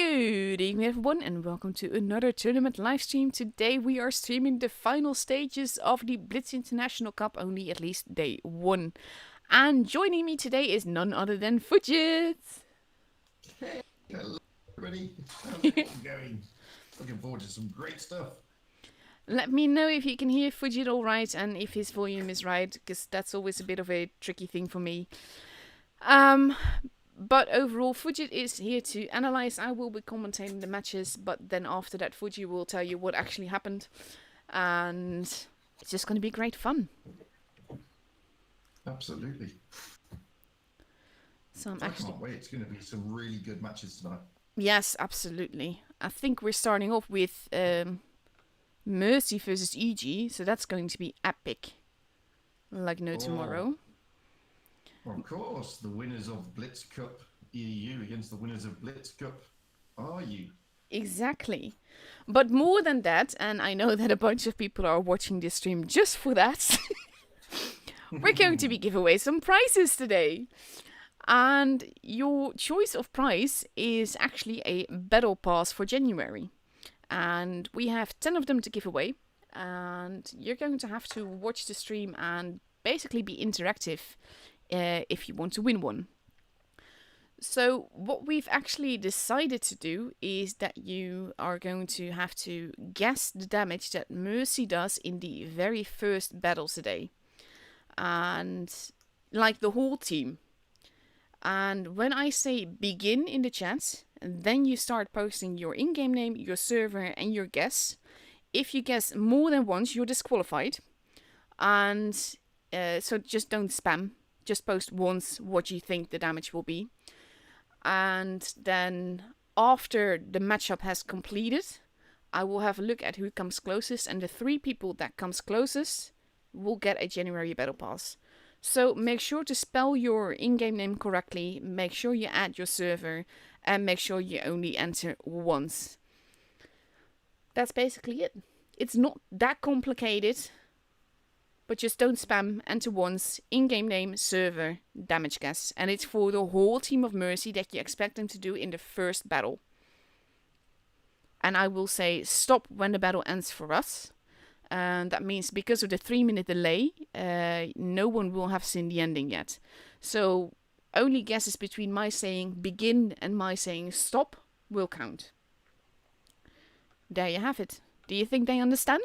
Good evening everyone and welcome to another tournament livestream. Today we are streaming the final stages of the Blitz International Cup, only at least day 1. And joining me today is none other than Fujit. Hey, hello everybody. How's it all going? Looking forward to some great stuff. Let me know if you can hear Fujit alright and if his volume is right, because that's always a bit of a tricky thing for me. But overall, Fujit is here to analyze. I will be commentating the matches, but then after that, Fuji will tell you what actually happened. And it's just going to be great fun. Absolutely. So I can't wait. It's going to be some really good matches tonight. Yes, absolutely. I think we're starting off with Mercy versus EG, so that's going to be epic. Like no tomorrow. Of course, the winners of Blitz Cup EU against the winners of Blitz Cup RU. Exactly. But more than that, and I know that a bunch of people are watching this stream just for that, we're going to be giving away some prizes today. And your choice of prize is actually a battle pass for January. And we have 10 of them to give away. And you're going to have to watch the stream and basically be interactive if you want to win one. So what we've actually decided to do is that you are going to have to guess the damage that Mercy does in the very first battle today. And like the whole team. And when I say begin in the chat, then you start posting your in-game name, your server and your guess. If you guess more than once, you're disqualified. And so just don't spam. Just post once what you think the damage will be. And then after the matchup has completed, I will have a look at who comes closest. And the 3 people that comes closest will get a January Battle Pass. So make sure to spell your in-game name correctly. Make sure you add your server. And make sure you only enter once. That's basically it. It's not that complicated. But just don't spam, enter once, in-game name, server, damage guess. And it's for the whole team of Mercy that you expect them to do in the first battle. And I will say stop when the battle ends for us. And that means because of the 3-minute delay, no one will have seen the ending yet. So only guesses between my saying begin and my saying stop will count. There you have it. Do you think they understand?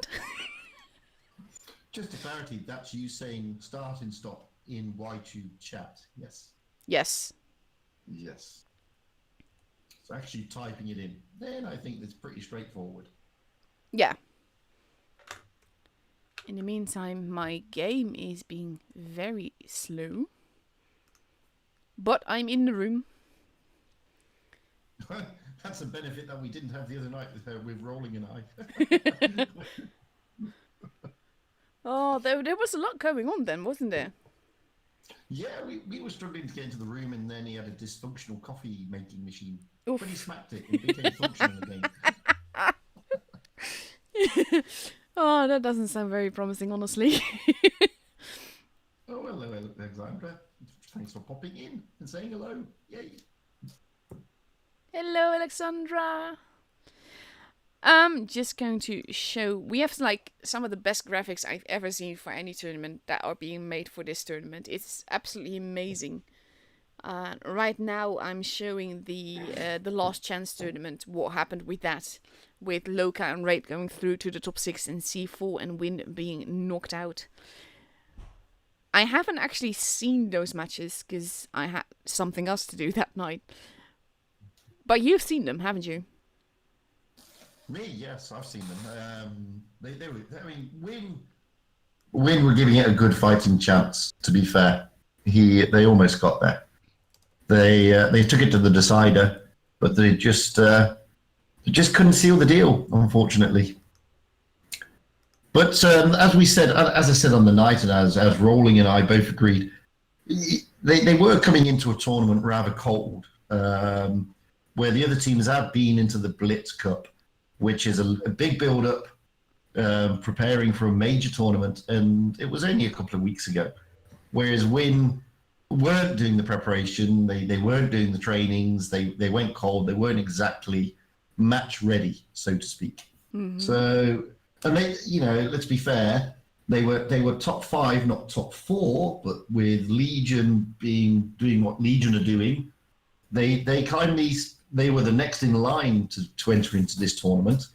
Just for clarity, that's you saying start and stop in YTube chat, yes? Yes. Yes. So actually typing it in, then I think it's pretty straightforward. Yeah. In the meantime, my game is being very slow. But I'm in the room. That's a benefit that we didn't have the other night with Rolling and I. Oh, there was a lot going on then, wasn't there? Yeah, we were struggling to get into the room, and then he had a dysfunctional coffee making machine. Oof. But he smacked it and it became functional again. Oh, that doesn't sound very promising, honestly. Oh, hello, Alexandra. Thanks for popping in and saying hello. Yay. Hello, Alexandra. I'm just going to show... We have like some of the best graphics I've ever seen for any tournament that are being made for this tournament. It's absolutely amazing. Right now I'm showing the Last Chance tournament, what happened with that. With Loka and Raid going through to the top 6 and C4 and Win being knocked out. I haven't actually seen those matches because I had something else to do that night. But you've seen them, haven't you? Me, yes, I've seen them. They were. I mean, Win were giving it a good fighting chance. To be fair, they almost got there. They took it to the decider, but they just couldn't seal the deal, unfortunately. But as I said on the night, and as Rolling and I both agreed, they were coming into a tournament rather cold, where the other teams had been into the Blitz Cup, which is a big build-up, preparing for a major tournament, and it was only a couple of weeks ago. Whereas Win weren't doing the preparation. They weren't doing the trainings. They went cold. They weren't exactly match ready, so to speak. So, and they, let's be fair, they were top 5, not top 4, but with Legion doing what Legion are doing, they were the next in line to enter into this tournament.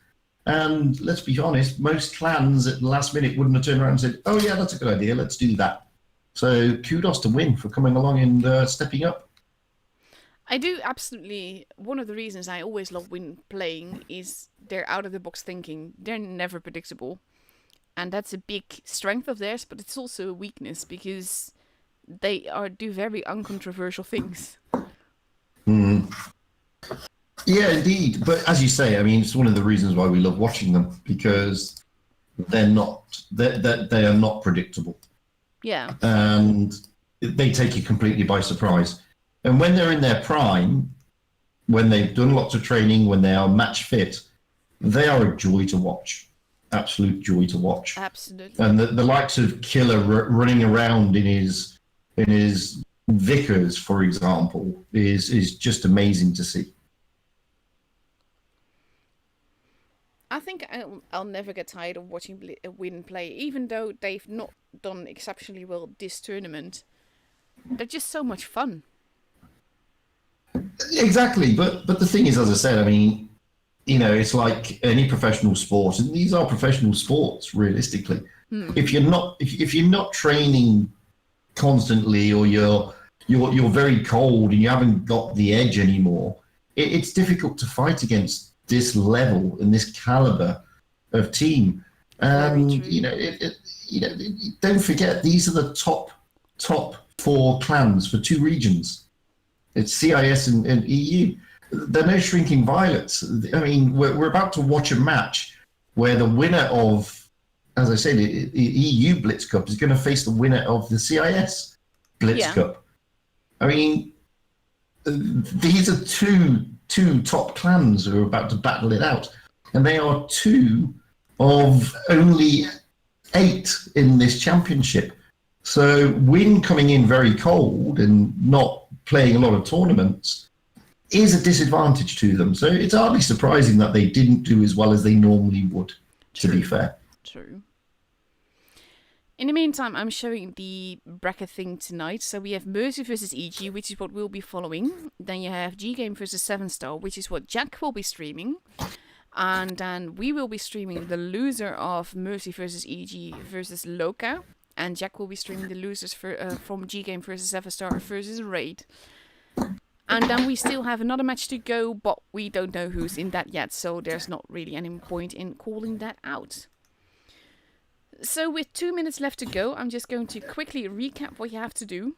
And let's be honest, most clans at the last minute wouldn't have turned around and said, "Oh yeah, that's a good idea. Let's do that." So kudos to Win for coming along and stepping up. I do absolutely. One of the reasons I always love Win playing is their out of the box thinking. They're never predictable, and that's a big strength of theirs. But it's also a weakness because they do very uncontroversial things. Yeah, indeed. But as you say, I mean, it's one of the reasons why we love watching them, because they are not predictable. Yeah. And they take you completely by surprise. And when they're in their prime, when they've done lots of training, when they are match fit, they are a joy to watch. Absolute joy to watch. Absolutely. And the likes of Killer running around in his Vickers, for example, is just amazing to see. I think I'll never get tired of watching Win play, even though they've not done exceptionally well this tournament. They're just so much fun. Exactly, but the thing is, as I said, I mean, it's like any professional sport, and these are professional sports, realistically. If you're not training constantly, or you're very cold and you haven't got the edge anymore, it's difficult to fight against this level and this caliber of team. And don't forget, these are the top 4 clans for 2 regions. It's CIS and EU. They're no shrinking violets. I mean, we're about to watch a match where the winner of, as I said, the EU Blitz Cup is going to face the winner of the CIS Blitz Cup. I mean, these are two top clans who are about to battle it out, and they are 2 of only 8 in this championship. So Win coming in very cold and not playing a lot of tournaments is a disadvantage to them. So it's hardly surprising that they didn't do as well as they normally would, to be fair. True. In the meantime, I'm showing the bracket thing tonight. So we have Mercy versus EG, which is what we'll be following. Then you have G-Game versus 7-Star, which is what Jack will be streaming. And then we will be streaming the loser of Mercy versus EG versus Loka. And Jack will be streaming the losers from G-Game versus 7-Star versus Raid. And then we still have another match to go, but we don't know who's in that yet. So there's not really any point in calling that out. So with 2 minutes left to go, I'm just going to quickly recap what you have to do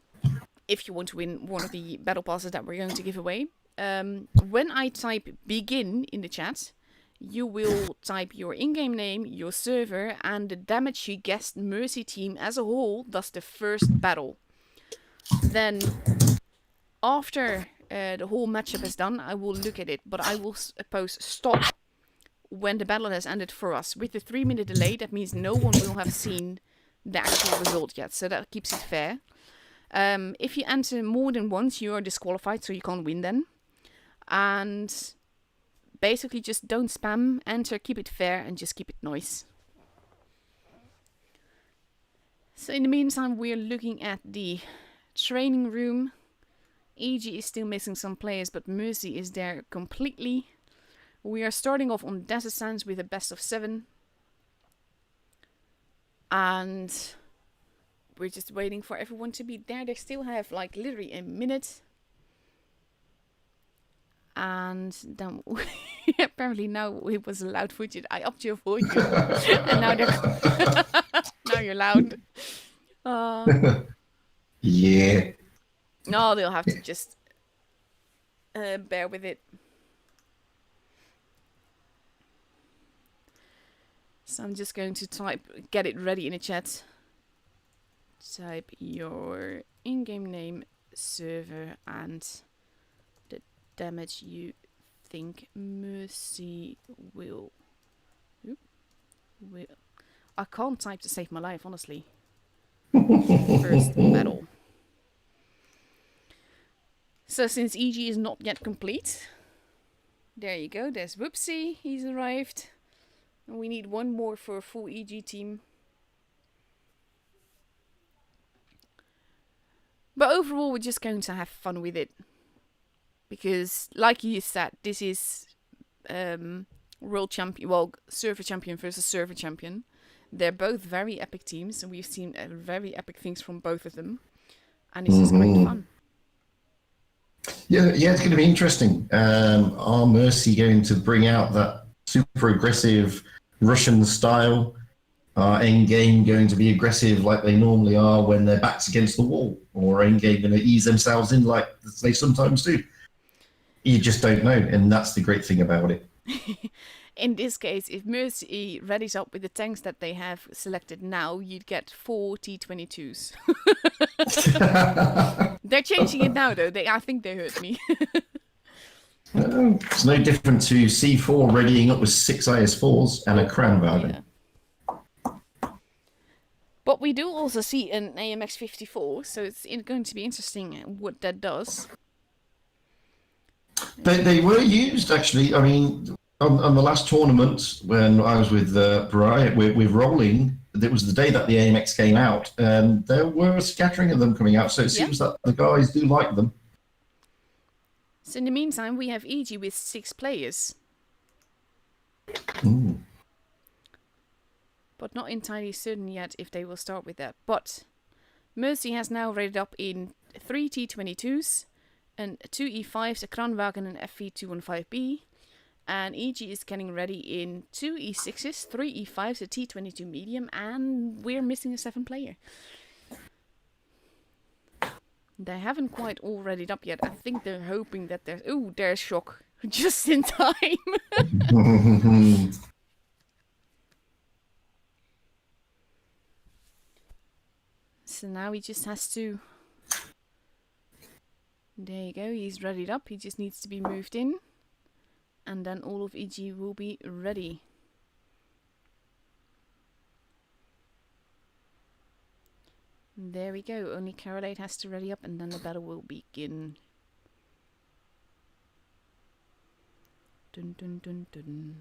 if you want to win one of the battle passes that we're going to give away. When I type begin in the chat, you will type your in-game name, your server, and the damage you guessed Mercy team as a whole does the first battle. Then, after the whole matchup is done, I will look at it, but I will post stop when the battle has ended for us. With the 3-minute delay, that means no one will have seen the actual result yet, so that keeps it fair. If you enter more than once, you are disqualified, so you can't win then. And basically just don't spam, enter, keep it fair, and just keep it nice. So in the meantime, we're looking at the training room. EG is still missing some players, but Mercy is there completely. We are starting off on Desert Sands with a best of 7. And we're just waiting for everyone to be there. They still have like literally a minute. And then apparently now it was loud footage. I upped your volume. And now now you're loud. Yeah. No, they'll have to just bear with it. So I'm just going to get it ready in the chat. Type your in-game name, server, and the damage you think Mercy will. I can't type to save my life, honestly. First battle. So since EG is not yet complete, there you go, there's Whoopsie, he's arrived. And we need one more for a full EG team. But overall, we're just going to have fun with it. Because, like you said, this is world champion, well, server champion versus server champion. They're both very epic teams, and we've seen very epic things from both of them. And it's just great fun. Yeah, it's going to be interesting. Are Mercy going to bring out that super aggressive Russian style? Are Endgame going to be aggressive like they normally are when their back's against the wall? Or are Endgame going to ease themselves in like they sometimes do? You just don't know, and that's the great thing about it. In this case, if Mercy readies up with the tanks that they have selected now, you'd get 4 T-22s. They're changing it now, though. I think they heard me. It's no different to C4 readying up with 6 IS4s and a Kranwagen. Yeah. But we do also see an AMX-54, so it's going to be interesting what that does. They were used, actually. I mean, on the last tournament, when I was with Brian, with Rolling, it was the day that the AMX came out, and there were a scattering of them coming out, so it seems that the guys do like them. So in the meantime, we have EG with 6 players. Ooh. But not entirely certain yet if they will start with that. But Mercy has now rated up in 3 T-22s, and 2 E5s, a Kranwagen and FV215B. And EG is getting ready in 2 E6s, 3 E5s, a T-22 medium, and we're missing a 7 player. They haven't quite all readied up yet. I think they're hoping that there's... Ooh, there's Shock. Just in time. So now he just has to... There you go, he's readied up. He just needs to be moved in. And then all of EG will be ready. There we go. Only Carolade has to ready up and then the battle will begin. Dun dun dun dun.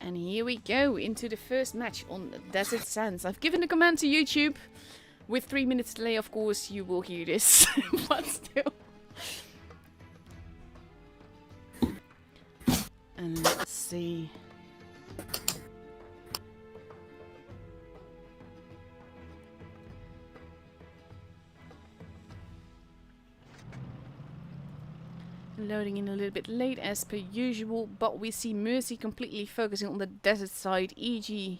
And here we go into the first match on Desert Sands. I've given a command to YouTube. With 3 minutes delay, of course, you will hear this. But still. And let's see. Loading in a little bit late as per usual, but we see Mercy completely focusing on the desert side. EG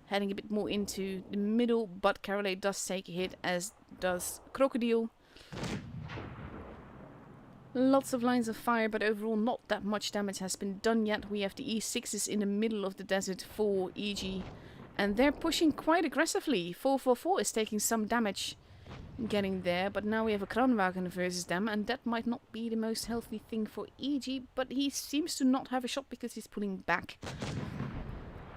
heading a bit more into the middle, but Carolade does take a hit, as does Crocodile. Lots of lines of fire, but overall not that much damage has been done yet. We have the E6s in the middle of the desert for EG, and they're pushing quite aggressively. 444 is taking some damage getting there, but now we have a Kranwagen versus them, and that might not be the most healthy thing for EG, but he seems to not have a shot because he's pulling back.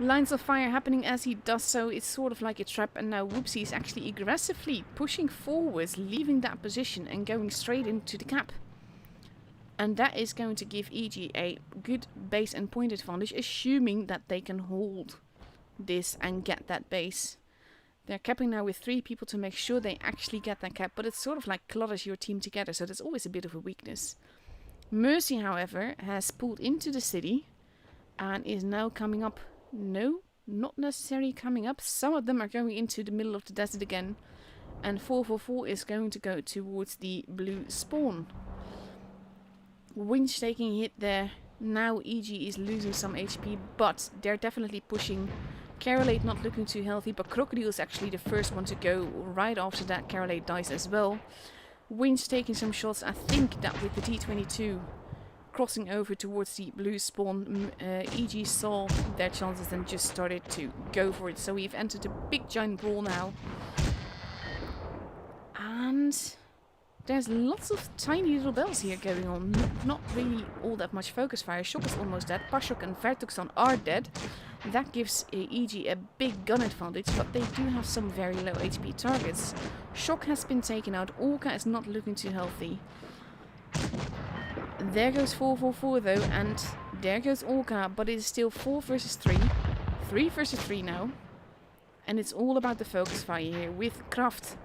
Lines of fire happening as he does so. It's sort of like a trap, and now Whoopsie is actually aggressively pushing forwards, leaving that position and going straight into the cap. And that is going to give EG a good base and point advantage, assuming that they can hold this and get that base. They're capping now with 3 people to make sure they actually get that cap, but it's sort of like clutters your team together, so that's always a bit of a weakness. Mercy, however, has pulled into the city and is now coming up. No, not necessarily coming up. Some of them are going into the middle of the desert again, and 444 is going to go towards the blue spawn. Winch taking a hit there. Now EG is losing some HP, but they're definitely pushing. Carolade not looking too healthy, but Crocodile is actually the first one to go. Right after that, Carolade dies as well. Winch taking some shots. I think that with the T-22 crossing over towards the blue spawn, EG saw their chances and just started to go for it. So we've entered a big giant brawl now. And There's lots of tiny little bells here going on. Not really all that much focus fire. Shock is almost dead. Pashok and Vertuxon are dead. That gives EG a big gun advantage, but they do have some very low HP targets. Shock has been taken out. Orca is not looking too healthy. There goes 444 though, and there goes Orca, but it is still 4 versus 3. 3 versus 3 now. And it's all about the focus fire here, with Kraft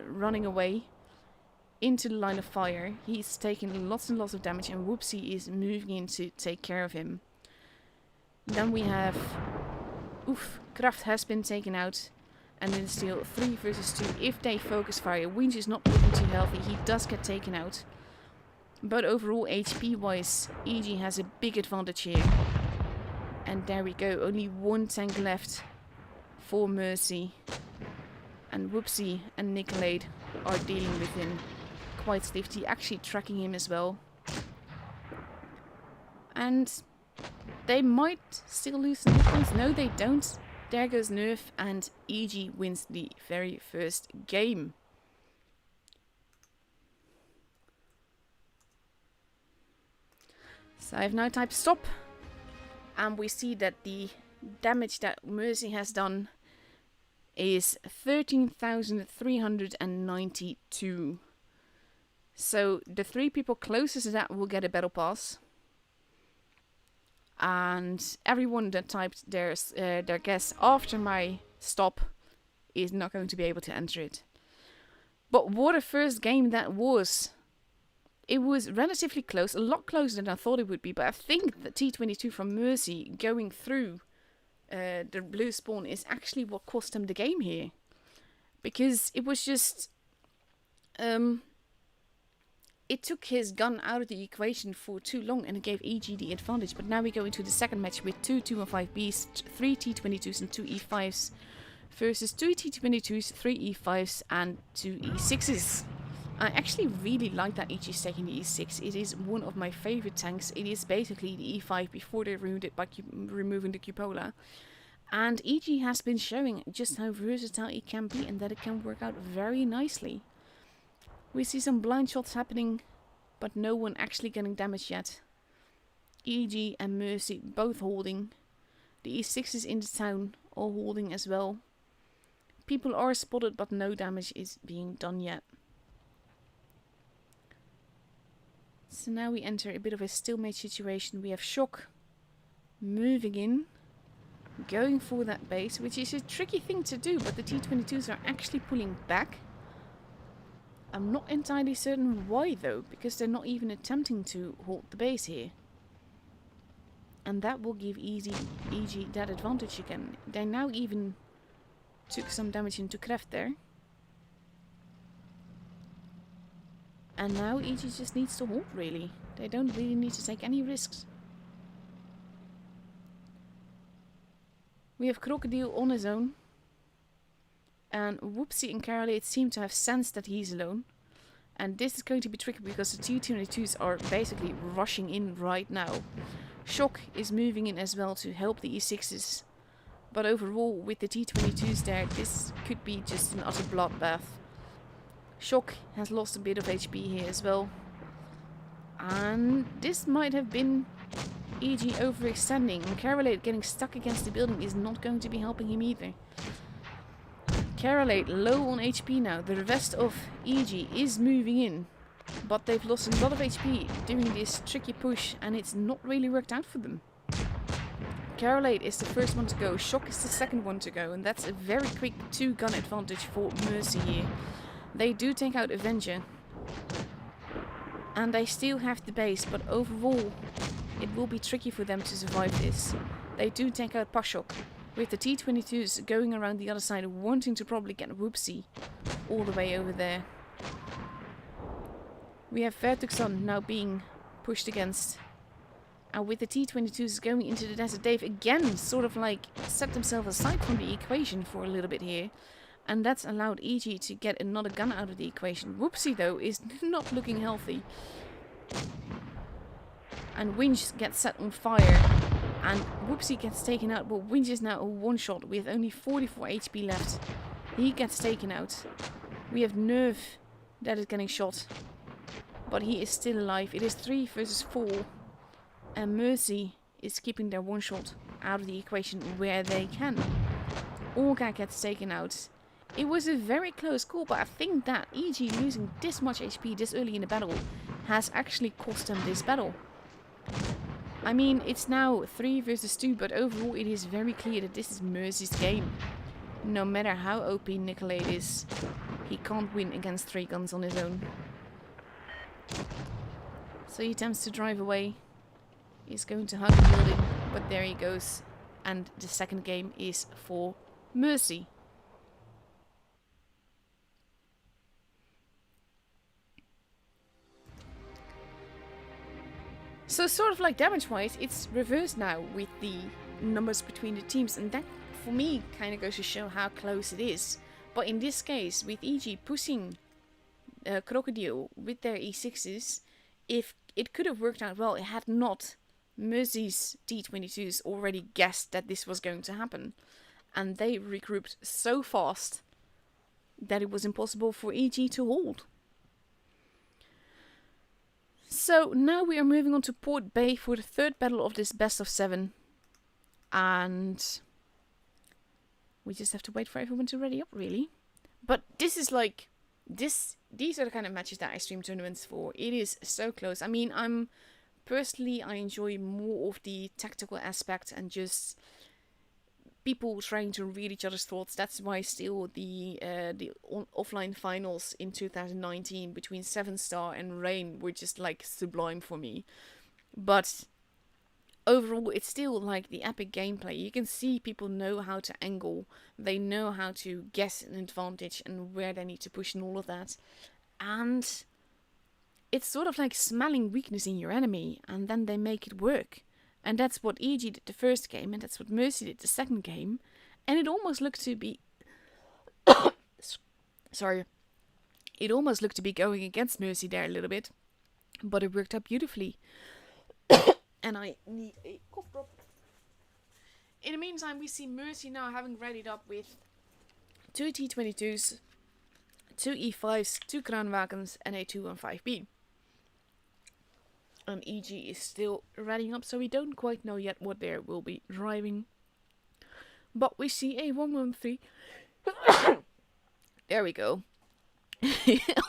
running away into the line of fire. He's taking lots and lots of damage, and Whoopsie is moving in to take care of him. Then we have... Oof, Kraft has been taken out. And then still 3 versus 2. If they focus fire, Winch is not looking too healthy. He does get taken out. But overall, HP-wise, EG has a big advantage here. And there we go. Only one tank left for Mercy. And Whoopsie and Nicolade are dealing with him quite stiffly. Actually tracking him as well. And they might still lose some hit points. No, they don't. There goes Nerf, and EG wins the very first game. So I've now typed stop, and we see that the damage that Mercy has done is 13,392. So the 3 people closest to that will get a battle pass. And everyone that typed their guess after my stop is not going to be able to enter it. But what a first game that was. It was relatively close, a lot closer than I thought it would be. But I think the T22 from Mercy going through the blue spawn is actually what cost him the game here. Because it was just... it took his gun out of the equation for too long, and it gave EG the advantage. But now we go into the second match with 2 215Bs, 3 T22s and 2 E5s versus 2 T22s, 3 E5s and 2 E6s. I actually really like that EG is taking the E6. It is one of my favorite tanks. It is basically the E5 before they ruined it by removing the cupola. And EG has been showing just how versatile it can be, and that it can work out very nicely. We see some blind shots happening, but no one actually getting damaged yet. EG and Mercy both holding. The E6 is in the town, all holding as well. People are spotted, but no damage is being done yet. So now we enter a bit of a stalemate situation. We have Shock moving in, going for that base, which is a tricky thing to do, but the T22s are actually pulling back. I'm not entirely certain why though, because they're not even attempting to hold the base here. And that will give EG that advantage again. They now even took some damage into Kraft there. And now EG just needs to hold really. They don't really need to take any risks. We have Crocodile on his own. And Whoopsie and Carolate seem to have sensed that he's alone. And this is going to be tricky because the T22s are basically rushing in right now. Shock is moving in as well to help the E6s. But overall, with the T22s there, this could be just an utter bloodbath. Shock has lost a bit of HP here as well. And this might have been EG overextending. And Carolate getting stuck against the building is not going to be helping him either. Carolate low on HP now. The rest of EG is moving in, but they've lost a lot of HP doing this tricky push, and it's not really worked out for them. Carolate is the first one to go, Shock is the second one to go, and that's a very quick 2-gun advantage for Mercy here. They do take out Avenger, and they still have the base, but overall it will be tricky for them to survive this. They do take out Pashok, with the T22s going around the other side, wanting to probably get Whoopsie all the way over there. We have Vertuxon now being pushed against. And with the T22s going into the desert, they've again sort of like set themselves aside from the equation for a little bit here. And that's allowed EG to get another gun out of the equation. Whoopsie though is not looking healthy. And Winch gets set on fire. And Whoopsie gets taken out, but Winch is now a one-shot with only 44 HP left. He gets taken out. We have Nerve that is getting shot. but he is still alive. It is 3 versus 4, and Mercy is keeping their one shot out of the equation where they can. Olga gets taken out. It was a very close call, but I think that EG losing this much HP this early in the battle has actually cost them this battle. I mean, it's now 3 versus 2, but overall it is very clear that this is Mercy's game. No matter how OP Nicolade is, he can't win against 3 guns on his own. So he attempts to drive away. He's going to hug the building, but there he goes. And the second game is for Mercy. So sort of like damage-wise, it's reversed now with the numbers between the teams, and that for me kind of goes to show how close it is. But in this case, with EG pushing Crocodile with their E6s, if it could have worked out well, it had not Mercy's T-22s already guessed that this was going to happen, and they regrouped so fast that it was impossible for EG to hold. So now we are moving on to Port Bay for the third battle of this best of 7. And we just have to wait for everyone to ready up, really. But this is like, these are the kind of matches that I stream tournaments for. It is so close. I mean, I enjoy more of the tactical aspect and just people trying to read each other's thoughts. That's why still the offline finals in 2019 between 7-Star and Rain were just like sublime for me. But overall, it's still like the epic gameplay. You can see people know how to angle, they know how to guess an advantage and where they need to push and all of that. And it's sort of like smelling weakness in your enemy, and then they make it work. And that's what EG did the first game, and that's what Mercy did the second game. And it almost looked to be... Sorry. It almost looked to be going against Mercy there a little bit. But it worked out beautifully. And I need a cough drop. In the meantime, we see Mercy now having readied up with 2 T-22s, 2 E5s, 2 Kranwagens, and a 215B. And EG is still readying up, so we don't quite know yet what they will be driving. But we see a 113. There we go.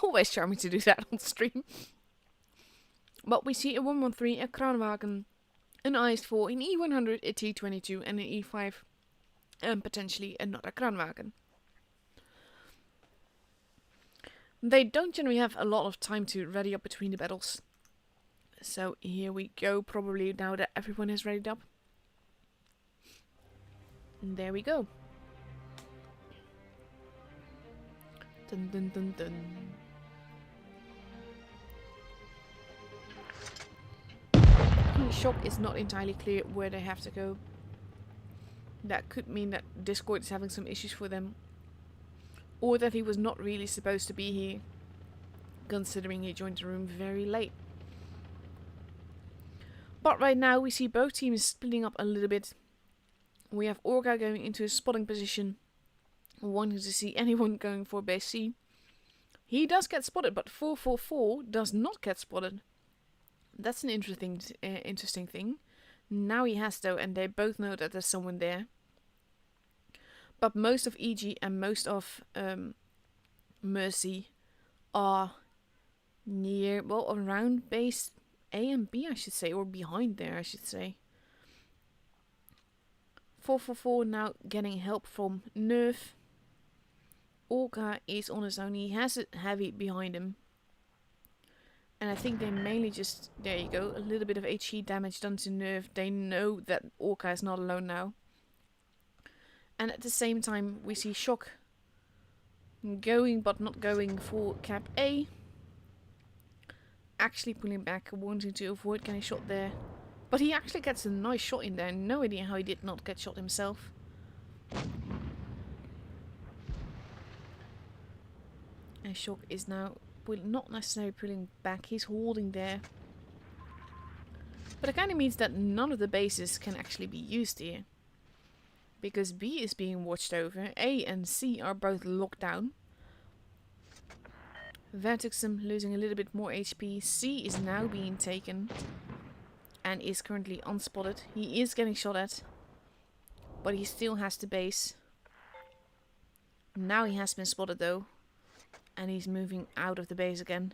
Always charming to do that on stream. But we see a 113, a Kranwagen, an IS-4, an E100, a T-22, and an E5, and potentially another Kranwagen. They don't generally have a lot of time to ready up between the battles. So here we go, probably now that everyone is readied up. And there we go. Dun dun dun dun. Shock is not entirely clear where they have to go. That could mean that Discord is having some issues for them. Or that he was not really supposed to be here, considering he joined the room very late. But right now we see both teams splitting up a little bit. We have Orga going into a spotting position, wanting to see anyone going for base C. He does get spotted, but 444 does not get spotted. That's an interesting thing. Now he has though, and they both know that there's someone there. But most of EG and most of Mercy are near, well, around base A and B, I should say, or behind there, I should say. 444 now getting help from Nerf. Orca is on his own. He has a heavy behind him. And I think they mainly just, there you go, a little bit of HE damage done to Nerf. They know that Orca is not alone now. And at the same time, we see Shock going but not going for cap A. Actually pulling back, wanting to avoid getting shot there. But he actually gets a nice shot in there. No idea how he did not get shot himself. And Shock is now not necessarily pulling back. He's holding there. But it kind of means that none of the bases can actually be used here. Because B is being watched over. A and C are both locked down. Vertixum losing a little bit more HP. C is now being taken and is currently unspotted. He is getting shot at, but he still has the base. Now he has been spotted though, and he's moving out of the base again.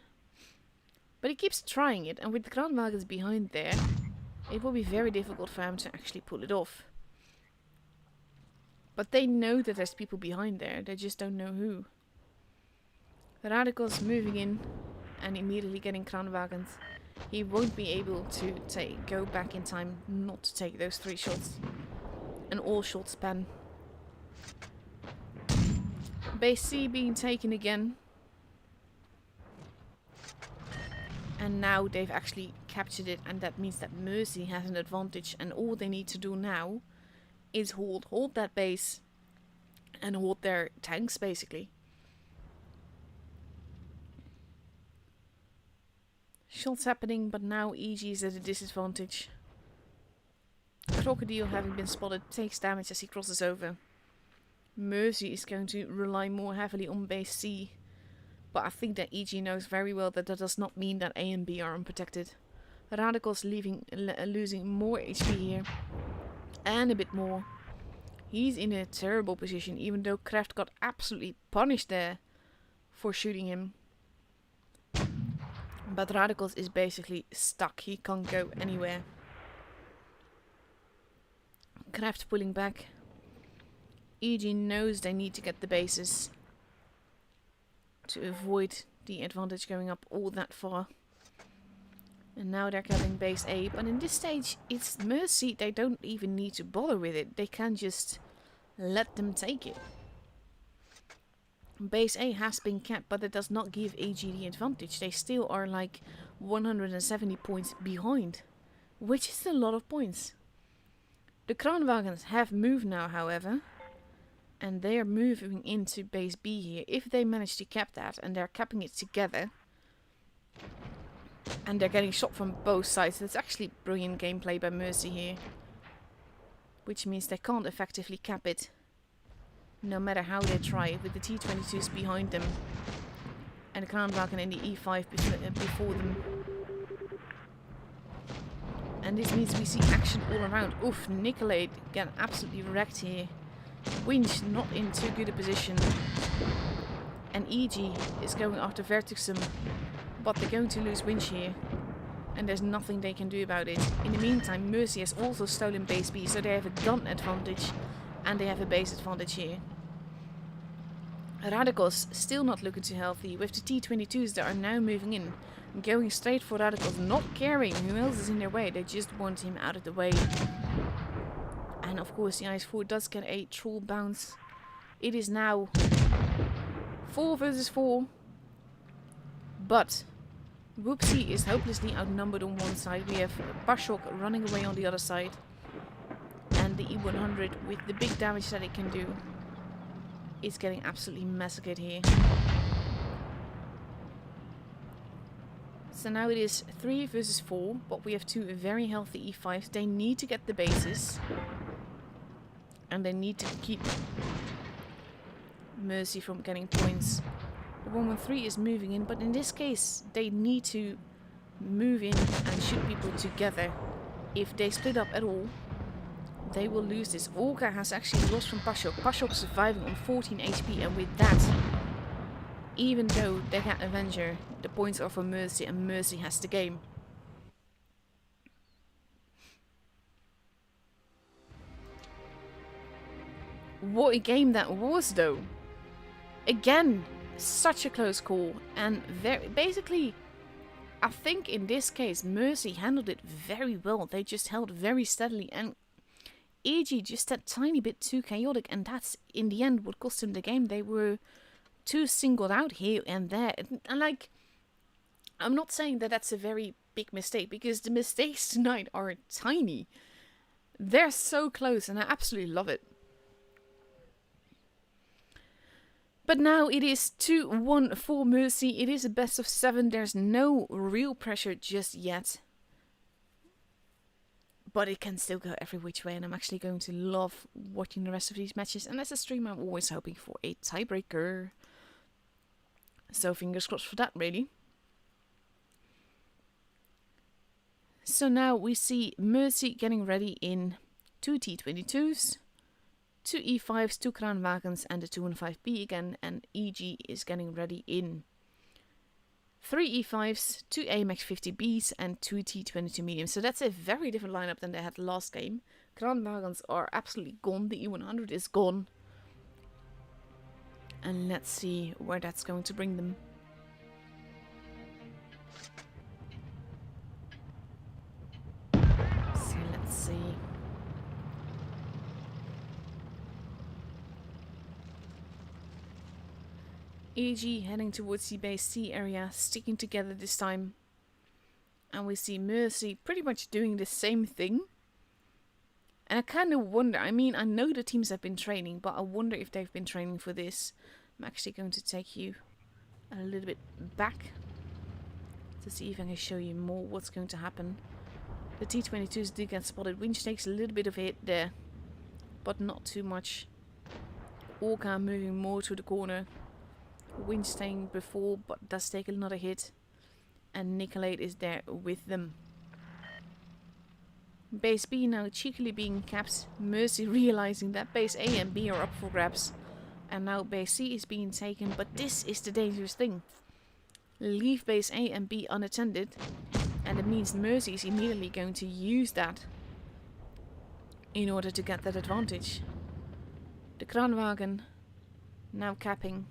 But he keeps trying it, and with the Kranwagens behind there, it will be very difficult for him to actually pull it off. But they know that there's people behind there, they just don't know who. The Radicals moving in and immediately getting Kranwagens. He won't be able to go back in time not to take those 3 shots. An all-shot span. Base C being taken again. And now they've actually captured it, and that means that Mercy has an advantage, and all they need to do now is hold that base and hold their tanks basically. Shots happening, but now EG is at a disadvantage. Crocodile, having been spotted, takes damage as he crosses over. Mercy is going to rely more heavily on base C, but I think that EG knows very well that that does not mean that A and B are unprotected. Radicals losing more HP here, and a bit more. He's in a terrible position, even though Kraft got absolutely punished there for shooting him. But Radicals is basically stuck, he can't go anywhere. Kraft pulling back. EG knows they need to get the bases to avoid the advantage going up all that far. And now they're getting base A, but in this stage it's Mercy, they don't even need to bother with it, they can just let them take it. Base A has been capped, but it does not give AG the advantage. They still are like 170 points behind, which is a lot of points. The Kranwagens have moved now, however, and they are moving into base B here. If they manage to cap that, and they're capping it together, and they're getting shot from both sides, that's actually brilliant gameplay by Mercy here, which means they can't effectively cap it. No matter how they try, with the T-22s behind them and the Kranwagen and the E5 before them. And this means we see action all around. Oof, Nicolay get absolutely wrecked here. Winch not in too good a position. And EG is going after Vertixum, but they're going to lose Winch here. And there's nothing they can do about it. In the meantime, Mercy has also stolen base B, so they have a gun advantage. And they have a base advantage here. Radicals still not looking too healthy. With the T-22s that are now moving in. Going straight for Radicals, not caring who else is in their way. They just want him out of the way. And of course the IS-4 does get a troll bounce. It is now 4 versus 4. But Whoopsie is hopelessly outnumbered on one side. We have Pashok running away on the other side. And the E100 with the big damage that it can do is getting absolutely massacred here. So now it is 3 versus 4, but we have 2 very healthy E5s. They need to get the bases. And they need to keep Mercy from getting points. The 113 is moving in, but in this case they need to move in and shoot people together. If they split up at all, they will lose this. Olga has actually lost from Pashok. Pashok surviving on 14 HP, and with that, even though they got Avenger, the points are for Mercy, and Mercy has the game. What a game that was, though. Again, such a close call, and basically, I think in this case, Mercy handled it very well. They just held very steadily, and EG just that tiny bit too chaotic, and that's in the end what cost him the game. They were too singled out here and there, and like, I'm not saying that that's a very big mistake, because the mistakes tonight are tiny. They're so close, and I absolutely love it. But now it is 2-1 for Mercy. It is a best of 7. There's no real pressure just yet. But it can still go every which way, and I'm actually going to love watching the rest of these matches. And as a streamer, I'm always hoping for a tiebreaker. So fingers crossed for that, really. So now we see Mercy getting ready in 2 T22s, 2 E5s, 2 Kranwagens and a 215B again, and EG is getting ready in 3 E5s, 2 AMX 50Bs and 2 T22 mediums. So that's a very different lineup than they had last game. Kranwagens are absolutely gone, the E100 is gone. And let's see where that's going to bring them. So let's see. EG heading towards the base C area, sticking together this time. And we see Mercy pretty much doing the same thing. And I kind of wonder, I mean, I know the teams have been training, but I wonder if they've been training for this. I'm actually going to take you a little bit back to see if I can show you more what's going to happen. The T22s do get spotted. Winch takes a little bit of a hit there, but not too much. Orca moving more to the corner. Winch staying before, but does take another hit. And Nicolate is there with them. Base B now cheekily being capped. Mercy realizing that base A and B are up for grabs. And now base C is being taken, but this is the dangerous thing. Leave base A and B unattended, and it means Mercy is immediately going to use that in order to get that advantage. The Kranwagen now capping.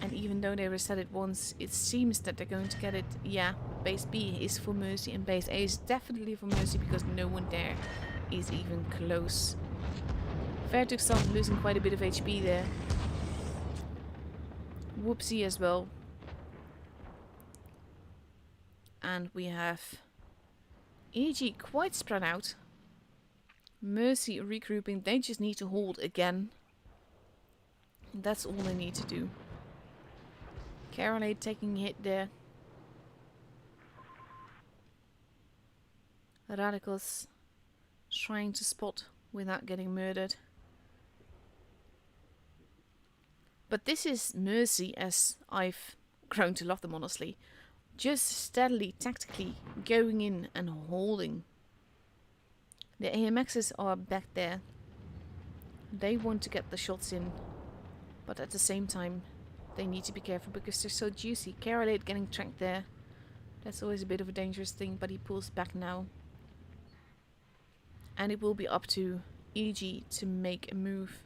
And even though they reset it once, it seems that they're going to get it. Yeah, base B is for Mercy and base A is definitely for Mercy because no one there is even close. Vertus losing quite a bit of HP there. Whoopsie as well. And we have EG quite spread out. Mercy regrouping. They just need to hold again. That's all they need to do. Caroline taking a hit there. Radicals trying to spot without getting murdered. But this is Mercy as I've grown to love them, honestly. Just steadily, tactically going in and holding. The AMXs are back there. They want to get the shots in. But at the same time, they need to be careful because they're so juicy. Carolate getting tracked there. That's always a bit of a dangerous thing, but he pulls back now. And it will be up to EG to make a move.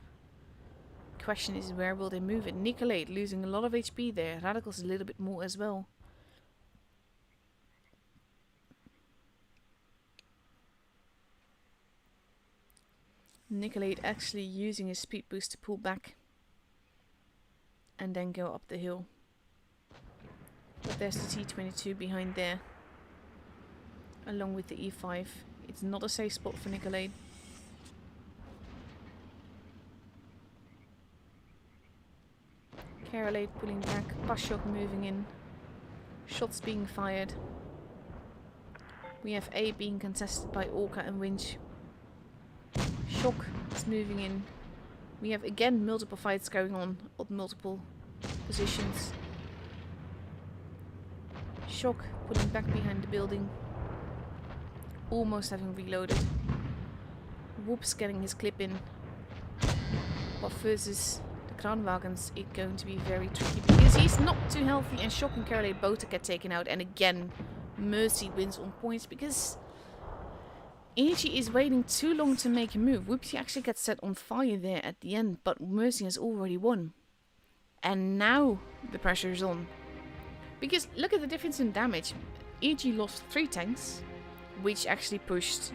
Question is, where will they move it? Nicolate losing a lot of HP there. Radicals a little bit more as well. Nicolate actually using his speed boost to pull back. And then go up the hill. But there's the T22 behind there. Along with the E5. It's not a safe spot for Nicolate. Carolate pulling back. Pashok moving in. Shots being fired. We have A being contested by Orca and Winch. Shock is moving in. We have again multiple fights going on multiple positions. Shock pulling back behind the building. Almost having reloaded. Whoops getting his clip in. But versus the Kranwagens, it's going to be very tricky because he's not too healthy and Shock and Carolate both get taken out. And again, Mercy wins on points because EG is waiting too long to make a move. Whoopsie actually gets set on fire there at the end, but Mercy has already won. And now the pressure is on. Because look at the difference in damage. EG lost 3 tanks, which actually pushed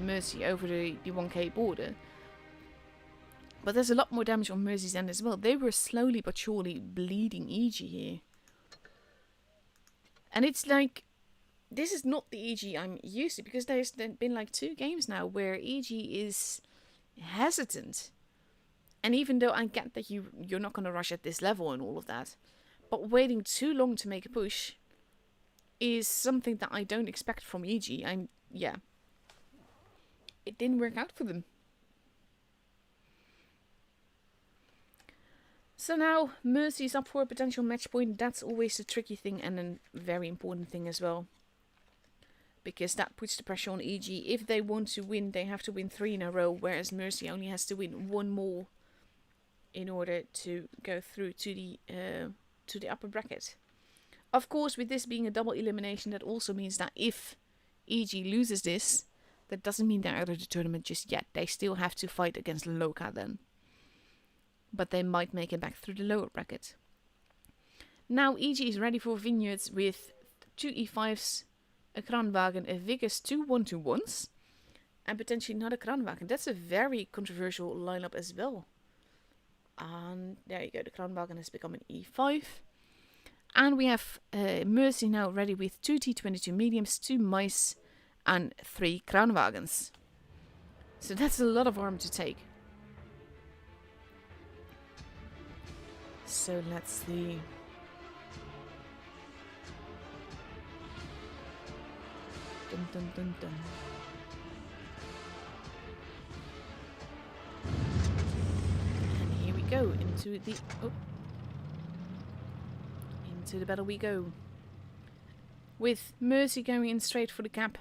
Mercy over the 1k border. But there's a lot more damage on Mercy's end as well. They were slowly but surely bleeding EG here. And it's like, this is not the EG I'm used to, because there's been like 2 games now where EG is hesitant. And even though I get that you're not going to rush at this level and all of that, but waiting too long to make a push is something that I don't expect from EG. Yeah. It didn't work out for them. So now Mercy's up for a potential match point. That's always the tricky thing and a very important thing as well. Because that puts the pressure on EG. If they want to win, they have to win 3 in a row. Whereas Mercy only has to win 1 more in order to go through to the upper bracket. Of course, with this being a double elimination, that also means that if EG loses this, that doesn't mean they're out of the tournament just yet. They still have to fight against Loka then. But they might make it back through the lower bracket. Now EG is ready for Vineyards with 2 E5s, a Kranwagen, a Vickers, 2 1-2-1s, and potentially not a Kranwagen. That's a very controversial lineup as well. And there you go, the Kranwagen has become an E5. And we have Mercy now ready with 2 T22 mediums, 2 mice, and 3 Kranwagens. So that's a lot of arm to take. So let's see. Dun, dun, dun, dun. And here we go into the into the battle we go. With Mercy going in straight for the cap.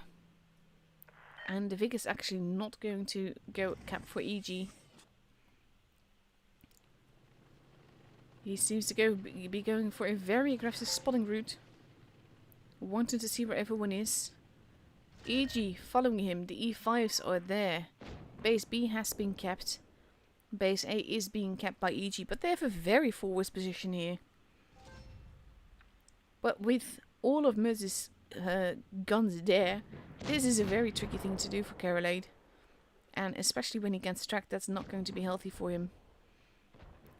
And the Vic is actually not going to go cap for EG. He seems to be going for a very aggressive spotting route. Wanting to see where everyone is. EG following him. The E5s are there. Base B has been kept. Base A is being kept by EG. But they have a very forward position here. But with all of Mercy's guns there, this is a very tricky thing to do for Carolade. And especially when he gets tracked, that's not going to be healthy for him.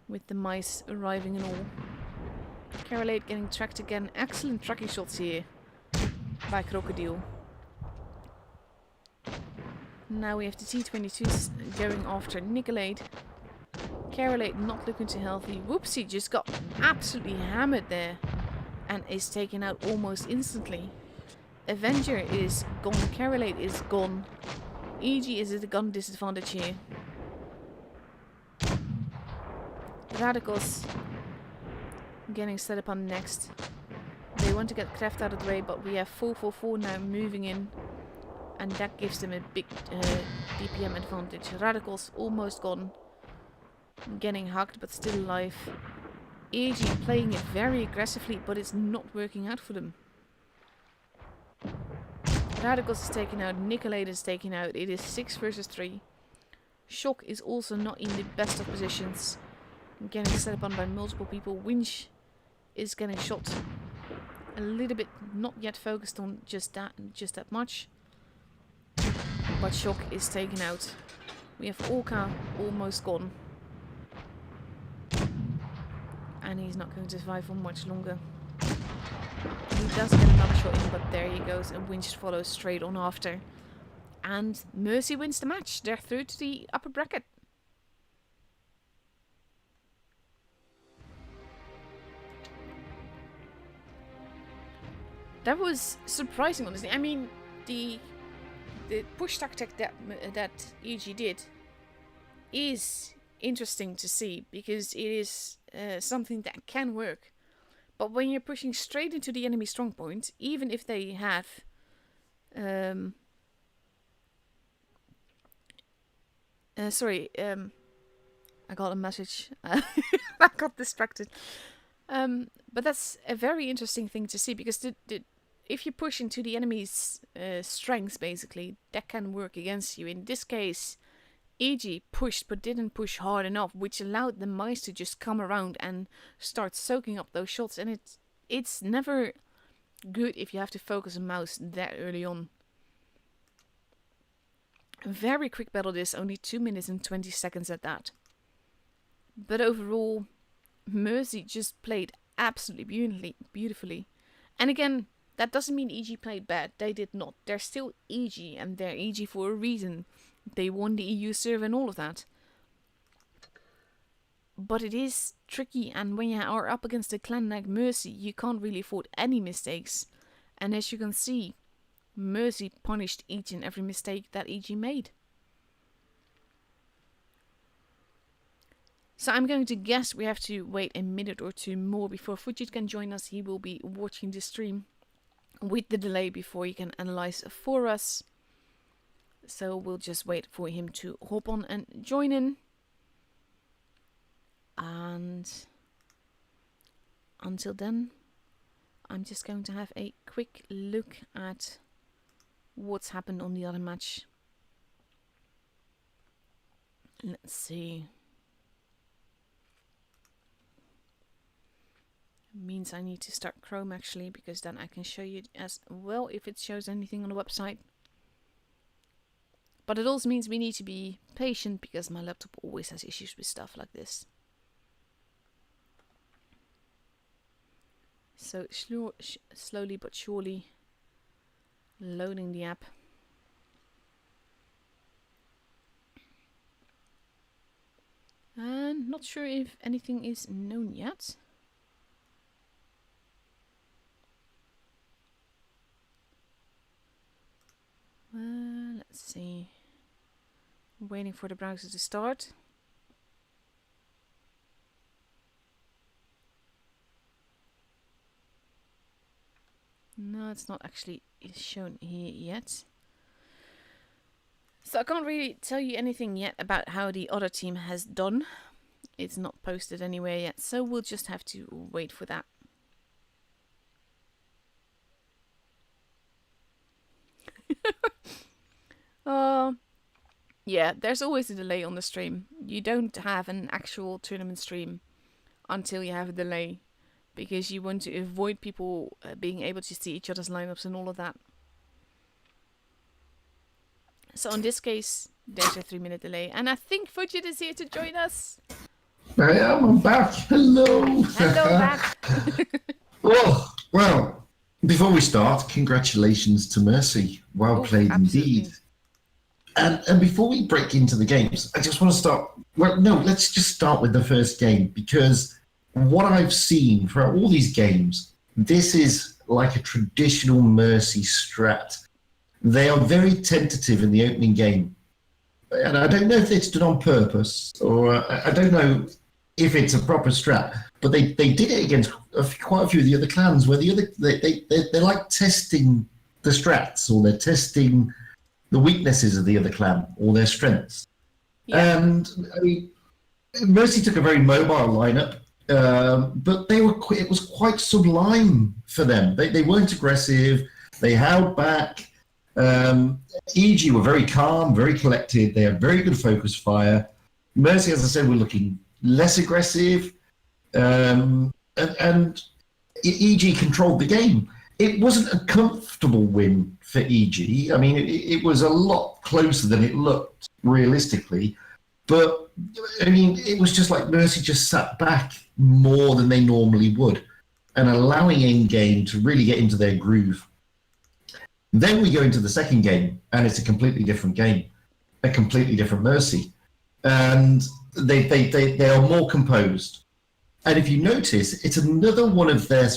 With the mice arriving and all. Carolade getting tracked again. Excellent tracking shots here by Crocodile. Now we have the T22s going after Nicolade. Carolade not looking too healthy. Whoopsie just got absolutely hammered there. And is taken out almost instantly. Avenger is gone. Carolade is gone. EG is at a gun disadvantage here. Radicals getting set up on next. They want to get Kraft out of the way, but we have 444 now moving in. And that gives them a big DPM advantage. Radicals almost gone. Getting hugged, but still alive. EG playing it very aggressively, but it's not working out for them. Radicals is taken out. Nicolade is taken out. It is 6 versus 3. Shock is also not in the best of positions. Getting set up on by multiple people. Winch is getting shot a little bit, not yet focused on just that much. But Shock is taken out. We have Orca almost gone. And he's not going to survive for much longer. He does get another shot in, but there he goes, and Winch follows straight on after. And Mercy wins the match. They're through to the upper bracket. That was surprising, honestly. I mean, the push tactic that EG did is interesting to see, because it is something that can work. But when you're pushing straight into the enemy strong point, even if they have I got a message. I got distracted. But that's a very interesting thing to see, because if you push into the enemy's strengths, basically, that can work against you. In this case, EG pushed but didn't push hard enough, which allowed the mice to just come around and start soaking up those shots. And it's never good if you have to focus a mouse that early on. A very quick battle this, only 2 minutes and 20 seconds at that. But overall, Mercy just played absolutely beautifully. And again, that doesn't mean EG played bad. They did not. They're still EG, and they're EG for a reason. They won the EU server and all of that. But it is tricky, and when you are up against a clan like Mercy, you can't really afford any mistakes. And as you can see, Mercy punished each and every mistake that EG made. So I'm going to guess we have to wait a minute or two more before Fujit can join us. He will be watching the stream with the delay before he can analyze for us. So we'll just wait for him to hop on and join in. And until then, I'm just going to have a quick look at what's happened on the other match. Let's see. Means I need to start Chrome actually, because then I can show you as well if it shows anything on the website. But it also means we need to be patient because my laptop always has issues with stuff like this. So slowly but surely loading the app. And not sure if anything is known yet. Let's see. Waiting for the browser to start. No, it's not actually shown here yet. So I can't really tell you anything yet about how the other team has done. It's not posted anywhere yet, so we'll just have to wait for that. Yeah, there's always a delay on the stream. You don't have an actual tournament stream until you have a delay, because you want to avoid people being able to see each other's lineups and all of that. So in this case, there's a 3-minute delay, and I think Fujit is here to join us. I am. I'm back. Hello. Hello, back. Oh, well, before we start, congratulations to Mercy. Well played absolutely. indeed. And before we break into the games, I just want to start. Well, no, let's just start with the first game, because what I've seen throughout all these games, this is like a traditional Mercy strat. They are very tentative in the opening game. And I don't know if it's done on purpose, or I don't know if it's a proper strat, but they did it against quite a few of the other clans, where they're like testing the strats, or they're testing the weaknesses of the other clan, or their strengths. Yeah. And I mean, Mercy took a very mobile lineup, but it was quite sublime for them. They weren't aggressive. They held back. EG were very calm, very collected. They had very good focus fire. Mercy, as I said, were looking less aggressive, and EG controlled the game. It wasn't a comfortable win for EG. I mean, it was a lot closer than it looked realistically. But, I mean, it was just like Mercy just sat back more than they normally would, and allowing Endgame to really get into their groove. Then we go into the second game, and it's a completely different game, a completely different Mercy. And they are more composed. And if you notice, it's another one of their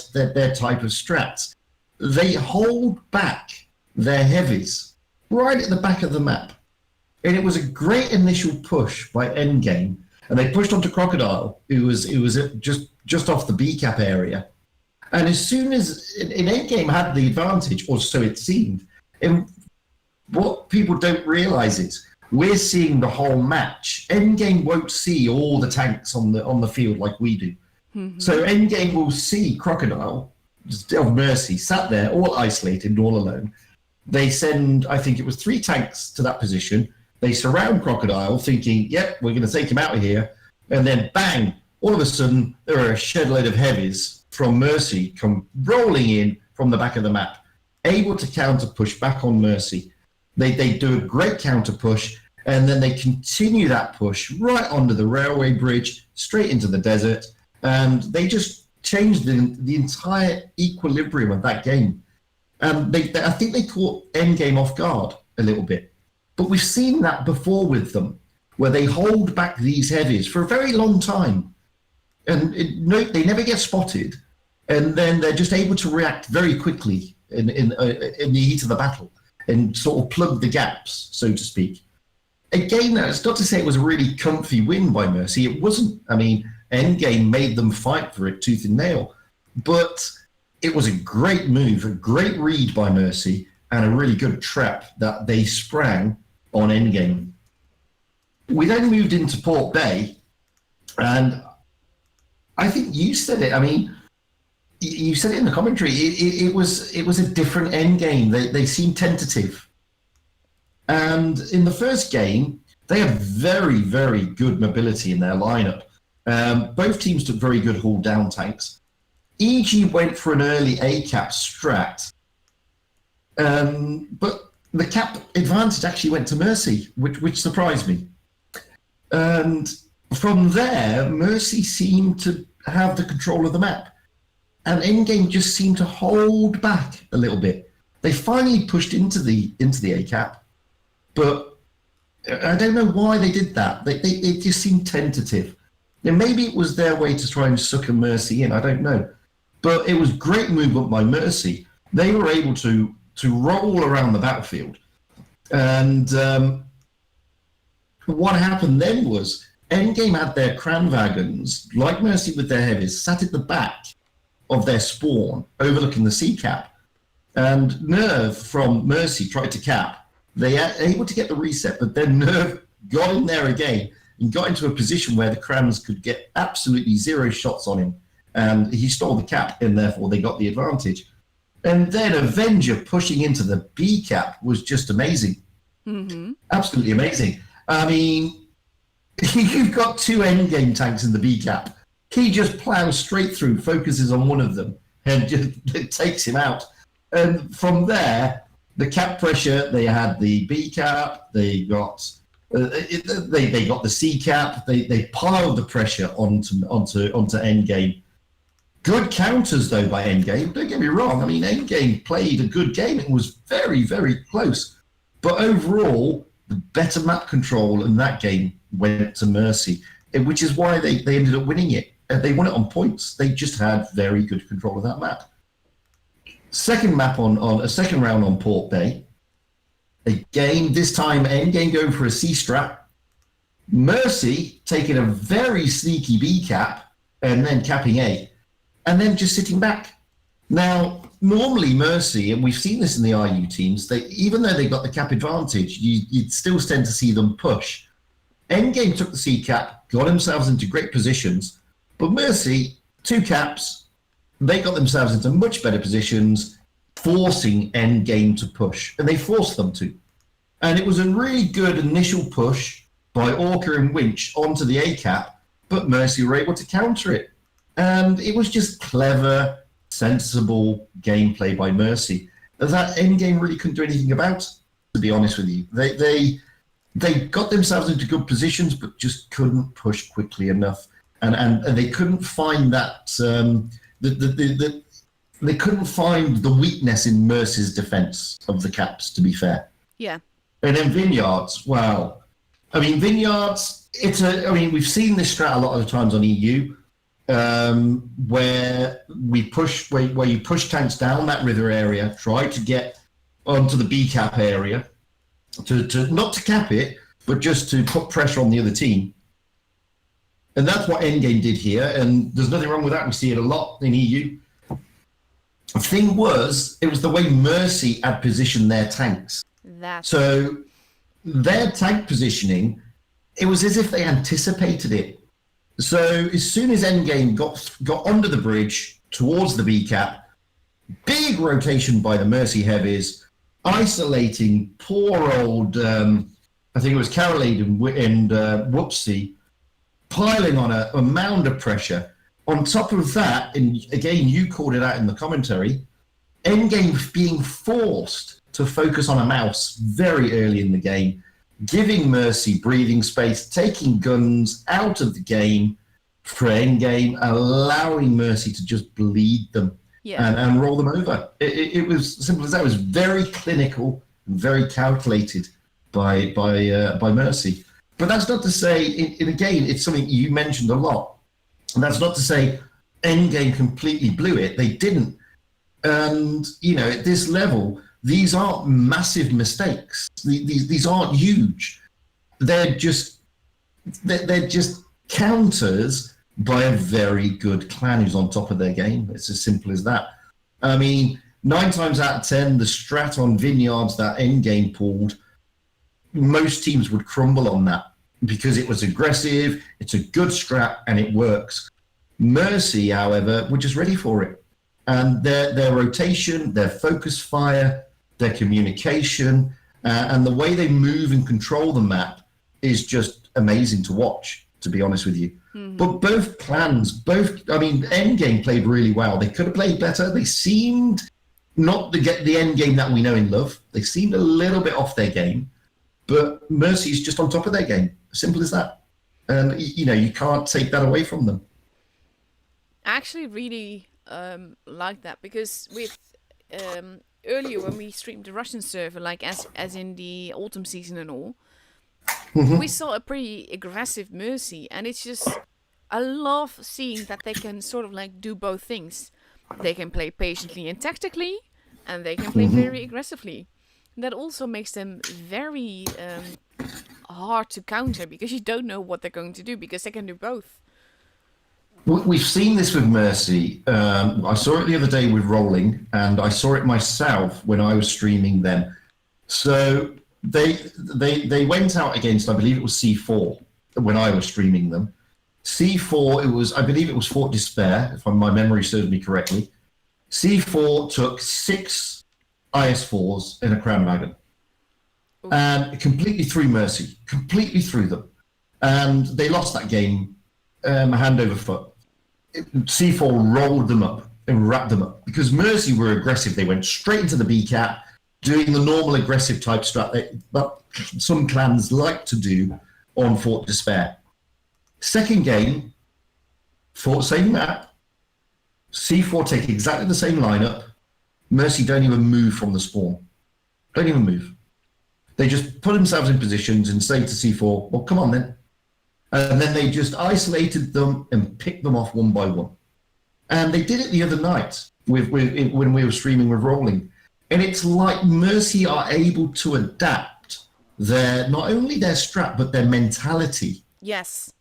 type of strats. They hold back their heavies right at the back of the map. And it was a great initial push by Endgame. And they pushed onto Crocodile, who was just off the B cap area. And as soon as Endgame had the advantage, or so it seemed, and what people don't realise is we're seeing the whole match. Endgame won't see all the tanks on the field like we do. Mm-hmm. So Endgame will see Crocodile of Mercy sat there, all isolated, all alone. They send, I think it was 3 tanks to that position. They surround Crocodile, thinking, "Yep, we're going to take him out of here." And then, bang! All of a sudden, there are a shed load of heavies from Mercy come rolling in from the back of the map, able to counter push back on Mercy. They do a great counter push, and then they continue that push right onto the railway bridge, straight into the desert, and they just changed the entire equilibrium of that game. And I think they caught Endgame off guard a little bit. But we've seen that before with them, where they hold back these heavies for a very long time. And they never get spotted. And then they're just able to react very quickly in the heat of the battle and sort of plug the gaps, so to speak. again, that's not to say it was a really comfy win by Mercy. It wasn't. I mean, Endgame made them fight for it tooth and nail. But it was a great move, a great read by Mercy, and a really good trap that they sprang on Endgame. We then moved into Port Bay, and I think you said it. I mean, you said it in the commentary. It was a different Endgame. They seemed tentative. And in the first game, they had very, very good mobility in their lineup. Both teams took very good haul down tanks. EG went for an early A-cap strat, but the cap advantage actually went to Mercy, which surprised me. And from there, Mercy seemed to have the control of the map, and Endgame just seemed to hold back a little bit. They finally pushed into the A-cap, but I don't know why they did that. They just seemed tentative. And maybe it was their way to try and sucker Mercy in. I don't know. But it was great movement by Mercy. They were able to roll around the battlefield. And what happened then was Endgame had their Cran Wagons, like Mercy with their heavies, sat at the back of their spawn, overlooking the sea cap. And Nerve from Mercy tried to cap. They were able to get the reset, but then Nerve got in there again and got into a position where the Crans could get absolutely zero shots on him. And he stole the cap, and therefore they got the advantage. And then Avenger pushing into the B cap was just amazing. Mm-hmm. Absolutely amazing. I mean, you've got two endgame tanks in the B cap. He just plows straight through, focuses on one of them, and just it takes him out. And from there, the cap pressure, they had the B cap, they got the C cap, they piled the pressure onto endgame. Good counters, though, by Endgame. Don't get me wrong. I mean, Endgame played a good game. It was very, very close. But overall, the better map control in that game went to Mercy, which is why they ended up winning it. They won it on points. They just had very good control of that map. Second map on a second round on Port Bay. Again, this time Endgame going for a C strat. Mercy taking a very sneaky B cap and then capping A. And then just sitting back. Now, normally Mercy, and we've seen this in the RU teams, even though they got the cap advantage, you'd still tend to see them push. Endgame took the C cap, got themselves into great positions, but Mercy, two caps, they got themselves into much better positions, forcing Endgame to push, and they forced them to. And it was a really good initial push by Orca and Winch onto the A cap, but Mercy were able to counter it. And it was just clever, sensible gameplay by Mercy that Endgame really couldn't do anything about, to be honest with you. They got themselves into good positions, but just couldn't push quickly enough. And they couldn't find that, they couldn't find the weakness in Mercy's defense of the caps, to be fair. Yeah. And then Vineyards, wow. I mean, Vineyards, we've seen this strat a lot of the times on EU, where you push tanks down that river area, try to get onto the B cap area, to not to cap it, but just to put pressure on the other team. And that's what Endgame did here, and there's nothing wrong with that. We see it a lot in EU. The thing was, it was the way Mercy had positioned their tanks. So their tank positioning, it was as if they anticipated it. So as soon as Endgame got under the bridge towards the B cap, big rotation by the Mercy heavies, isolating poor old, I think it was Carolade and Whoopsie, piling on a mound of pressure. On top of that, and again, you called it out in the commentary, Endgame being forced to focus on a mouse very early in the game, giving Mercy breathing space, taking guns out of the game for Endgame, allowing Mercy to just bleed them and roll them over. It was simple as that. It was very clinical and very calculated by Mercy. But that's not to say, and again, it's something you mentioned a lot. And that's not to say Endgame completely blew it. They didn't. And, at this level, these aren't massive mistakes. These aren't huge. they're just counters by a very good clan who's on top of their game. It's as simple as that. I mean, 9 times out of 10, the strat on Vineyards, that end game pulled, most teams would crumble on that because it was aggressive, it's a good strat, and it works. Mercy, however, were just ready for it. And their rotation, their focus fire, their communication, and the way they move and control the map is just amazing to watch, to be honest with you. Mm-hmm. But both clans, Endgame played really well. They could have played better. They seemed not to get the Endgame that we know and love. They seemed a little bit off their game, but Mercy's just on top of their game. Simple as that. And, you can't take that away from them. I actually really like that because with earlier when we streamed the Russian server, like as in the autumn season and all, mm-hmm. we saw a pretty aggressive Mercy, and it's just, I love seeing that they can sort of like do both things. They can play patiently and tactically, and they can play mm-hmm. very aggressively. That also makes them very hard to counter because you don't know what they're going to do because they can do both. We've seen this with Mercy. I saw it the other day with Rolling, and I saw it myself when I was streaming them. So they went out against, I believe it was C4 when I was streaming them. C4, I believe it was Fort Despair, if my memory serves me correctly. C4 took 6 IS4s in a Crown Wagon. And completely threw Mercy, completely threw them. And they lost that game hand over foot. C4 rolled them up and wrapped them up because Mercy were aggressive. They went straight into the B-cap, doing the normal aggressive type strat that some clans like to do on Fort Despair. Second game, same map, C4 take exactly the same lineup. Mercy don't even move from the spawn. Don't even move. They just put themselves in positions and say to C4, well, come on then. And then they just isolated them and picked them off one by one. And they did it the other night when we were streaming with Rolling. And it's like Mercy are able to adapt not only their strat, but their mentality. Yes.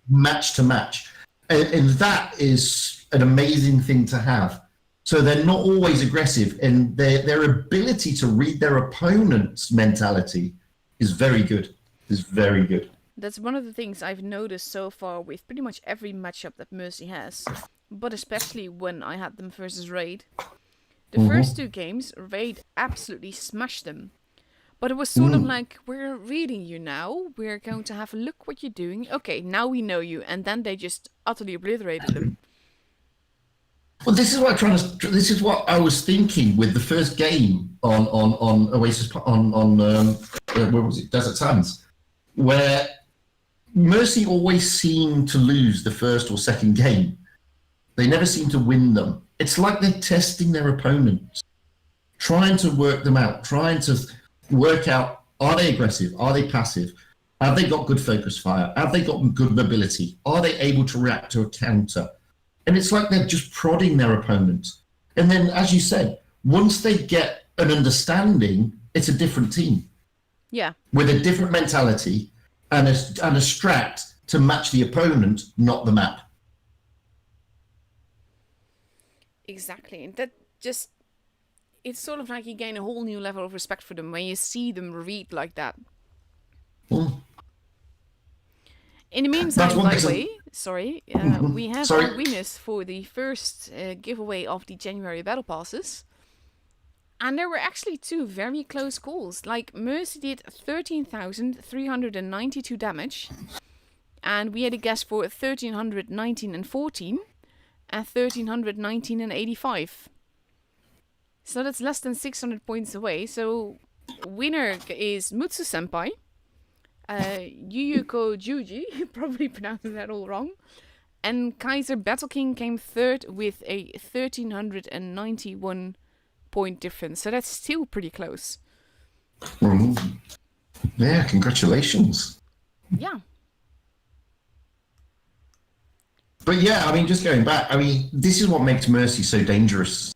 Match to match. And that is an amazing thing to have. So they're not always aggressive, and their ability to read their opponent's mentality is very good. Is very good. That's one of the things I've noticed so far with pretty much every matchup that Mercy has, but especially when I had them versus Raid. The mm-hmm. first 2 games, Raid absolutely smashed them. But it was sort of like, we're reading you now, we're going to have a look what you're doing. Okay, now we know you, and then they just utterly obliterated them. Well, this is what I was thinking with the first game on Oasis where was it? Desert Sands, where Mercy always seemed to lose the first or second game. They never seem to win them. It's like they're testing their opponents, trying to work them out, trying to work out, are they aggressive? Are they passive? Have they got good focus fire? Have they got good mobility? Are they able to react to a counter? And it's like they're just prodding their opponents. And then, as you said, once they get an understanding, it's a different team. Yeah. With a different mentality and a strat to match the opponent, not the map. Exactly. And that just, it's sort of like you gain a whole new level of respect for them when you see them read like that. In the meantime, by the way, we have our winners for the first giveaway of the January Battle Passes. And there were actually 2 very close calls. Like, Mercy did 13,392 damage. And we had a guess for 1,319 and 14. And 1,319 and 85. So that's less than 600 points away. So, winner is Mutsu Senpai. Yuyuko Juji, probably pronouncing that all wrong. And Kaiser Battle King came 3rd with a 1,391 point difference. So that's still pretty close. Yeah, congratulations. Yeah. But yeah, I mean, just going back, I mean, this is what makes Mercy so dangerous.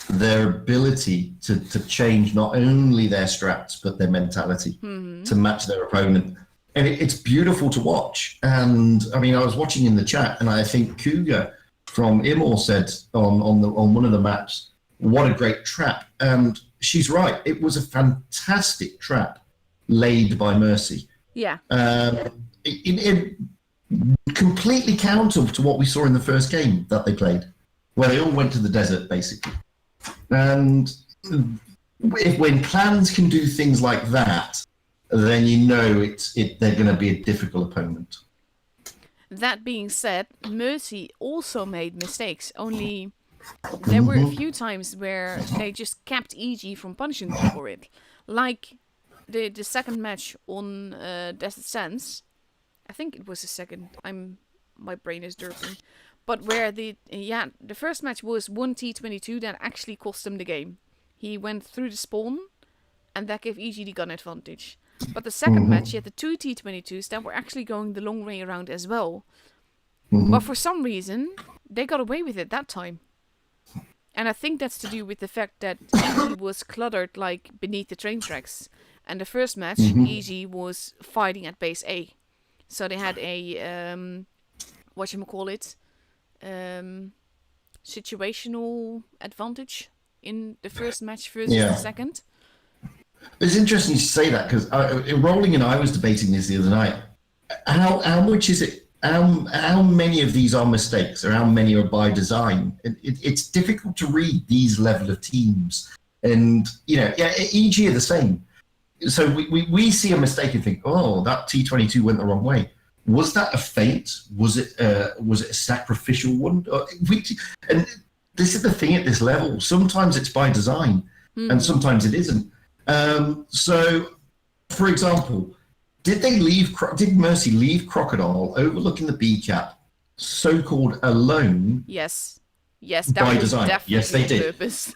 Their ability to change not only their strats, but their mentality to match their opponent. and it's beautiful to watch. And I mean, I was watching in the chat, and I think Cougar from Imor said on one of the maps, "What a great trap!" And she's right. It was a fantastic trap laid by Mercy. Yeah. It completely counter to what we saw in the first game that they played, where they all went to the desert basically. And when clans can do things like that, then you know they're going to be a difficult opponent. That being said, Mercy also made mistakes. Only there were a few times where they just kept EG from punishing them for it. Like the second match on Desert Sands. I think it was the second. My brain is derping. But where the first match was one T22 that actually cost him the game. He went through the spawn, and that gave EG the gun advantage. But the second match, he had the two T22s that were actually going the long way around as well. But for some reason, they got away with it that time. And I think that's to do with the fact that EG was cluttered like beneath the train tracks. And the first match, EG was fighting at base A. So they had a, situational advantage in the first match versus the second. It's interesting to say that, because Rolling and I was debating this the other night. How much is it? How many of these are mistakes, or how many are by design? It's difficult to read these level of teams, and EG are the same. So we see a mistake and think, oh, that T22 went the wrong way. Was that a feint? Was it a sacrificial one? And this is the thing at this level. Sometimes it's by design, and sometimes it isn't. So, for example, did Mercy leave Crocodile overlooking the B cap, so-called alone? Yes, that by was design. Definitely Yes, they did. Purpose.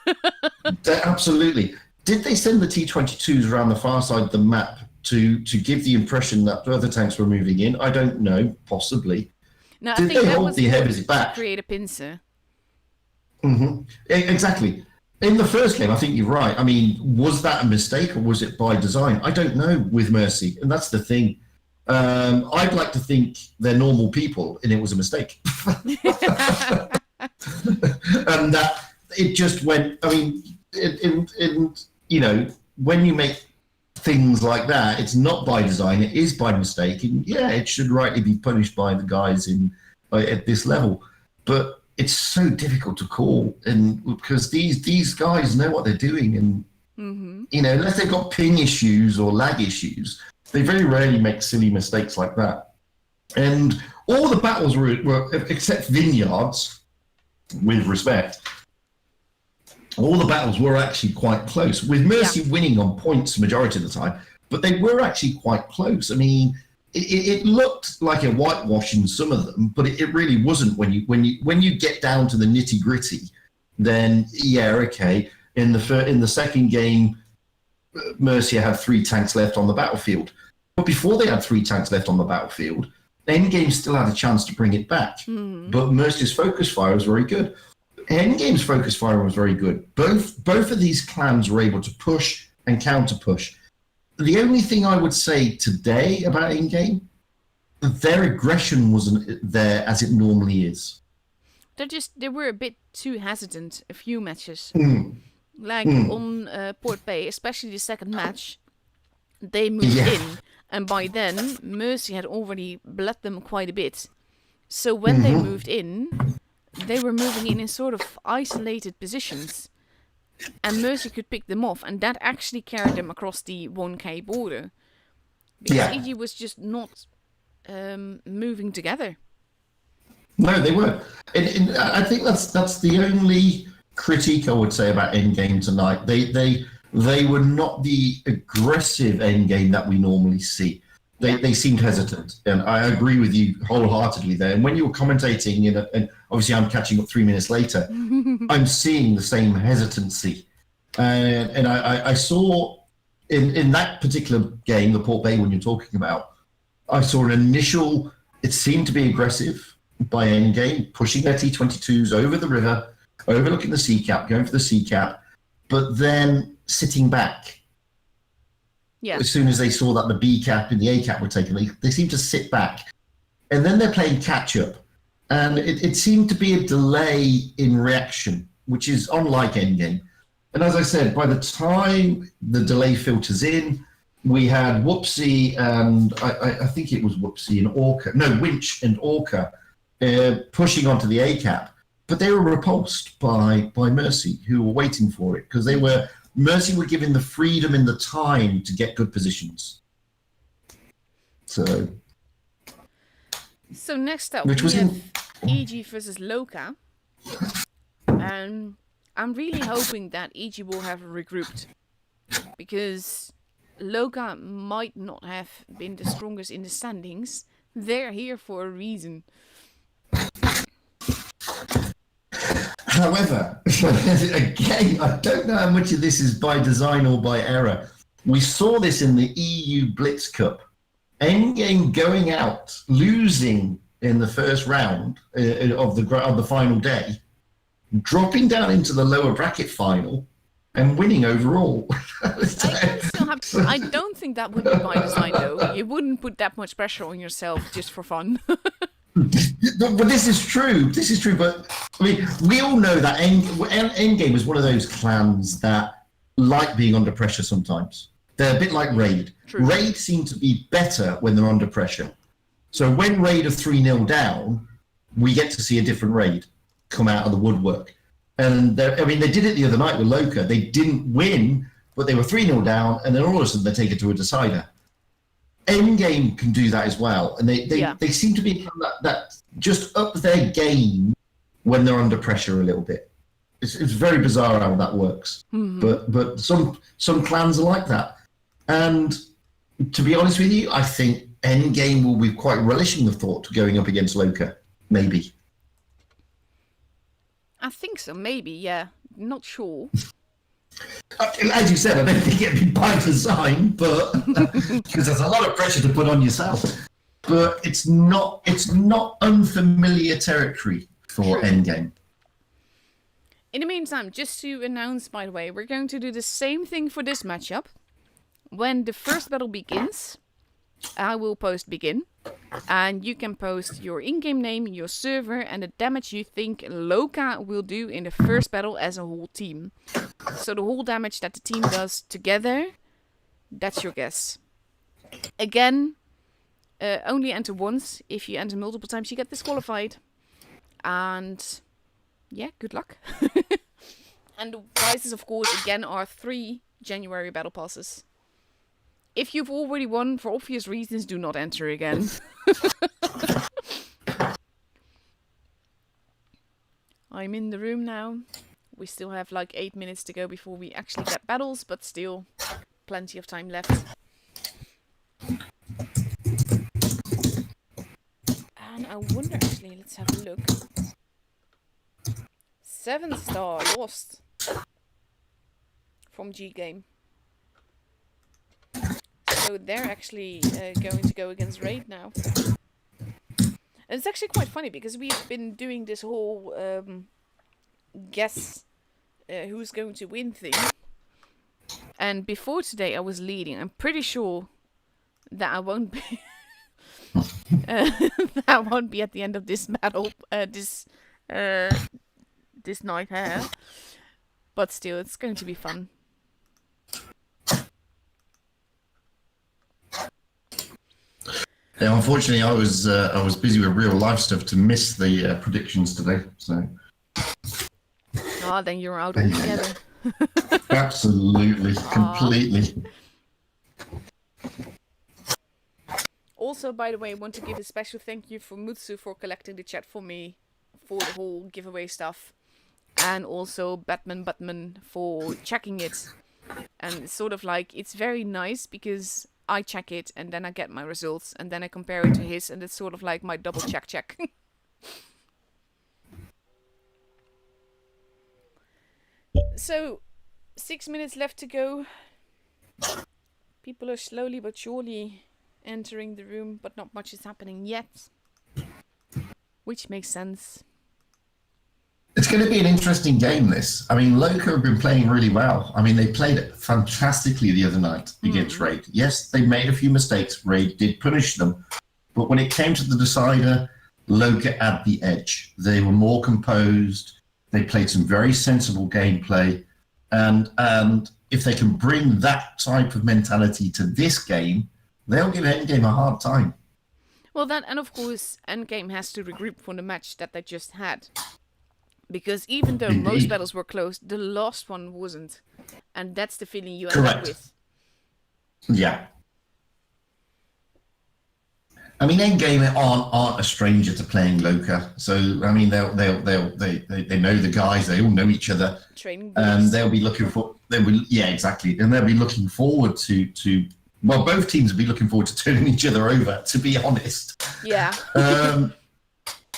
Absolutely. Did they send the T22s around the far side of the map to give the impression that other tanks were moving in? I don't know. Possibly. No, I Did think they that hold was the heavies back? to create a pincer. Exactly. In the first game, I think you're right. I mean, was that a mistake or was it by design? I don't know with Mercy, and that's the thing. I'd like to think they're normal people, and it was a mistake. And that it just went. I mean, when you make things like that, it's not by design; it is by mistake, and it should rightly be punished by the guys at this level. But it's so difficult to call, and because these guys know what they're doing, and unless they've got ping issues or lag issues, they very rarely make silly mistakes like that. And all the battles were except Vineyards, with respect, all the battles were actually quite close, with Mercy winning on points the majority of the time, but they were actually quite close. I mean, it looked like a whitewash in some of them, but it really wasn't. When you get down to the nitty gritty, then okay. In the second game, Mercia had 3 tanks left on the battlefield, but before they had 3 tanks left on the battlefield, Endgame still had a chance to bring it back. But Mercia's focus fire was very good. Endgame's focus fire was very good. Both of these clans were able to push and counter push. The only thing I would say today about Endgame, their aggression wasn't there as it normally is. They were a bit too hesitant a few matches. On Port Bay, especially the second match, they moved in, and by then Mercy had already bled them quite a bit. So when they moved in, they were moving in sort of isolated positions. And Mercy could pick them off, and that actually carried them across the 1k border. Because EG was just not moving together. No, they weren't. And I think that's the only critique I would say about Endgame tonight. They were not the aggressive Endgame that we normally see. They seemed hesitant, and I agree with you wholeheartedly there. And when you were commentating, and obviously I'm catching up 3 minutes later, I'm seeing the same hesitancy. And I saw in that particular game, the Port Bay one you're talking about, I saw an initial, it seemed to be aggressive by Endgame, pushing their T22s over the river, overlooking the sea cap, going for the sea cap, but then sitting back. Yeah. as soon as they saw that the B cap and the A cap were taken, they seemed to sit back. And then they're playing catch up. And it seemed to be a delay in reaction, which is unlike Endgame. And as I said, by the time the delay filters in, we had Whoopsie and I think it was Whoopsie and Orca. No, Winch and Orca pushing onto the A cap. But they were repulsed by Mercy, who were waiting for it, because Mercy were given the freedom and the time to get good positions. So next up, which we was have EG versus Loka. And I'm really hoping that EG will have regrouped. Because Loka might not have been the strongest in the standings. They're here for a reason. However, again, I don't know how much of this is by design or by error. We saw this in the EU Blitz Cup. Endgame going out, losing in the first round of the final day, dropping down into the lower bracket final, and winning overall. I don't think that would be by design, though. You wouldn't put that much pressure on yourself just for fun. But this is true. This is true. But I mean, we all know that Endgame is one of those clans that like being under pressure sometimes. They're a bit like Raid. True. Raid seem to be better when they're under pressure. So when Raid are 3-0 down, we get to see a different Raid come out of the woodwork. And they did it the other night with Loka. They didn't win, but they were 3-0 down, and then all of a sudden they take it to a decider. Endgame can do that as well, and they seem to be that just up their game when they're under pressure a little bit. It's very bizarre how that works, but some clans are like that. And to be honest with you, I think Endgame will be quite relishing the thought of going up against Loka, maybe. I think so, maybe, yeah. Not sure. As you said, I don't think it'd be by design, but because there's a lot of pressure to put on yourself. But it's not unfamiliar territory for Endgame. In the meantime, just to announce, by the way, we're going to do the same thing for this matchup. When the first battle begins, I will post begin. And you can post your in-game name, your server, and the damage you think Loka will do in the first battle as a whole team. So the whole damage that the team does together, that's your guess. Again, only enter once. If you enter multiple times, you get disqualified. And yeah, good luck. And the prizes, of course, again, are 3 January battle passes. If you've already won, for obvious reasons, do not enter again. I'm in the room now. We still have like 8 minutes to go before we actually get battles, but still plenty of time left. And I wonder, actually, let's have a look. 7-star lost from G Game. So they're actually going to go against Raid now. And it's actually quite funny because we've been doing this whole guess who's going to win thing. And before today I was leading. I'm pretty sure that I won't be that I won't be at the end of this battle this night here. But still, it's going to be fun. Yeah, unfortunately, I was busy with real life stuff to miss the predictions today. So. Oh, then you're out altogether. Absolutely, completely. Also, by the way, I want to give a special thank you for Mutsu for collecting the chat for me for the whole giveaway stuff, and also Batman for checking it. And it's sort of like, it's very nice because I check it and then I get my results and then I compare it to his, and it's sort of like my double check. So, 6 minutes left to go. People are slowly but surely entering the room, but not much is happening yet. Which makes sense. It's going to be an interesting game, this. I mean, Loka have been playing really well. I mean, they played fantastically the other night against Raid. Yes, they made a few mistakes. Raid did punish them. But when it came to the decider, Loka had the edge. They were more composed. They played some very sensible gameplay. And if they can bring that type of mentality to this game, they'll give Endgame a hard time. Well, that, and of course, Endgame has to regroup from the match that they just had. Because even though most battles were close, the last one wasn't. And that's the feeling you end up with. Yeah. I mean, Endgame aren't a stranger to playing Loka. So, I mean, they know the guys. They all know each other. Training and they'll be looking for... Yeah, exactly. And they'll be looking forward to... Well, both teams will be looking forward to turning each other over, to be honest. Yeah.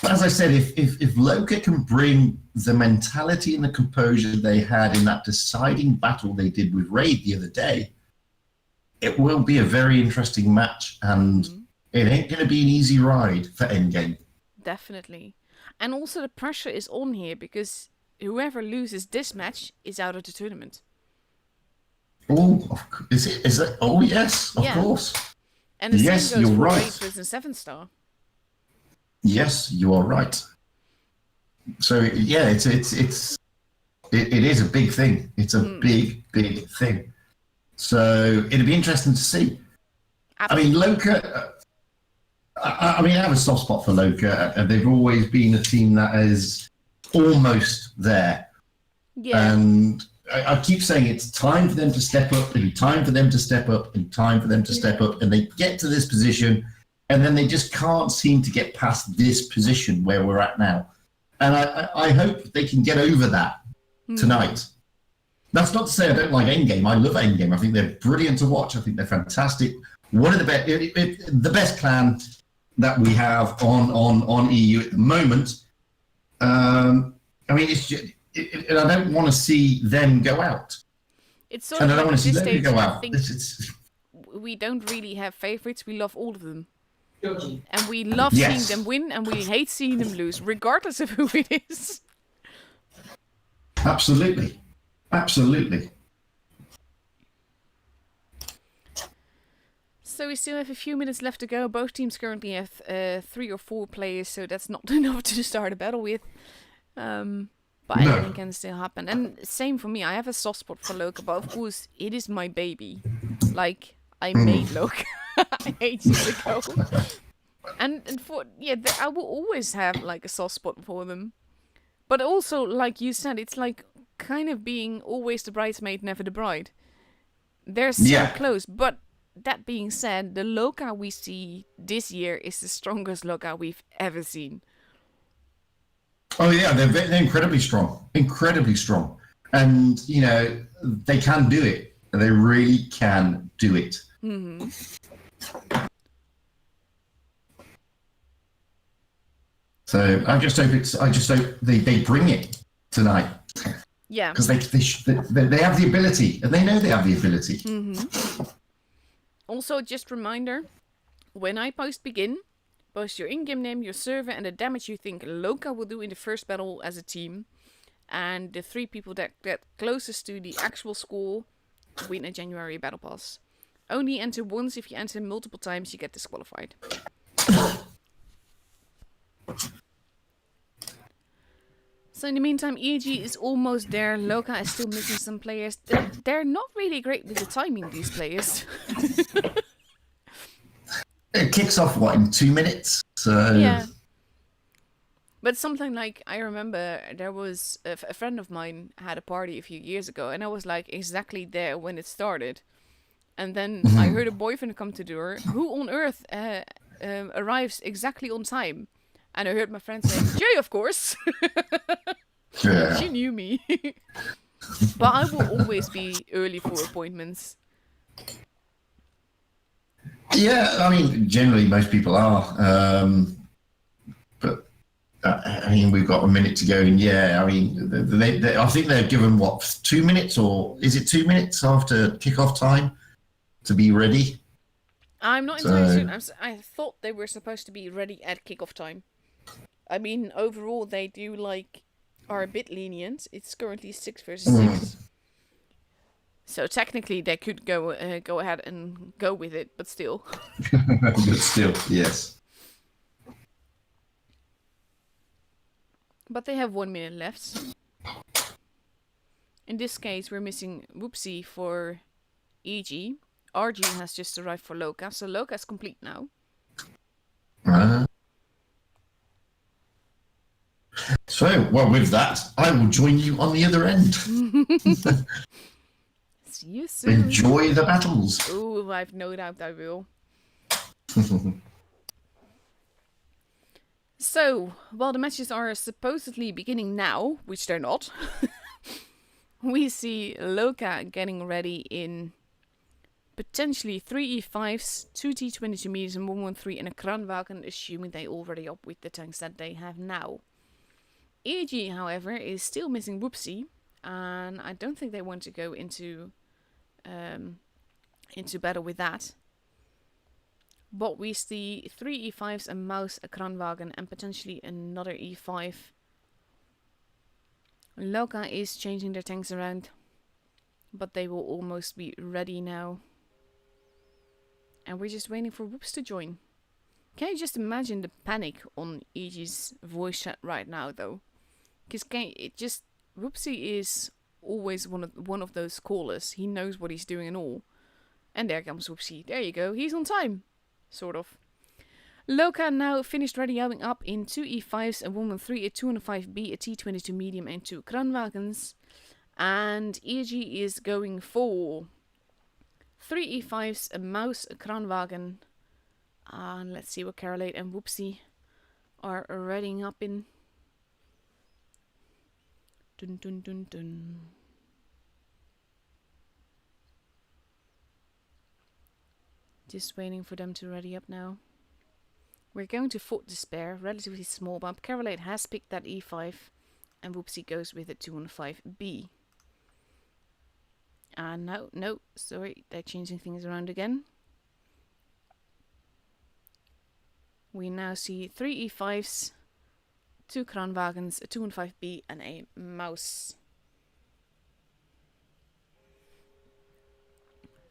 As I said, if Loka can bring the mentality and the composure they had in that deciding battle they did with Raid the other day, it will be a very interesting match, and it ain't going to be an easy ride for Endgame. Definitely. And also the pressure is on here, because whoever loses this match is out of the tournament. Oh, is it? Oh, yes, of course. And the same goes for right. Raid with the 7-star. Yes, you are right. So yeah, it is a big thing. It's a big thing. So it'll be interesting to see. Absolutely. I mean, Loka. I mean, I have a soft spot for Loka. They've always been a team that is almost there. Yeah. And I keep saying it's time for them to step up. It'll be time for them to step up, and time for them to step up. And they get to this position. And then they just can't seem to get past this position where we're at now. And I hope they can get over that tonight. That's not to say I don't like Endgame. I love Endgame. I think they're brilliant to watch. I think they're fantastic. One of the best, the best clan that we have on EU at the moment. I mean, it's just, I don't want to see them go out. It's sort of like at this stage, I think we don't really have favorites. We love all of them. And we love seeing them win, and we hate seeing them lose, regardless of who it is. Absolutely. Absolutely. So we still have a few minutes left to go. Both teams currently have 3 or 4 players, so that's not enough to start a battle with. But anything can still happen. And same for me. I have a soft spot for Loka, but of course, it is my baby. Like, I made Loka. I hate years ago. And for I will always have like a soft spot for them. But also, like you said, it's like kind of being always the bridesmaid, never the bride. They're so close. But that being said, the Loka we see this year is the strongest Loka we've ever seen. Oh yeah, they're incredibly strong. Incredibly strong. And, you know, they can do it. They really can do it. Mm-hmm. So I just hope they bring it tonight. Yeah. Because they have the ability, and they know they have the ability. Mm-hmm. Also, just reminder, when I begin, post your in-game name, your server, and the damage you think Loka will do in the first battle as a team. And the 3 people that get closest to the actual score win a January battle pass. Only enter once. If you enter multiple times, you get disqualified. So in the meantime, EG is almost there. Loka is still missing some players. They're not really great with the timing, these players. It kicks off, in 2 minutes? So... Yeah. But something like, I remember there was a friend of mine had a party a few years ago, and I was like exactly there when it started. And then I heard a boyfriend come to the door. Who on earth arrives exactly on time? And I heard my friend say, Jay, of course. Yeah. She knew me. But I will always be early for appointments. Yeah, I mean, generally most people are. But, I mean, we've got a minute to go. And yeah, I mean, I think they're given, 2 minutes? Or is it 2 minutes after kickoff time to be ready? I'm not entirely certain. I thought they were supposed to be ready at kickoff time. I mean, overall, they do are a bit lenient. It's currently 6 versus 6. So technically they could go ahead and go with it, but still. But still, yes. But they have 1 minute left. In this case, we're missing Whoopsie for EG. RG has just arrived for Loka, so Loka is complete now. So, well, with that, I will join you on the other end. See you soon. Enjoy the battles. Ooh, I've no doubt I will. So, while the matches are supposedly beginning now, which they're not, we see Loka getting ready in potentially 3 E5s, 2 T22 meters and 113 and a Kranwagen, assuming they already up with the tanks that they have now. EG, however, is still missing Whoopsie, and I don't think they want to go into battle with that. But we see 3 E5s, a mouse, a Kranwagen, and potentially another E5. Loka is changing their tanks around, but they will almost be ready now. And we're just waiting for Whoops to join. Can you just imagine the panic on EG's voice chat right now, though? Because Whoopsie is always one of those callers. He knows what he's doing and all. And there comes Whoopsie. There you go. He's on time. Sort of. Loka now finished readying up in 2 E5s, a 113, a 205B, a T22 medium, and 2 Kranwagens. And EG is going for 3 E5s, a mouse, a Kranwagen. And let's see what Carolate and Whoopsie are readying up in. Dun dun dun dun. Just waiting for them to ready up now. We're going to Fort Despair, relatively small bump. Carolate has picked that E5, and Whoopsie goes with the 205B. No, sorry, they're changing things around again. We now see 3 E5s, 2 Kranwagens, a 205B, and a mouse.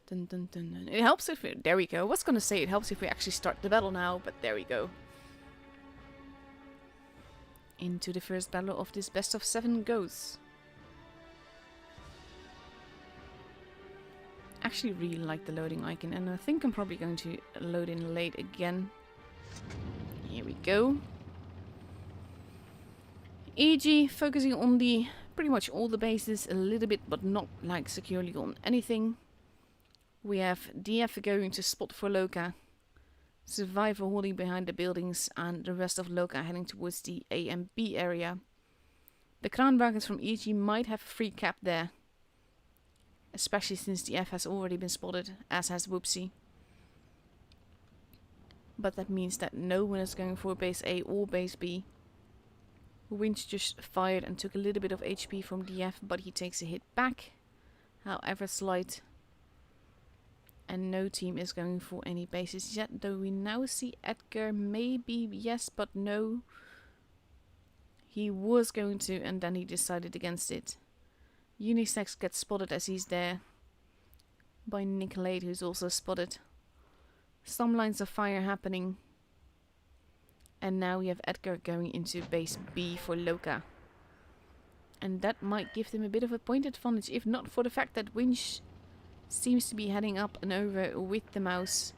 Dun, dun, dun, dun. It helps if there we go. I was gonna say it helps if we actually start the battle now, but there we go. Into the first battle of this best of 7 goes. Actually really like the loading icon, and I think I'm probably going to load in late again. Here we go. EG focusing on the pretty much all the bases a little bit, but not like securely on anything. We have DF going to spot for Loka, Survivor holding behind the buildings, and the rest of Loka heading towards the A and B area. The Kranwagens from EG might have a free cap there, especially since DF has already been spotted, as has Whoopsie. But that means that no one is going for base A or base B. Winch just fired and took a little bit of HP from DF, but he takes a hit back, however slight. And no team is going for any bases yet, though we now see Edgar maybe yes, but no. He was going to, and then he decided against it. Unisex gets spotted as he's there by Nicolade, who's also spotted. Some lines of fire happening. And now we have Edgar going into base B for Loka. And that might give them a bit of a point advantage, if not for the fact that Winch seems to be heading up and over with the mouse.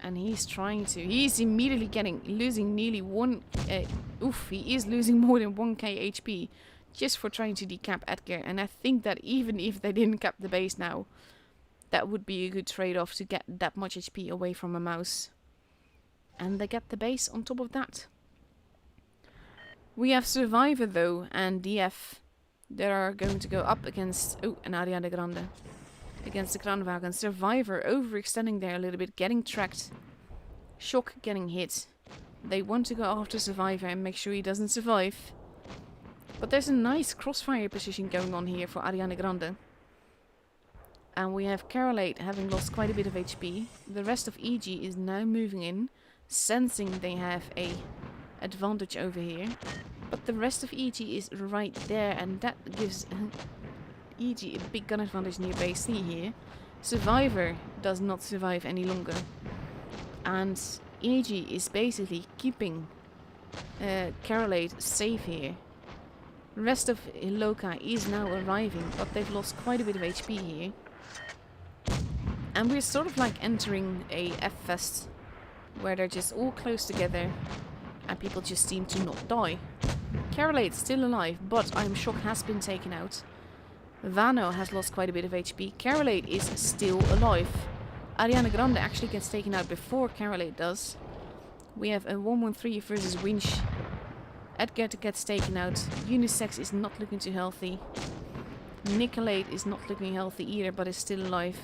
And he's immediately losing nearly he is losing more than 1k HP just for trying to decap Edgar. And I think that even if they didn't cap the base now, that would be a good trade-off to get that much HP away from a mouse. And they get the base on top of that. We have Survivor though, and DF. They are going to go up against an Ariana Grande. Against the Kranwagen. Survivor overextending there a little bit, getting tracked. Shock getting hit. They want to go after Survivor and make sure he doesn't survive. But there's a nice crossfire position going on here for Ariana Grande. And we have Carolate having lost quite a bit of HP. The rest of EG is now moving in, sensing they have a advantage over here. But the rest of EG is right there, and that gives EG a big gun advantage near base C here. Survivor does not survive any longer. And EG is basically keeping Carolade safe here. The rest of Loka is now arriving, but they've lost quite a bit of HP here. And we're sort of like entering a F-Fest, where they're just all close together, and people just seem to not die. Carolade's still alive, but I'm shocked has been taken out. Vano has lost quite a bit of HP. Carolade is still alive. Ariana Grande actually gets taken out before Carolade does. We have a 1-1-3 versus Winch. Edgar gets taken out. Unisex is not looking too healthy. Nicolade is not looking healthy either, but is still alive.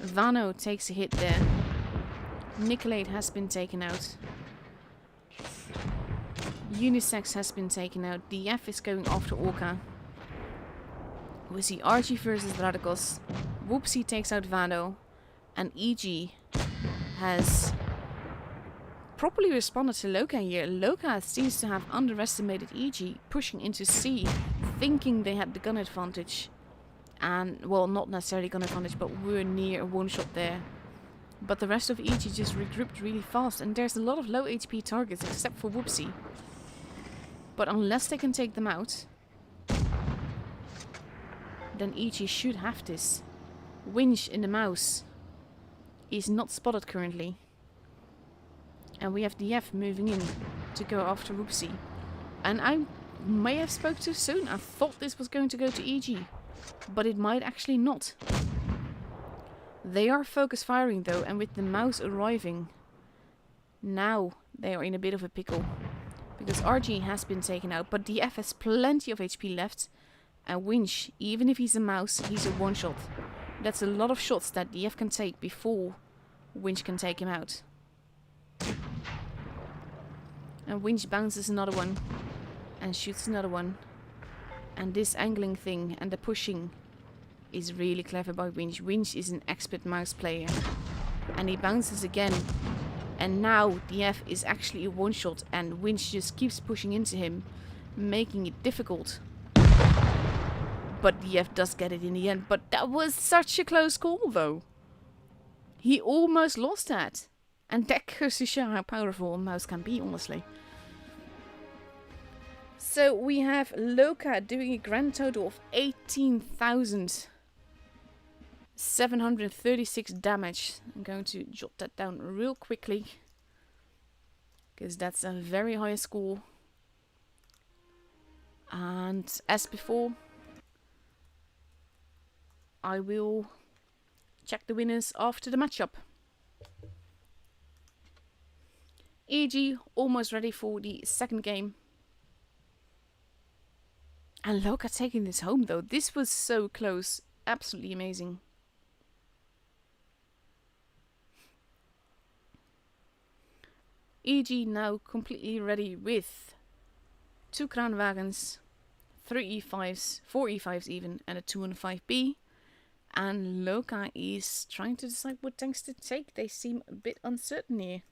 Vano takes a hit there. Nicolade has been taken out. Unisex has been taken out. DF is going after Orca. We see RG versus Radikos. Whoopsie takes out Vano. And EG has properly responded to Loka here. Loka seems to have underestimated EG, pushing into C, thinking they had the gun advantage. And, well, not necessarily gun advantage, but we're near a one-shot there. But the rest of EG just regrouped really fast, and there's a lot of low HP targets, except for Whoopsie. But unless they can take them out, then EG should have this. Winch in the mouse is not spotted currently. And we have DF moving in to go after Whoopsie. And I may have spoke too soon. I thought this was going to go to EG. But it might actually not. They are focus firing though, and with the mouse arriving, now they are in a bit of a pickle. Because RG has been taken out, but DF has plenty of HP left. And Winch, even if he's a mouse, he's a one-shot. That's a lot of shots that DF can take before Winch can take him out. And Winch bounces another one. And shoots another one. And this angling thing and the pushing is really clever by Winch. Winch is an expert mouse player. And he bounces again. And now DF is actually a one-shot, and Winch just keeps pushing into him, making it difficult. But DF does get it in the end. But that was such a close call though. He almost lost that. And that goes to show how powerful a mouse can be, honestly. So we have Loka doing a grand total of 18,736 damage. I'm going to jot that down real quickly, because that's a very high score. And as before, I will check the winners after the matchup. EG almost ready for the second game. And Loka taking this home though. This was so close. Absolutely amazing. EG now completely ready with 2 Kraanwagens, 3 E5s, 4 E5s even, and a 215B. And Loka is trying to decide what tanks to take. They seem a bit uncertain here.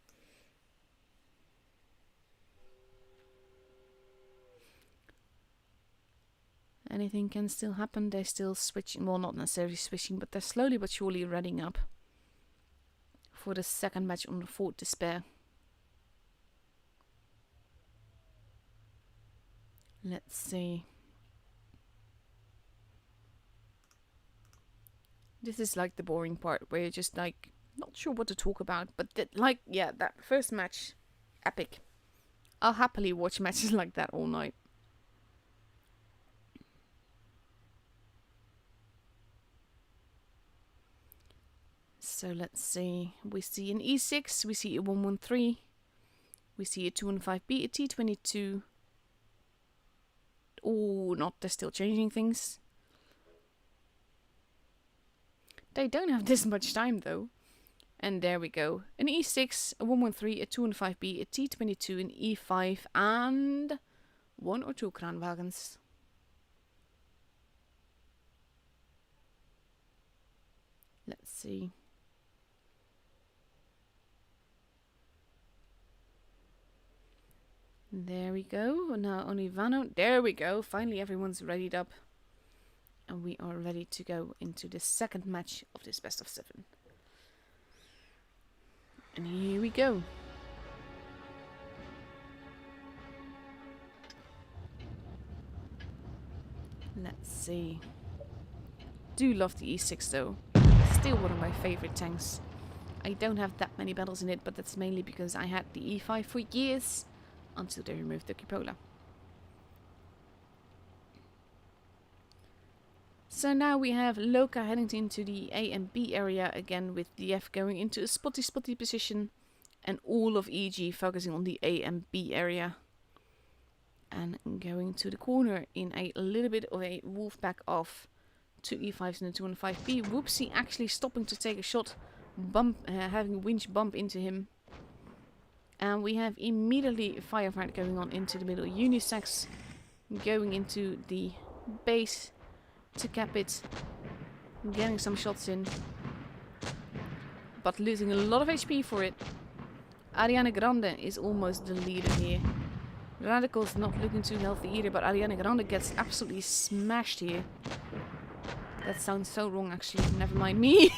Anything can still happen. They're still switching. Well, not necessarily switching, but they're slowly but surely readying up for the second match on the Fort Despair. Let's see. This is like the boring part where you're just like not sure what to talk about, but that, like, yeah, that first match, epic. I'll happily watch matches like that all night. So let's see. We see an E6, we see a 113, we see a 215B, a T22. Oh, not, they're still changing things. They don't have this much time though. And there we go. An E6, a 113, a 215B, a T22, an E5, and 1 or 2 Kraanwagens. Let's see. There we go. Now only Vano. There we go. Finally everyone's readied up. And we are ready to go into the second match of this best of 7. And here we go. Let's see. Do love the E6 though. Still one of my favorite tanks. I don't have that many battles in it, but that's mainly because I had the E5 for years until they removed the cupola. So now we have Loka heading into the A and B area again, with the F going into a spotty position and all of EG focusing on the A and B area. And going to the corner in a little bit of a wolf back off. 2 E5s and a 2 and 5B. Whoopsie actually stopping to take a shot, having a winch bump into him. And we have immediately firefight going on into the middle. Unisex going into the base to cap it, getting some shots in, but losing a lot of HP for it. Ariana Grande is almost the leader here. Radical's not looking too healthy either, but Ariana Grande gets absolutely smashed here. That sounds so wrong actually, never mind me.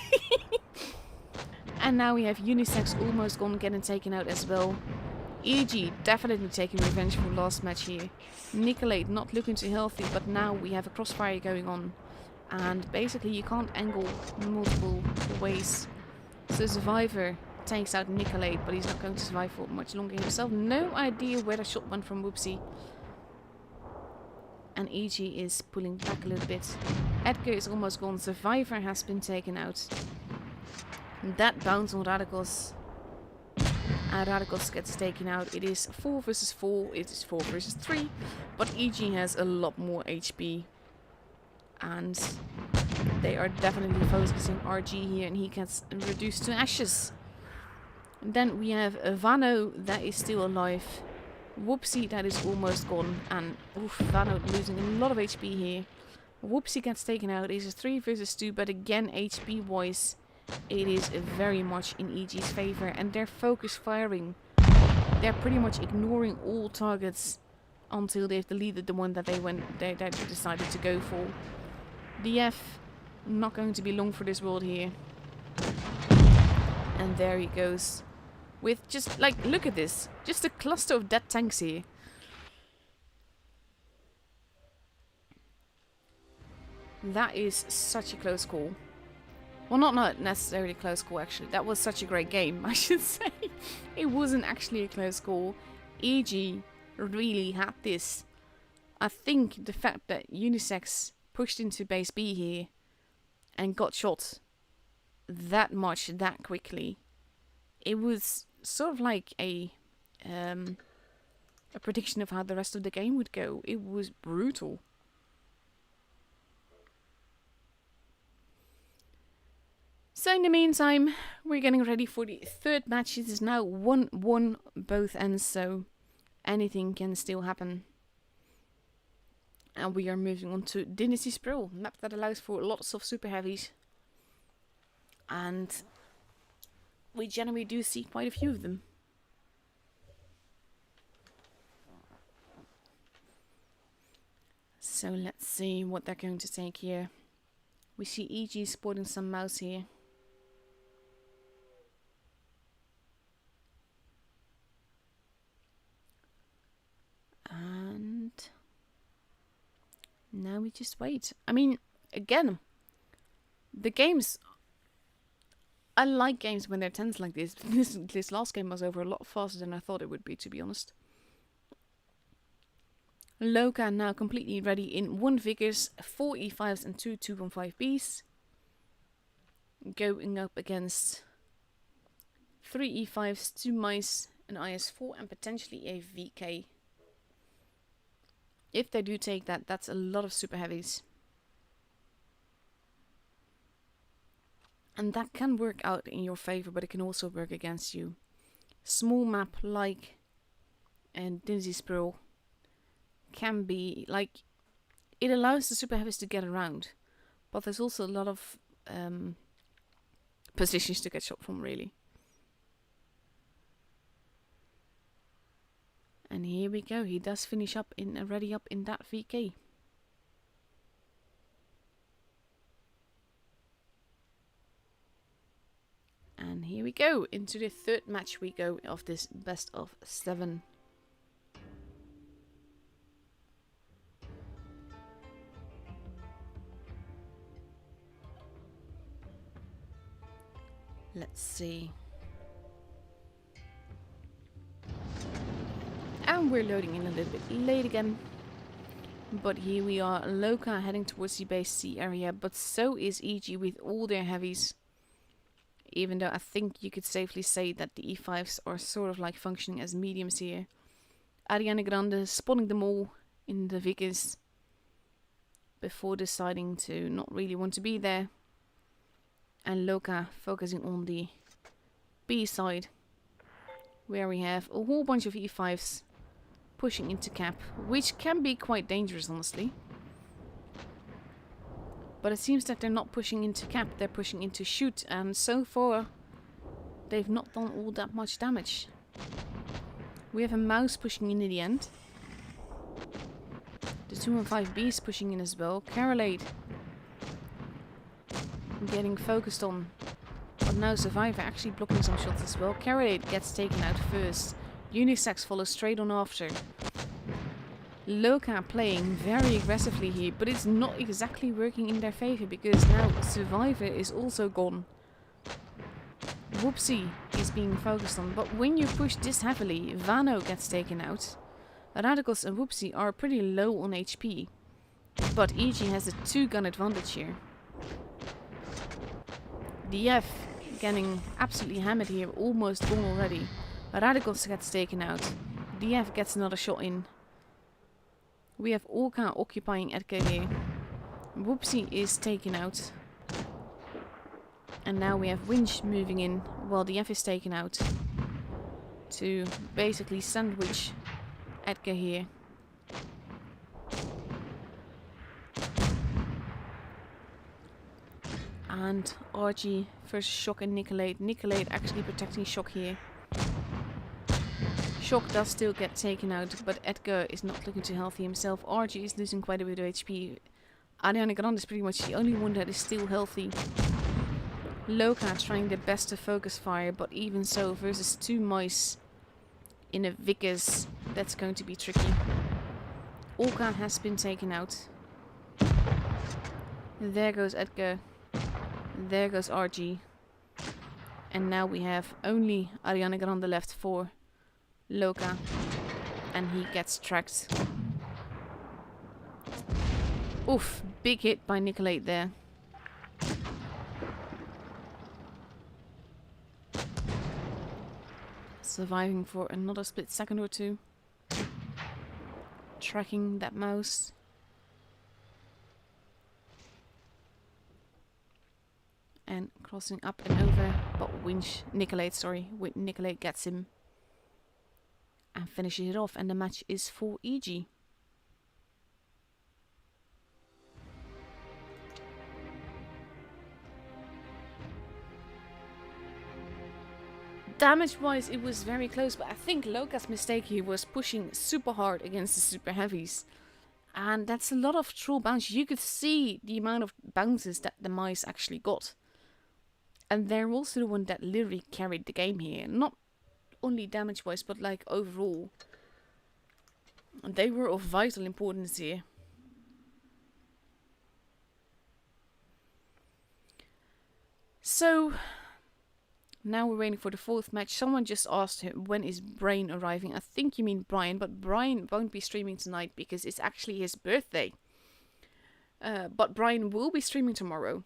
And now we have Unisex almost gone, getting taken out as well. EG definitely taking revenge for last match here. Nicolate not looking too healthy, but now we have a crossfire going on. And basically you can't angle multiple ways. So Survivor takes out Nicolate, but he's not going to survive for much longer himself. No idea where the shot went from Whoopsie. And EG is pulling back a little bit. Edgar is almost gone. Survivor has been taken out. That bounce on Radicals. And Radicals gets taken out. It is 4 versus 4. It is 4 versus 3. But EG has a lot more HP. And they are definitely focusing RG here. And he gets reduced to ashes. Then we have Vano that is still alive. Whoopsie that is almost gone. And oof, Vano losing a lot of HP here. Whoopsie gets taken out. It is 3 versus 2. But again, HP wise, it is very much in EG's favor. And they're focus firing. They're pretty much ignoring all targets until they've deleted the one that they decided to go for. DF not going to be long for this world here. And there he goes. With just, like, look at this. Just a cluster of dead tanks here. That is such a close call. Well, not necessarily a close call, actually. That was such a great game, I should say. It wasn't actually a close call. EG really had this. I think the fact that Unisex pushed into base B here and got shot that much, that quickly, it was sort of like a prediction of how the rest of the game would go. It was brutal. So in the meantime, we're getting ready for the third match. It is now 1-1 both ends, so anything can still happen. And we are moving on to Dynasty Sprawl, map that allows for lots of super heavies. And we generally do see quite a few of them. So let's see what they're going to take here. We see EG sporting some mouse here. And now we just wait. I mean, again, the games, I like games when they're tense like this. This last game was over a lot faster than I thought it would be, to be honest. Loka now completely ready in 1 Vigors, 4 E5s and 2 215Bs. Going up against 3 E5s, 2 Mice, an IS4 and potentially a VK. If they do take that, that's a lot of super heavies. And that can work out in your favor, but it can also work against you. Small map like Dynasty Sprawl can be, like, it allows the super heavies to get around, but there's also a lot of positions to get shot from, really. And here we go. He does finish up in already up in that VK. And here we go. Into the third match we go of this best of 7. Let's see. And we're loading in a little bit late again. But here we are, Loka heading towards the base C area, but so is EG with all their heavies. Even though I think you could safely say that the E5s are sort of like functioning as mediums here. Ariana Grande spotting them all in the Vickers before deciding to not really want to be there. And Loka focusing on the B side, where we have a whole bunch of E5s pushing into cap, which can be quite dangerous, honestly. But it seems that they're not pushing into cap, they're pushing into shoot, and so far they've not done all that much damage. We have a mouse pushing in the end. The 215B's pushing in as well. Carolade getting focused on. But now Survivor actually blocking some shots as well. Carolade gets taken out first. Unisex follows straight on after. Loka playing very aggressively here, but it's not exactly working in their favor because now Survivor is also gone. Whoopsie is being focused on, but when you push this heavily, Vano gets taken out. Radicals and Whoopsie are pretty low on HP, but EG has a 2-gun advantage here. DF getting absolutely hammered here, almost gone already. Radicals gets taken out. DF gets another shot in. We have Orca occupying Edgar here. Whoopsie is taken out. And now we have Winch moving in while DF is taken out. To basically sandwich Edgar here. And RG versus Shock and Nicolade. Nicolade actually protecting Shock here. Shock does still get taken out, but Edgar is not looking too healthy himself. RG is losing quite a bit of HP. Ariana Grande is pretty much the only one that is still healthy. Loka trying their best to focus fire, but even so, versus 2 mice in a Vickers, that's going to be tricky. Orca has been taken out. There goes Edgar. There goes RG. And now we have only Ariana Grande left for Loka. And he gets tracked. Oof, big hit by Nicolate there. Surviving for another split second or two. Tracking that mouse. And crossing up and over, but Nicolate gets him. And finishes it off, and the match is for EG. Damage-wise, it was very close, but I think Loka's mistake here was pushing super hard against the super heavies. And that's a lot of troll bounce. You could see the amount of bounces that the mice actually got. And they're also the one that literally carried the game here. Not only damage-wise, but like overall. They were of vital importance here. So now we're waiting for the 4th match. Someone just asked him, when is Brain arriving? I think you mean Brian, but Brian won't be streaming tonight because it's actually his birthday. But Brian will be streaming tomorrow.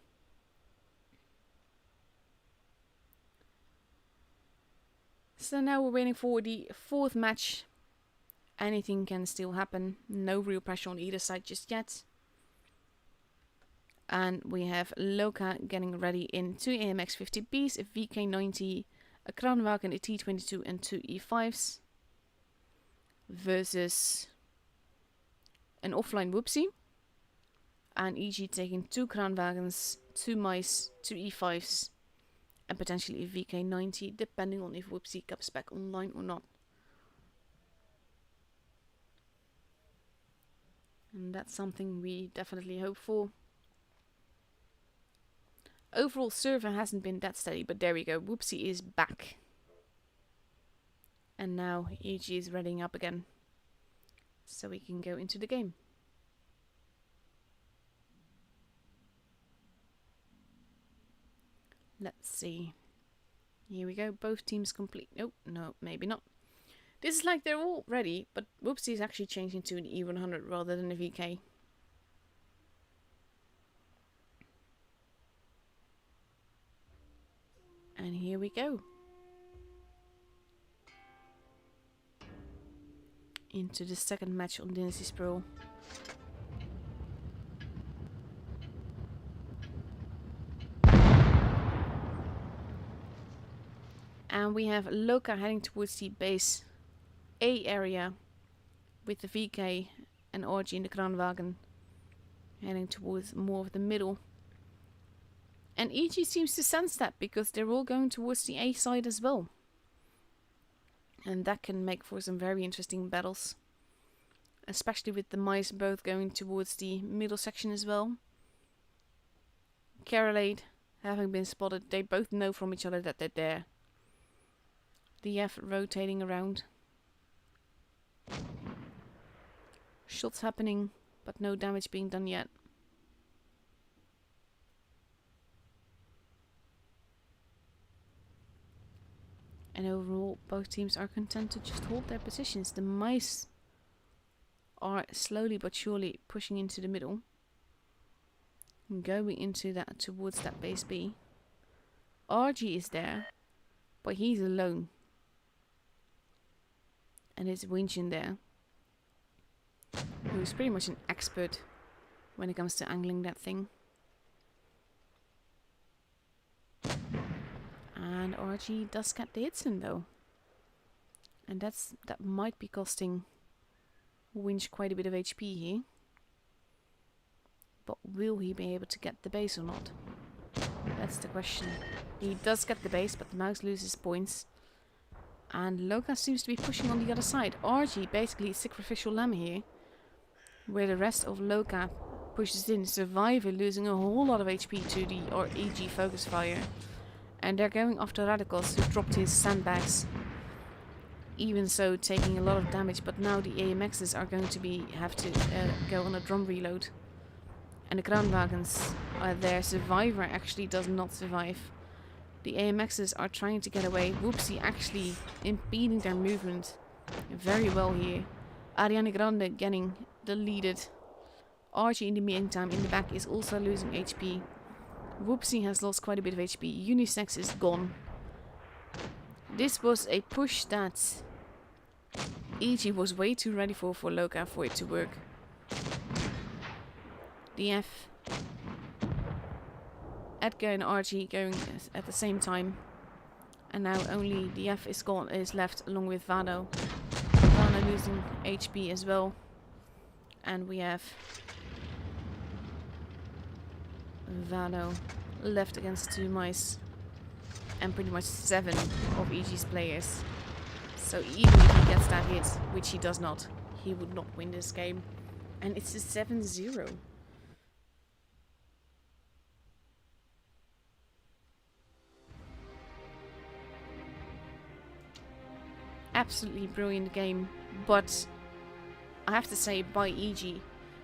So now we're waiting for the 4th match. Anything can still happen. No real pressure on either side just yet. And we have Loka getting ready in 2 AMX 50Bs, a VK90, a Kranwagen, a T22 and 2 E5s. Versus an offline Whoopsie. And EG taking 2 Kranwagens, 2 mice, 2 E5s. And potentially a VK90, depending on if Whoopsie comes back online or not. And that's something we definitely hope for. Overall server hasn't been that steady, but there we go. Whoopsie is back. And now EG is readying up again. So we can go into the game. Let's see. Here we go. Both teams complete. Nope, no, maybe not. This is like they're all ready, but Whoopsie is actually changing to an E100 rather than a VK. And here we go. Into the second match on Dynasty Sprawl. And we have Loka heading towards the base A area with the VK and RG in the Kranwagen heading towards more of the middle. And EG seems to sense that because they're all going towards the A side as well. And that can make for some very interesting battles. Especially with the mice both going towards the middle section as well. Carolade having been spotted, they both know from each other that they're there. The F rotating around. Shots happening, but no damage being done yet. And overall, both teams are content to just hold their positions. The mice are slowly but surely pushing into the middle. Going into that, towards that base B. RG is there, but he's alone. And it's Winchin there, who's pretty much an expert when it comes to angling that thing. And RG does get the hits in though. And that might be costing Winch quite a bit of HP here. But will he be able to get the base or not? That's the question. He does get the base, but the mouse loses points. And Loka seems to be pushing on the other side. RG basically sacrificial lamb here. Where the rest of Loka pushes in. Survivor losing a whole lot of HP to the EG focus fire. And they're going after Radicals, who dropped his sandbags. Even so, taking a lot of damage. But now the AMXs are going to have to go on a drum reload. And the Kranwagens are there. Survivor actually does not survive. The AMXs are trying to get away. Whoopsie actually impeding their movement very well here. Ariane Grande getting deleted. Archie in the meantime in the back is also losing HP. Whoopsie has lost quite a bit of HP. Unisex is gone. This was a push that EG was way too ready for Loka for it to work. DF, Edgar and RG going at the same time. And now only DF is left along with Vano. Vano losing HP as well. And we have Vano left against 2 mice. And pretty much 7 of EG's players. So even if he gets that hit, which he does not, he would not win this game. And it's a 7-0. Absolutely brilliant game, but I have to say by EG,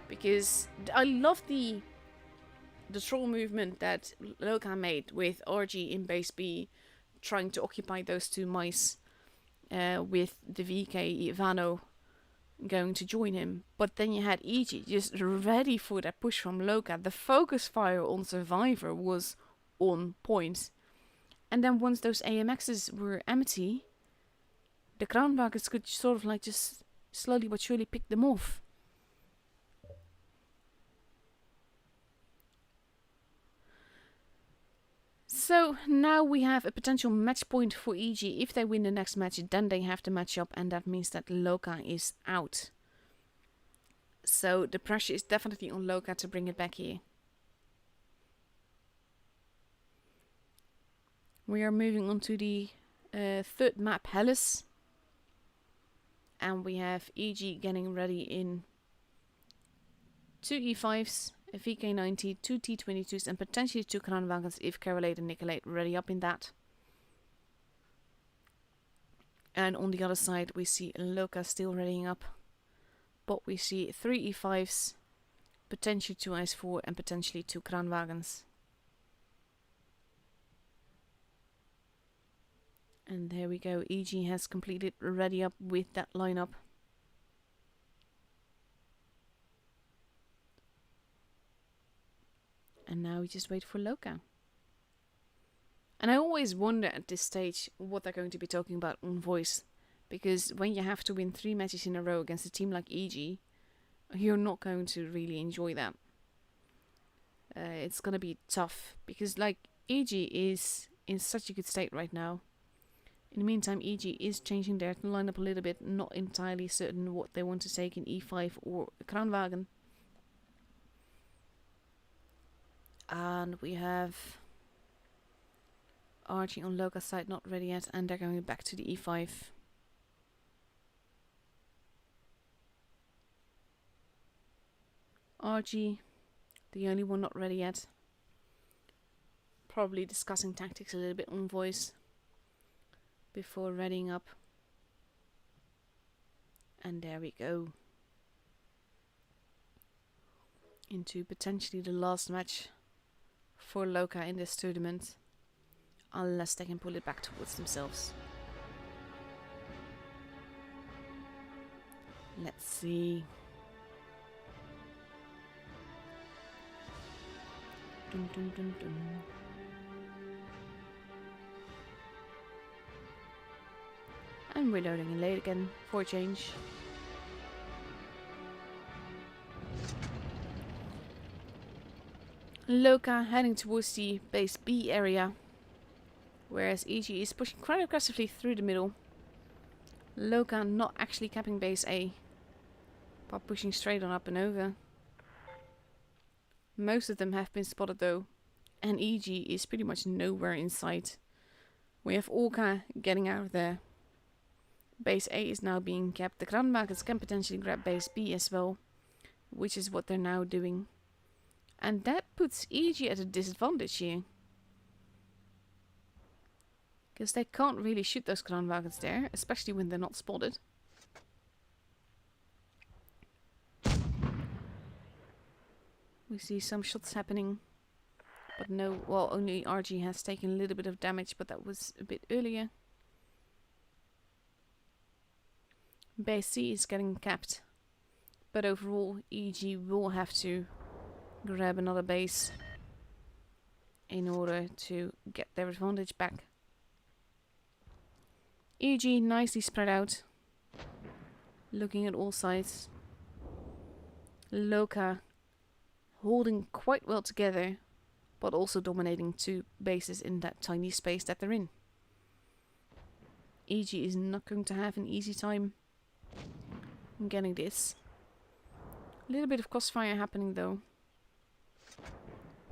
because I love the troll movement that Loka made with RG in base B trying to occupy those 2 mice with the VK Vano going to join him. But then you had EG just ready for that push from Loka. The focus fire on Survivor was on point. And then once those AMXs were empty, the Kranwagens could sort of like just slowly but surely pick them off. So now we have a potential match point for EG. If they win the next match, then they have to match up, and that means that Loka is out. So the pressure is definitely on Loka to bring it back here. We are moving on to the third map, Hellas. And we have EG getting ready in 2 e5s, a VK90, 2 T22s, and potentially 2 Kranwagens if Carolade and Nicolate ready up in that. And on the other side, we see Loka still readying up. But we see 3 e5s, potentially 2 is4, and potentially 2 Kranwagens. And there we go. EG has completed ready up with that lineup. And now we just wait for Loka. And I always wonder at this stage what they're going to be talking about on voice. Because when you have to win 3 matches in a row against a team like EG, you're not going to really enjoy that. It's going to be tough. Because like EG is in such a good state right now. In the meantime, EG is changing their lineup a little bit. Not entirely certain what they want to take in e5 or Kranwagen. And we have Archie on Loka's side not ready yet, and they're going back to the e5. Archie, the only one not ready yet. Probably discussing tactics a little bit on voice before readying up. And there we go. Into potentially the last match for Loka in this tournament, unless they can pull it back towards themselves. Let's see. Dun, dun, dun, dun. And we're loading in late again for a change. Loka heading towards the base B area, whereas EG is pushing quite aggressively through the middle. Loka not actually capping base A, but pushing straight on up and over. Most of them have been spotted though, and EG is pretty much nowhere in sight. We have Orca getting out of there. Base A is now being capped. The Kranwagens can potentially grab base B as well, which is what they're now doing. And that puts EG at a disadvantage here. Because they can't really shoot those Kranwagens there, especially when they're not spotted. We see some shots happening. But no, well, only RG has taken a little bit of damage, but that was a bit earlier. Base C is getting capped. But overall, EG will have to grab another base in order to get their advantage back. EG nicely spread out, looking at all sides. Loka holding quite well together, but also dominating 2 bases in that tiny space that they're in. EG is not going to have an easy time getting this. A little bit of crossfire happening though.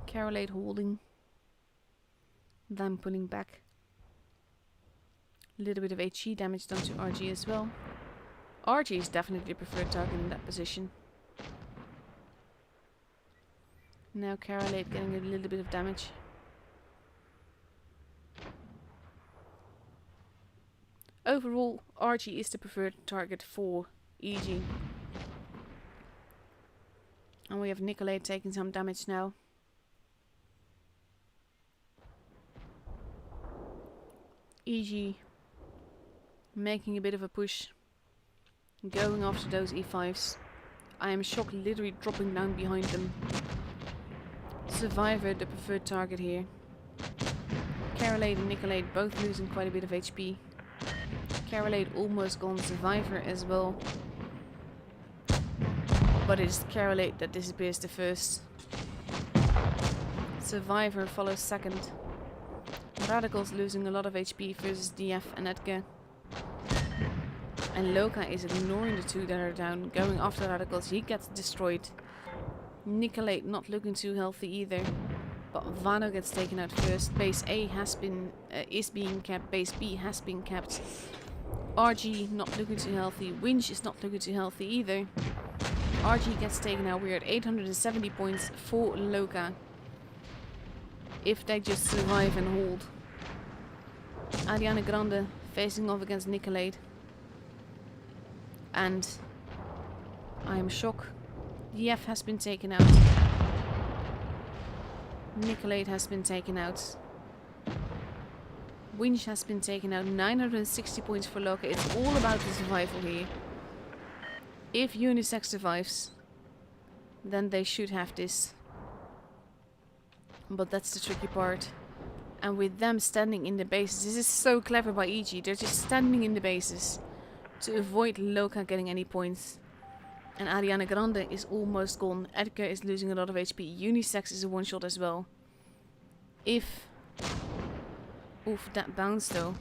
Carolade holding, them pulling back. A little bit of HE damage done to RG as well. RG is definitely the preferred target in that position. Now Carolade getting a little bit of damage. Overall, RG is the preferred target for EG. And we have Nicolay taking some damage now. EG making a bit of a push, going after those e5s. I am shocked, literally dropping down behind them. Survivor the preferred target here. Carolade and Nicolade both losing quite a bit of HP. Carolade almost gone. Survivor as well. But it's Carolade that disappears the first. Survivor follows second. Radicals losing a lot of HP versus DF and Edgar. And Loka is ignoring the 2 that are down, going after Radicals. He gets destroyed. Nicolate not looking too healthy either. But Vano gets taken out first. Base A has been is being capped. Base B has been capped. RG not looking too healthy. Winch is not looking too healthy either. RG gets taken out. We're at 870 points for Loka. If they just survive and hold. Ariana Grande facing off against Nicolade. And I am shocked. DF has been taken out. Nicolade has been taken out. Winch has been taken out. 960 points for Loka. It's all about the survival here. If Unisex survives, then they should have this. But that's the tricky part. And with them standing in the bases, this is so clever by EG. They're just standing in the bases to avoid Loka getting any points. And Ariana Grande is almost gone. Edgar is losing a lot of HP. Unisex is a one-shot as well. If... Oof, that bounce though.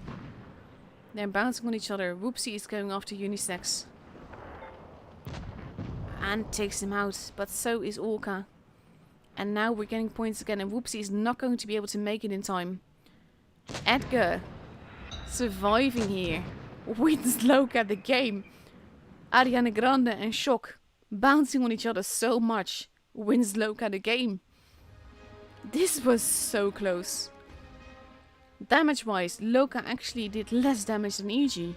They're bouncing on each other. Whoopsie is going after Unisex. And takes him out. But so is Orca. And now we're getting points again. And Whoopsie is not going to be able to make it in time. Edgar surviving here. Wins Loka the game. Ariana Grande and Shock bouncing on each other so much. Wins Loka the game. This was so close. Damage wise, Loka actually did less damage than EG.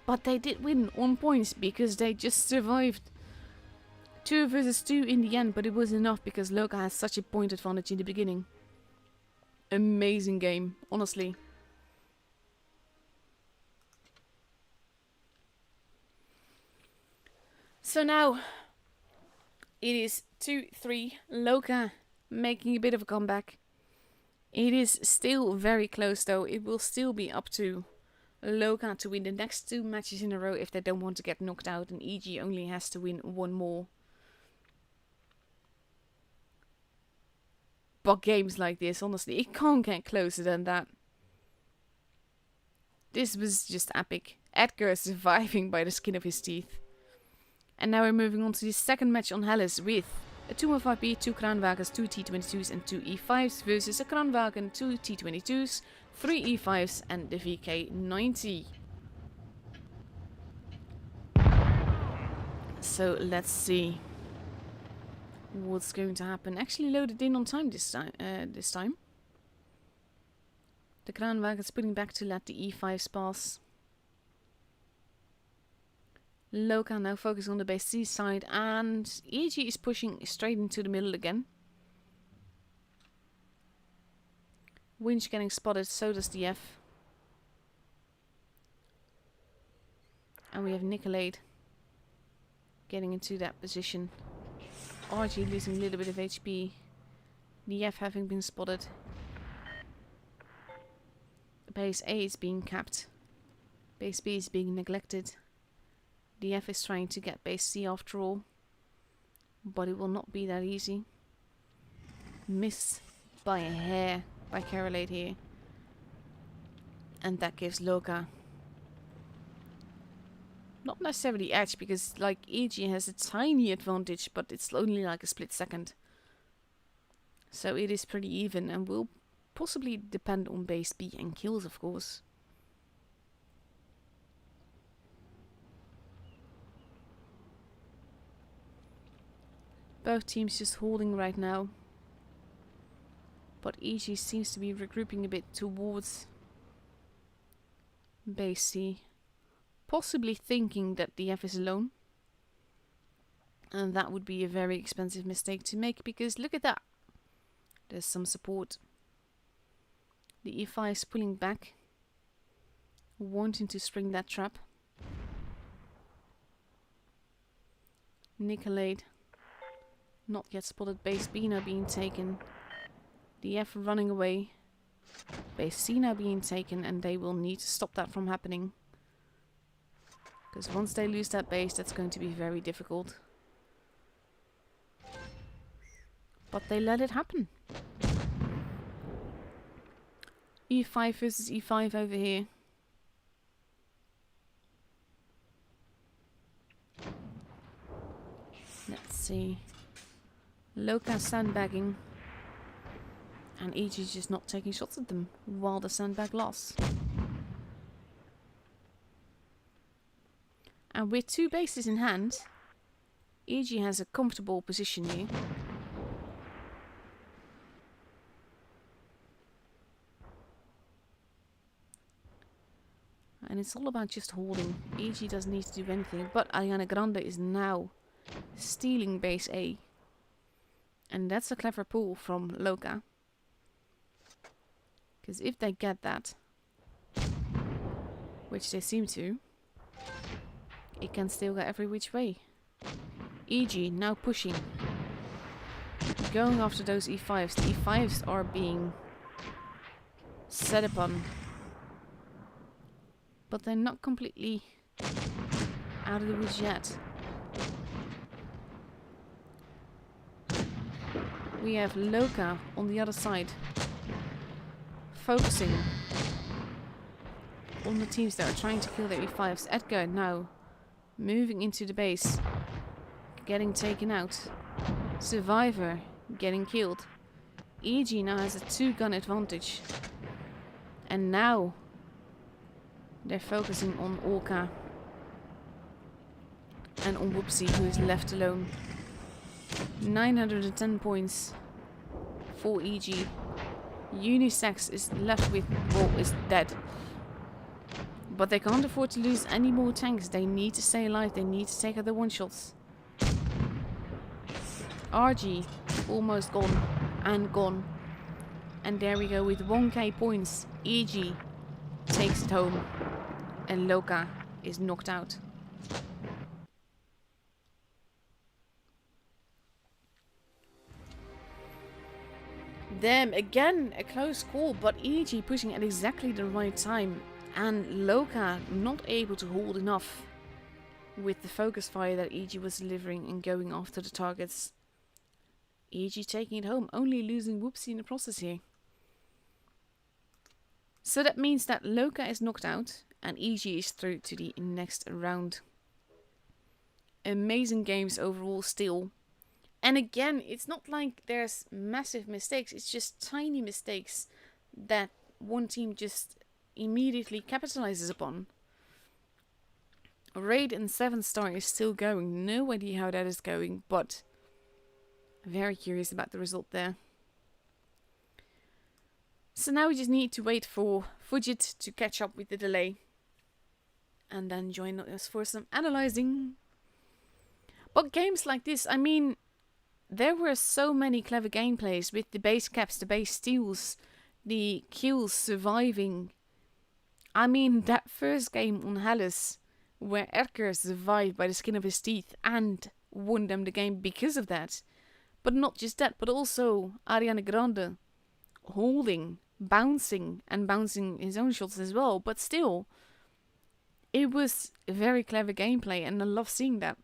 But they did win on points because they just survived 2 versus 2 in the end. But it was enough because Loka has such a point advantage in the beginning. Amazing game, honestly. So now, it is 2-3, Loka making a bit of a comeback. It is still very close though, it will still be up to Loka to win the next 2 matches in a row if they don't want to get knocked out, and EG only has to win 1 more. But games like this, honestly, it can't get closer than that. This was just epic. Edgar surviving by the skin of his teeth. And now we're moving on to the second match on Helles with a 215B, 2 Kranwagens, 2 T22s and 2 E5s versus a Kranwagen, 2 T22s, 3 E5s and the VK90. So let's see what's going to happen. Actually loaded in on time this time. The Kranwagen's putting back to let the E5s pass. Loka now focusing on the base C side, and EG is pushing straight into the middle again. Winch getting spotted, so does DF. And we have Nicolade getting into that position. RG losing a little bit of HP. DF having been spotted. Base A is being capped. Base B is being neglected. DF is trying to get base C after all, but it will not be that easy. Missed by a hair by Carolade here, and that gives Loka not necessarily edge, because like EG has a tiny advantage, but it's only like a split second, so it is pretty even and will possibly depend on base B and kills, of course. Both teams just holding right now. But EG seems to be regrouping a bit towards base C. Possibly thinking that DF is alone. And that would be a very expensive mistake to make, because look at that. There's some support. The E5 is pulling back. Wanting to spring that trap. Nicolade. Not yet spotted. Base B now being taken. DF running away. Base C now being taken, and they will need to stop that from happening. Because once they lose that base, that's going to be very difficult. But they let it happen. E5 versus E5 over here. Let's see. Loka sandbagging, and EG is just not taking shots at them while the sandbag loss. And with 2 bases in hand, EG has a comfortable position here. And it's all about just holding. EG doesn't need to do anything, but Ariana Grande is now stealing base A. And that's a clever pull from Loka. Because if they get that, which they seem to, it can still go every which way. EG now pushing. Going after those E5s. The E5s are being set upon. But they're not completely out of the woods yet. We have Loka on the other side, focusing on the teams that are trying to kill their E5s. Edgar now moving into the base, getting taken out. Survivor getting killed. EG now has a 2-gun advantage. And now they're focusing on Orca and on Whoopsie, who is left alone. 910 points for EG. Unisex is left with, well, is dead. But they can't afford to lose any more tanks. They need to stay alive. They need to take other one-shots. RG almost gone and gone. And there we go with 1k points. EG takes it home. And Loka is knocked out. Them again, a close call, but EG pushing at exactly the right time. And Loka not able to hold enough with the focus fire that EG was delivering and going after the targets. EG taking it home, only losing Whoopsie in the process here. So that means that Loka is knocked out and EG is through to the next round. Amazing games overall still. And again, it's not like there's massive mistakes, it's just tiny mistakes that one team just immediately capitalizes upon. Raid and 7-star is still going, no idea how that is going, but very curious about the result there. So now we just need to wait for Fujit to catch up with the delay. And then join us for some analyzing. But games like this, I mean, there were so many clever gameplays with the base caps, the base steals, the kills surviving. I mean, that first game on Helles, where Edgar survived by the skin of his teeth and won them the game because of that. But not just that, but also Ariana Grande holding, bouncing, and bouncing his own shots as well. But still, it was a very clever gameplay, and I love seeing that.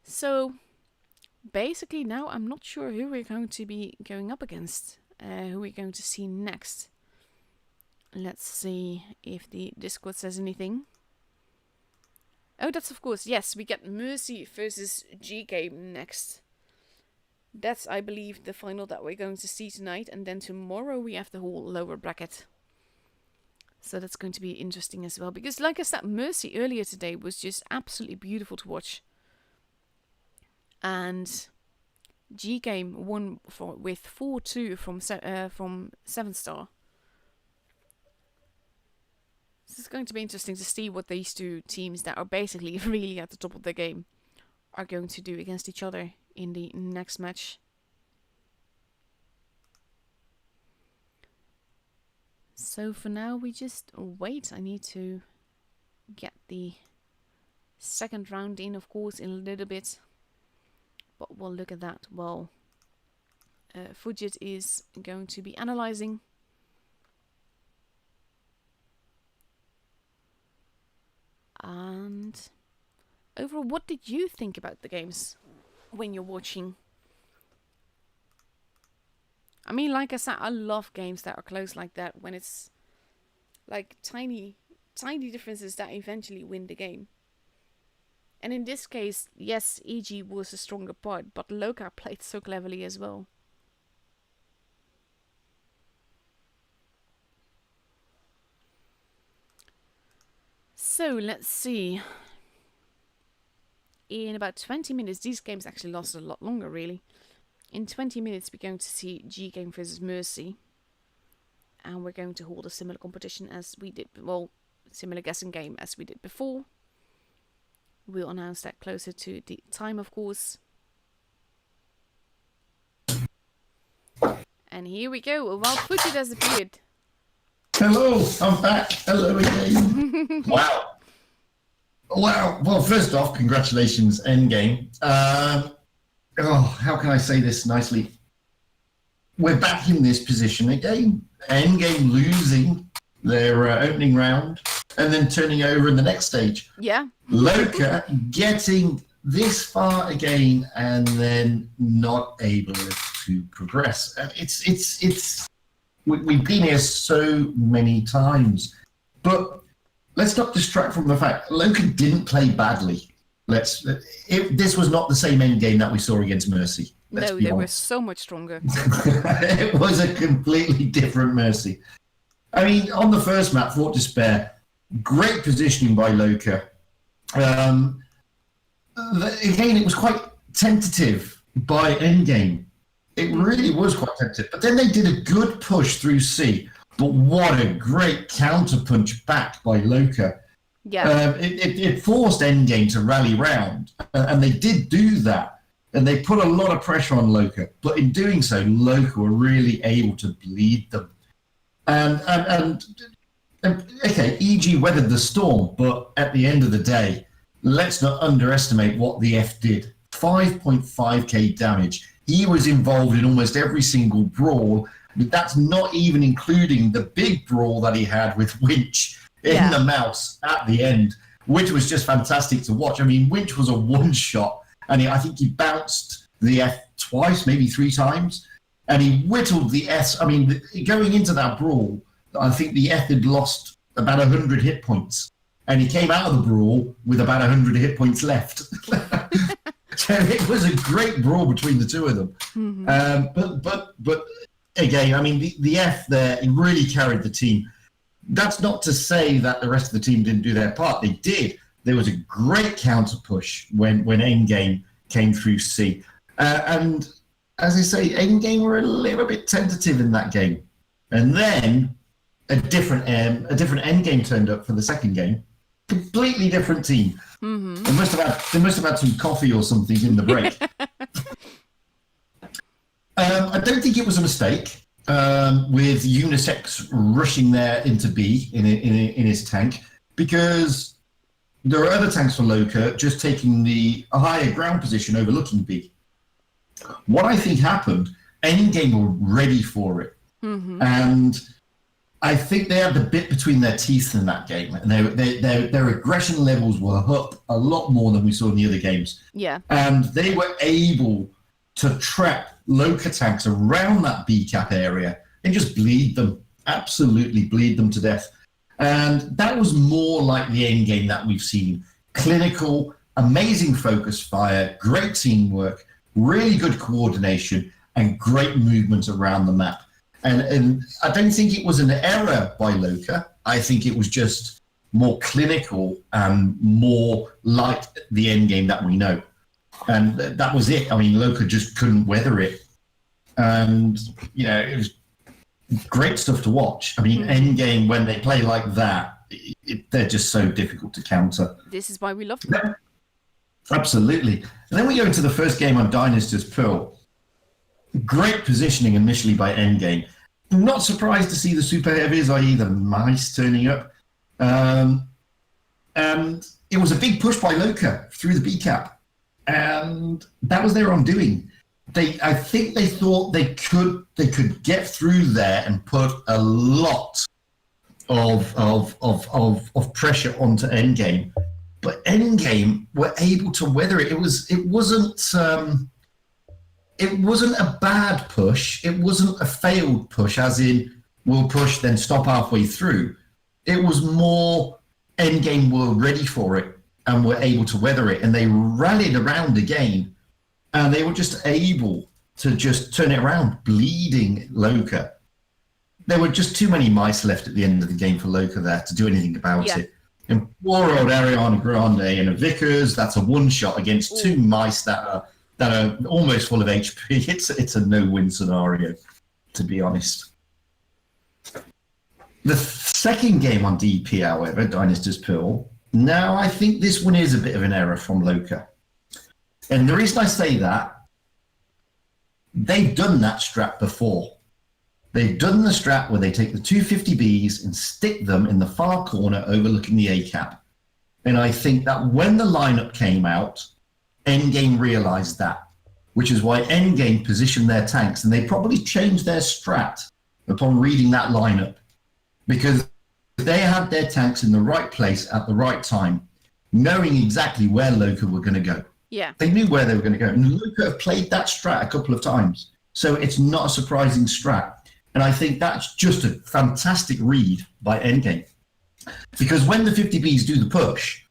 So, basically now I'm not sure who we're going to be going up against, who we're going to see next. Let's see if the Discord says anything. Oh, that's of course, yes, we get Mercy versus G-Game next. That's, I believe, the final that we're going to see tonight, and then tomorrow we have the whole lower bracket. So that's going to be interesting as well, because like I said, Mercy earlier today was just absolutely beautiful to watch. And G-Game won with 4-2 from 7-star. So it's going to be interesting to see what these two teams that are basically really at the top of their game are going to do against each other in the next match. So for now we just wait. I need to get the second round in, of course, in a little bit. But we'll look at that while Fujit is going to be analyzing. And overall, what did you think about the games when you're watching? I mean, like I said, I love games that are close like that, when it's like tiny differences that eventually win the game. And in this case, yes, EG was a stronger part, but Loka played so cleverly as well. So, let's see. In about 20 minutes, these games actually lasted a lot longer, really. In 20 minutes, we're going to see G Game versus Mercy. And we're going to hold a similar competition as we did, well, similar guessing game as we did before. We'll announce that closer to the time, of course. And here we go. A wild footed has appeared. Hello, I'm back. Hello again. Wow. Wow. Well, first off, congratulations, Endgame. How can I say this nicely? We're back in this position again. Endgame losing their opening round and then turning over in the next stage. Yeah. Loka getting this far again and then not able to progress. We've been here so many times, but let's not distract from the fact Loka didn't play badly. This was not the same end game that we saw against Mercy. No, they were so much stronger. It was a completely different Mercy. I mean, on the first map, Fort Despair, great positioning by Loka. Again, it was quite tentative by endgame. It really was quite tentative. But then they did a good push through C. But what a great counter-punch back by Loka. Yeah. It forced endgame to rally round. And they did do that. And they put a lot of pressure on Loka. But in doing so, Loka were really able to bleed them. And okay, EG weathered the storm. But at the end of the day, let's not underestimate what the F did. 5.5k damage. He was involved in almost every single brawl. That's not even including the big brawl that he had with Winch in the mouse at the end, which was just fantastic to watch. I mean, Winch was a one-shot, and I think he bounced the F twice, maybe 3 times, and he whittled the S. I mean, going into that brawl, I think the F had lost about 100 hit points, and he came out of the brawl with about 100 hit points left. So it was a great brawl between the two of them. Mm-hmm. But again, I mean, the F there, he really carried the team. That's not to say that the rest of the team didn't do their part. They did. There was a great counter push when Endgame came through C. And as I say, Endgame were a little bit tentative in that game. And then a different Endgame turned up for the second game. Completely different team. Mm-hmm. They must have had some coffee or something in the break. I don't think it was a mistake with Unisex rushing there into B in his tank, because there are other tanks for Loka just taking a higher ground position overlooking B. What I think happened, Endgame were ready for it. Mm-hmm. And I think they had the bit between their teeth in that game, and their aggression levels were up a lot more than we saw in the other games. Yeah, and they were able to trap Loka tanks around that B cap area and just bleed them, absolutely bleed them to death. And that was more like the end game that we've seen: clinical, amazing focus fire, great teamwork, really good coordination, and great movement around the map. And I don't think it was an error by Loka. I think it was just more clinical and more like the end game that we know. And that was it. I mean, Loka just couldn't weather it. And, it was great stuff to watch. I mean, end game, when they play like that, they're just so difficult to counter. This is why we love them. Absolutely. And then we go into the first game on Dynasty's Pearl. Great positioning initially by Endgame. Not surprised to see the super heavies, i.e. the mice, turning up. And it was a big push by Loka through the B cap. And that was their undoing. I think they thought they could get through there and put a lot of pressure onto Endgame. But Endgame were able to weather it. It wasn't a bad push. It wasn't a failed push, as in we'll push, then stop halfway through. It was more Endgame were ready for it and were able to weather it. And they rallied around again. And they were just able to just turn it around, bleeding Loka. There were just too many mice left at the end of the game for Loka there to do anything about it. And poor old Ariana Grande and a Vickers, that's a one-shot against two mice that are almost full of HP. It's a no-win scenario, to be honest. The second game on DP, however, Dynasty's Pearl, now I think this one is a bit of an error from Loka. And the reason I say that, they've done that strat before. They've done the strat where they take the 250Bs and stick them in the far corner overlooking the A cap. And I think that when the lineup came out, Endgame realized that, which is why Endgame positioned their tanks, and they probably changed their strat upon reading that lineup, because they had their tanks in the right place at the right time, knowing exactly where Loka were going to go. Yeah. They knew where they were going to go. And Loka have played that strat a couple of times. So it's not a surprising strat. And I think that's just a fantastic read by Endgame. Because when the 50Bs do the push,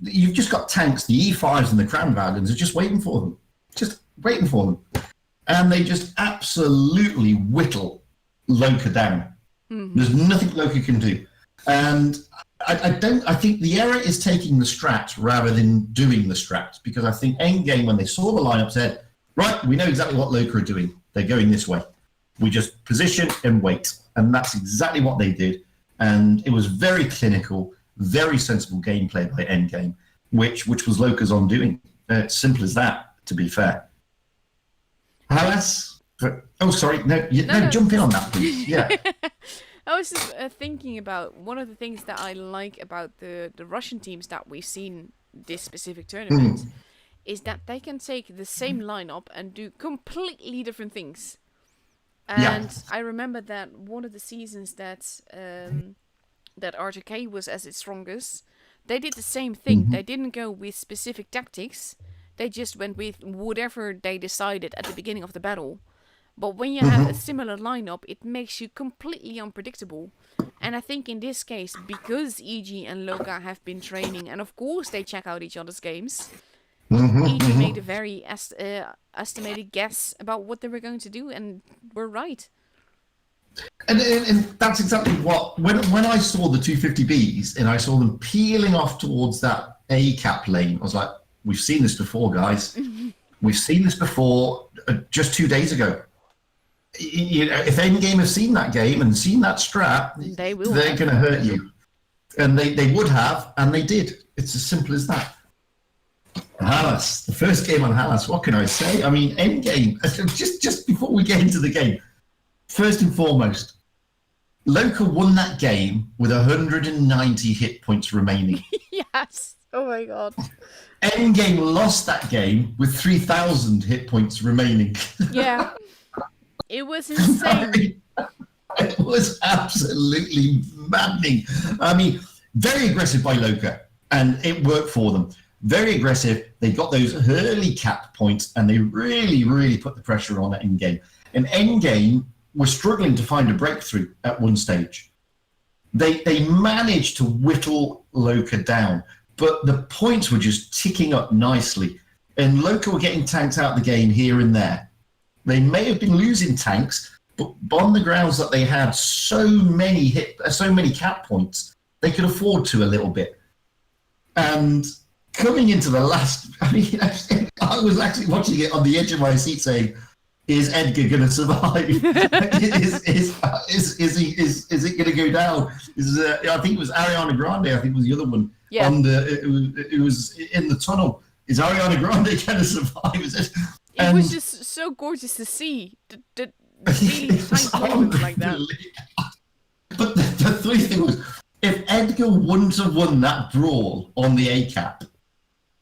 you've just got tanks, the E5s and the Crown Wagons are just waiting for them. Just waiting for them. And they just absolutely whittle Loka down. Mm-hmm. There's nothing Loka can do. And I think the error is taking the strat rather than doing the strat, because I think Endgame, when they saw the lineup, said, right, we know exactly what Loka are doing. They're going this way. We just position and wait. And that's exactly what they did. And it was very clinical, very sensible gameplay by Endgame, which was Loka's on doing. Simple as that, to be fair. Halas? Oh, sorry. No, jump in on that, please. Yeah. I was just thinking about one of the things that I like about the Russian teams that we've seen this specific tournament is that they can take the same lineup and do completely different things. And I remember that one of the seasons that that RTK was as its strongest, they did the same thing. Mm-hmm. They didn't go with specific tactics. They just went with whatever they decided at the beginning of the battle. But when you have a similar lineup, it makes you completely unpredictable. And I think in this case, because EG and Loka have been training, and of course they check out each other's games, EG made a very estimated guess about what they were going to do, and were right. And that's exactly what, when I saw the 250Bs and I saw them peeling off towards that A cap lane, I was like, we've seen this before, guys. We've seen this before just 2 days ago. If Endgame have seen that game and seen that strat, they're going to hurt you. And they would have, and they did. It's as simple as that. Halas, the first game on Halas, what can I say? I mean, Endgame, just before we get into the game, first and foremost, Loka won that game with 190 hit points remaining. Yes. Oh my god. Endgame lost that game with 3,000 hit points remaining. Yeah. It was insane. It was absolutely maddening. I mean, very aggressive by Loka, and it worked for them. Very aggressive. They got those early cap points, and they really, really put the pressure on at Endgame. And Endgame was struggling to find a breakthrough at one stage. They managed to whittle Loka down, but the points were just ticking up nicely. And Loka were getting tanked out of the game here and there. They may have been losing tanks, but on the grounds that they had so many cap points, they could afford to a little bit. And coming into the last, I mean, I was actually watching it on the edge of my seat saying, is Edgar going to survive? is it going to go down? I think it was Ariana Grande, I think was the other one. Yeah. It was in the tunnel. Is Ariana Grande going to survive? It was just so gorgeous to see. The really tight moments like that. But the three thing was, if Edgar wouldn't have won that brawl on the A cap,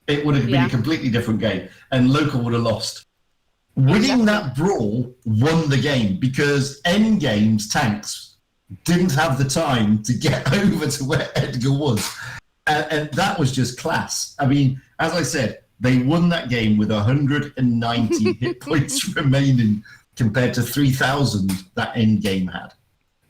it would have been a completely different game, and Loka would have lost. Winning that brawl won the game because Endgame's tanks didn't have the time to get over to where Edgar was. And that was just class. I mean, as I said, they won that game with 190 hit points remaining compared to 3,000 that Endgame had.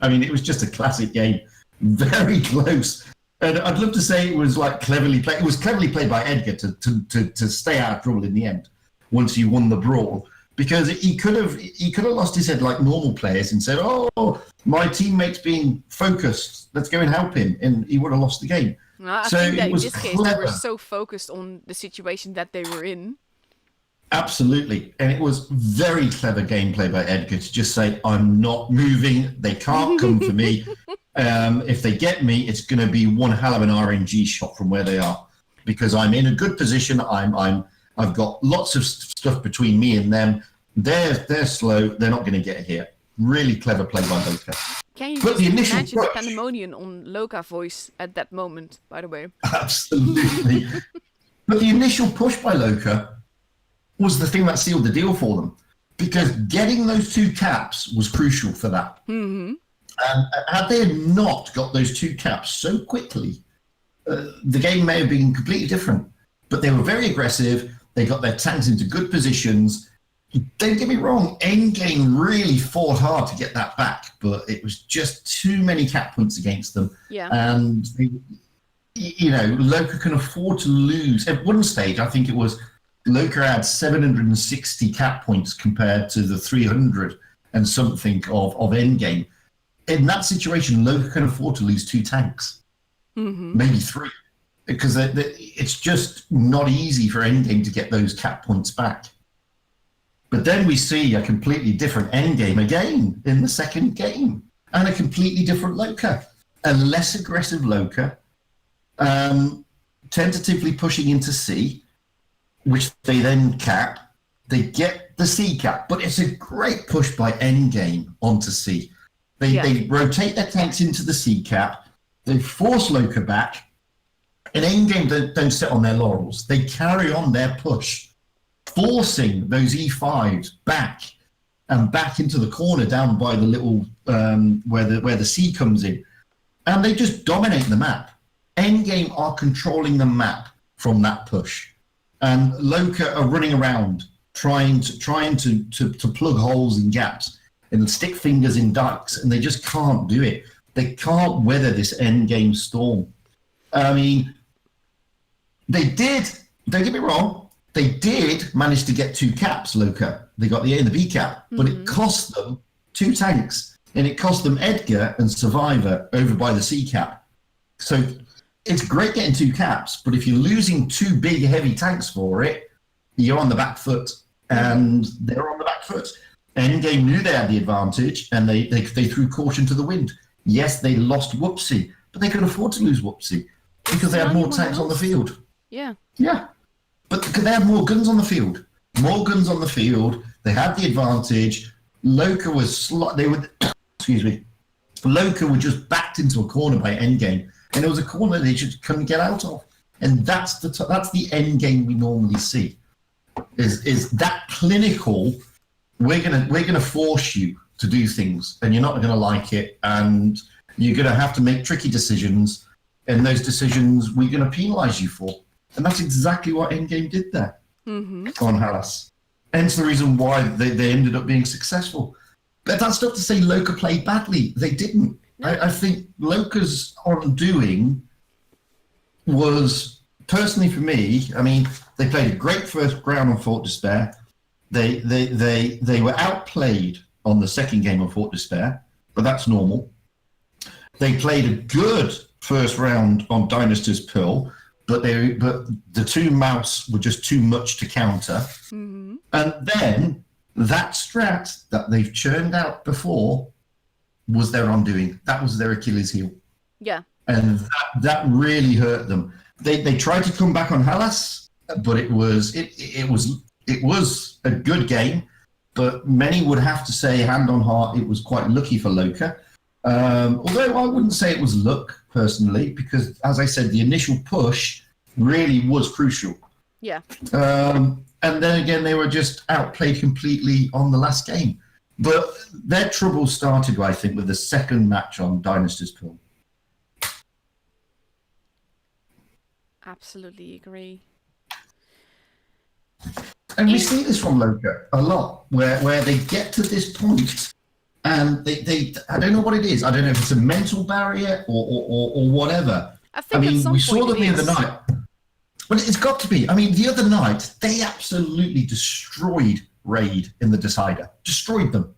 I mean, it was just a classic game. Very close. And I'd love to say it was like cleverly played. It was cleverly played by Edgar to stay out of trouble in the end once you won the brawl. because he could have lost his head like normal players and said, "Oh, my teammate's being focused. Let's go and help him," and he would have lost the game. Well, I So think that it in was this case they were clever. so focused on the situation that they were in. Absolutely. And it was very clever gameplay by Edgar to just say, I'm not moving. They can't come for me. If they get me, it's going to be one hell of an RNG shot from where they are, because I'm in a good position. I've got lots of stuff between me and them. They're slow. They're not going to get here. Really clever play by Loka. Can you But the just initial imagine the push- pandemonium on Loka voice at that moment, by the way? Absolutely. But the initial push by Loka was the thing that sealed the deal for them, because getting those 2 caps was crucial for that. Mm-hmm. And had they not got those 2 caps so quickly, the game may have been completely different. But they were very aggressive. They got their tanks into good positions. Don't get me wrong, Endgame really fought hard to get that back, but it was just too many cap points against them. Yeah. And, Loka can afford to lose. At one stage, I think it was Loka had 760 cap points compared to the 300 and something of Endgame. In that situation, Loka can afford to lose 2 tanks, maybe 3, because it's just not easy for Endgame to get those cap points back. But then we see a completely different Endgame again in the second game, and a completely different Loka, a less aggressive Loka, tentatively pushing into C, which they then cap. They get the C cap, but it's a great push by Endgame onto C. They rotate their tanks into the C cap. They force Loka back, and Endgame don't sit on their laurels. They carry on their push, forcing those E5s back and back into the corner down by the little where the C comes in, and they just dominate the map. Endgame are controlling the map from that push, and Loka are running around trying to plug holes and gaps and stick fingers in dikes, and they just can't do it. They can't weather this Endgame storm. I mean, they did. Don't get me wrong. They did manage to get 2 caps, Loka. They got the A and the B cap, but it cost them 2 tanks, and it cost them Edgar and Survivor over by the C cap. So it's great getting 2 caps, but if you're losing 2 big, heavy tanks for it, you're on the back foot, and they're on the back foot. Endgame knew they had the advantage, and they threw caution to the wind. Yes, they lost Whoopsie, but they could afford to lose Whoopsie because they had more tanks on the field. Yeah. Yeah. But they had more guns on the field. More guns on the field. They had the advantage. Loka was excuse me. Loka were just backed into a corner by Endgame, and it was a corner they just couldn't get out of. And that's the Endgame we normally see. Is that clinical? We're gonna force you to do things, and you're not gonna like it, and you're gonna have to make tricky decisions, and those decisions we're gonna penalise you for. And that's exactly what Endgame did there on Hallas. Hence the reason why they ended up being successful. But that's not to say Loka played badly. They didn't. No. I think Loka's undoing was, personally for me, I mean, they played a great first round on Fort Despair. They were outplayed on the second game on Fort Despair, but that's normal. They played a good first round on Dynasty's Pearl, but the 2 mouse were just too much to counter. And then that strat that they've churned out before was their undoing. That was their Achilles heel. Yeah. And that really hurt them. They tried to come back on Hallas, but it was a good game. But many would have to say, hand on heart, it was quite lucky for Loka. Although I wouldn't say it was luck, personally, because, as I said, the initial push really was crucial. Yeah. And then again, they were just outplayed completely on the last game. But their trouble started, I think, with the second match on Dynasty's Pearl. Absolutely agree. And we see this from Loka a lot, where they get to this point and they I don't know what it is. I don't know if it's a mental barrier or whatever. I mean, we saw them the other night. Well, it's got to be. I mean, the other night, they absolutely destroyed Raid in the decider, destroyed them.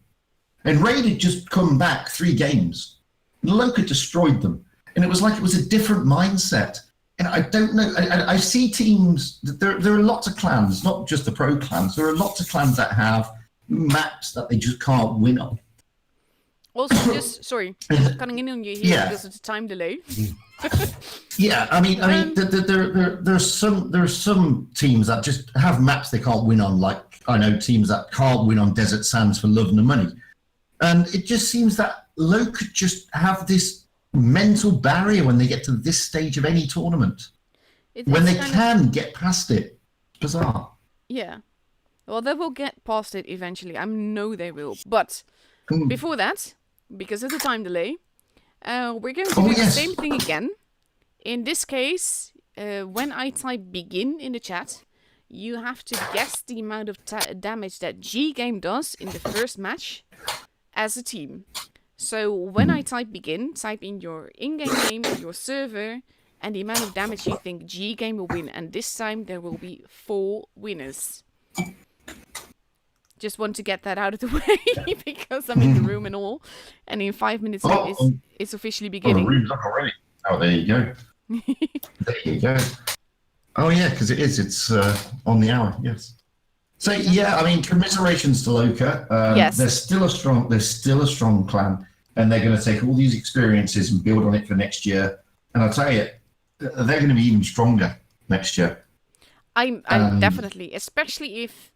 And Raid had just come back 3 games. Loka destroyed them. And it was like it was a different mindset. And I don't know. I see teams. There are lots of clans, not just the pro clans. There are lots of clans that have maps that they just can't win on. Also, just cutting in on you here because of the time delay. Yeah, I mean, there are some teams that just have maps they can't win on. Like I know teams that can't win on Desert Sands for love nor money, and it just seems that Loka just have this mental barrier when they get to this stage of any tournament. When they can get past it. Bizarre. Yeah. Well, they will get past it eventually. I know they will. But before that, because of the time delay, we're going to do the same thing again. In this case, when I type begin in the chat, you have to guess the amount of damage that G-Game does in the first match as a team. So when I type begin, type in your in-game name, your server, and the amount of damage you think G-Game will win. And this time there will be 4 winners. Just want to get that out of the way because I'm in the room and all. And in 5 minutes it's officially beginning. Oh, the room's up already. Oh, there you go. There you go. Oh yeah, because it's on the hour. Yes. So yeah, I mean, commiserations to Loka. Yes. They're still a strong clan, and they're going to take all these experiences and build on it for next year. And I'll tell you, they're going to be even stronger next year. I'm definitely, especially if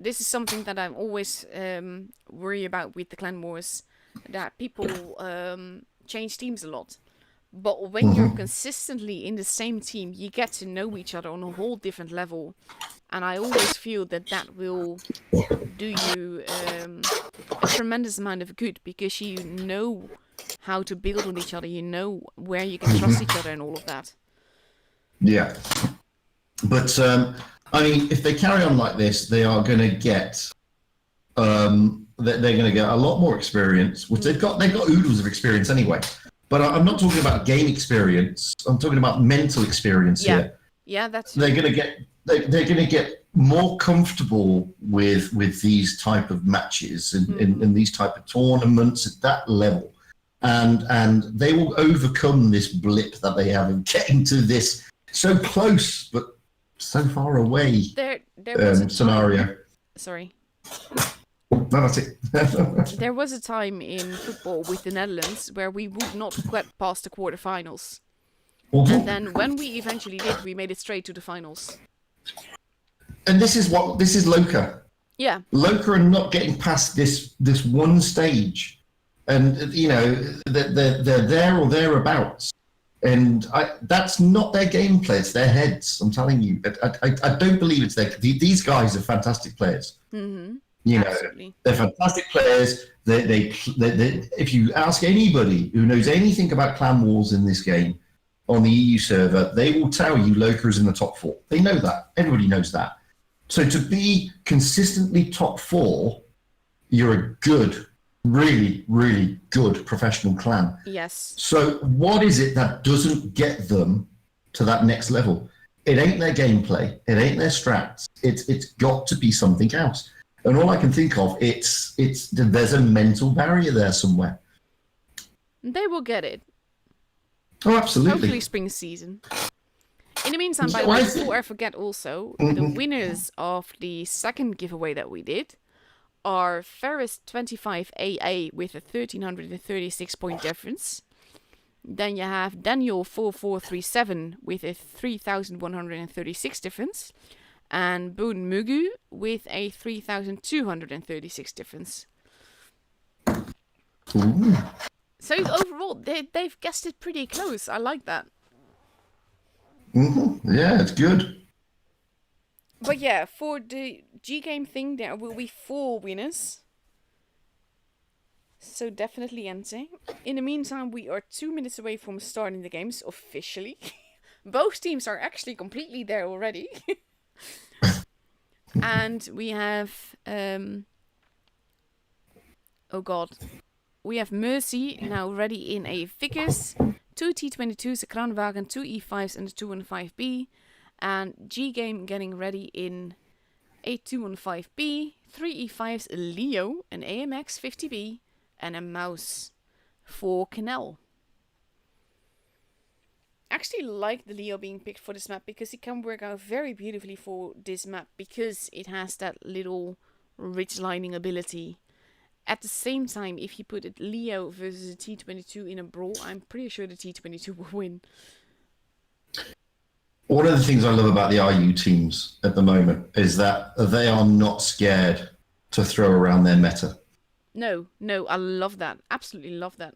this is something that I'm always worry about with the clan wars, that people change teams a lot. But when you're consistently in the same team, you get to know each other on a whole different level. And I always feel that will do you a tremendous amount of good, because you know how to build on each other. You know where you can trust each other and all of that. Yeah. But, I mean, if they carry on like this, they are going to get... they're going to get a lot more experience, which they've got oodles of experience anyway. But I'm not talking about game experience. I'm talking about mental experience here. Yeah, that's. They're going to get more comfortable with these type of matches and in these type of tournaments at that level, and they will overcome this blip that they have in getting to this so close but so far away there was a scenario. Sorry. No, that's it. There was a time in football with the Netherlands where we would not get past the quarterfinals. And then when we eventually did, we made it straight to the finals. And this is Loka. Yeah. Loka are not getting past this one stage. And, you know, they're there or thereabouts. And that's not their gameplay, it's their heads, I'm telling you. I don't believe it's their... These guys are fantastic players. Mm-hmm. You know, absolutely. They're fantastic players. They if you ask anybody who knows anything about clan wars in this game on the EU server, they will tell you Loka is in the top 4. They know that. Everybody knows that. So to be consistently top 4, you're a good, really, really good professional clan. Yes. So what is it that doesn't get them to that next level? It ain't their gameplay. It ain't their strats. It's got to be something else. And all I can think of, there's a mental barrier there somewhere. They will get it. Oh, absolutely. Hopefully spring season. In the meantime, by the way, before I forget also, the winners of the second giveaway that we did are Ferris25AA with a 1336 point difference. Then you have Daniel4437 with a 3136 difference. And Boon Mugu with a 3,236 difference. Ooh. So overall, they've guessed it pretty close. I like that. Mm-hmm. Yeah, it's good. But yeah, for the G-Game thing, there will be 4 winners. So definitely enter. In the meantime, we are 2 minutes away from starting the games officially. Both teams are actually completely there already. And we have we have Mercy now ready in a Vickers, 2 T22s, a Kranwagen, 2 E5s and a 215B, and G-Game getting ready in a 215B, 3 E5's Leo, an AMX 50B, and a mouse for Canal. Actually like the Leo being picked for this map because it can work out very beautifully for this map because it has that little ridge lining ability. At the same time, if you put a Leo versus a T22 in a brawl, I'm pretty sure the T22 will win. One of the things I love about the RU teams at the moment is that they are not scared to throw around their meta. No, I love that. Absolutely love that.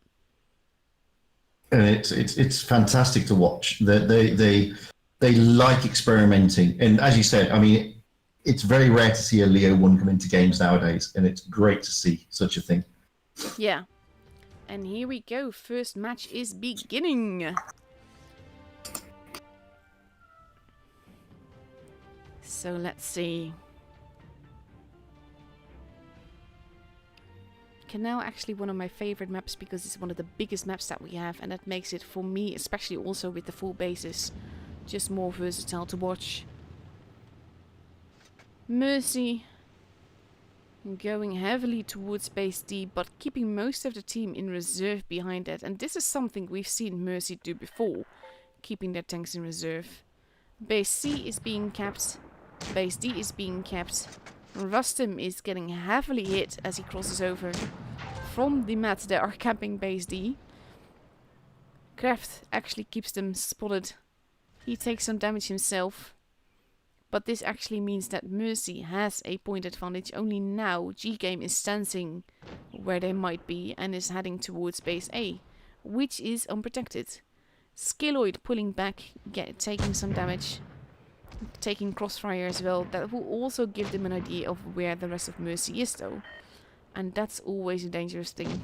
And it's fantastic to watch. They like experimenting, and as you said, I mean, it's very rare to see a Leo 1 come into games nowadays, and it's great to see such a thing. Yeah. And here we go. First match is beginning. So let's see. Canal actually one of my favorite maps because it's one of the biggest maps that we have, and that makes it for me, especially also with the full bases, just more versatile to watch. Mercy going heavily towards base D, but keeping most of the team in reserve behind that, and this is something we've seen Mercy do before, keeping their tanks in reserve. Base C is being capped, base D is being capped. Rustem is getting heavily hit as he crosses over from the mat. They are capping base D. Kraft actually keeps them spotted. He takes some damage himself. But this actually means that Mercy has a point advantage. Only now G-Game is standing where they might be and is heading towards base A, which is unprotected. Skilloid pulling back, taking some damage. Taking crossfire as well. That will also give them an idea of where the rest of Mercy is though. And that's always a dangerous thing.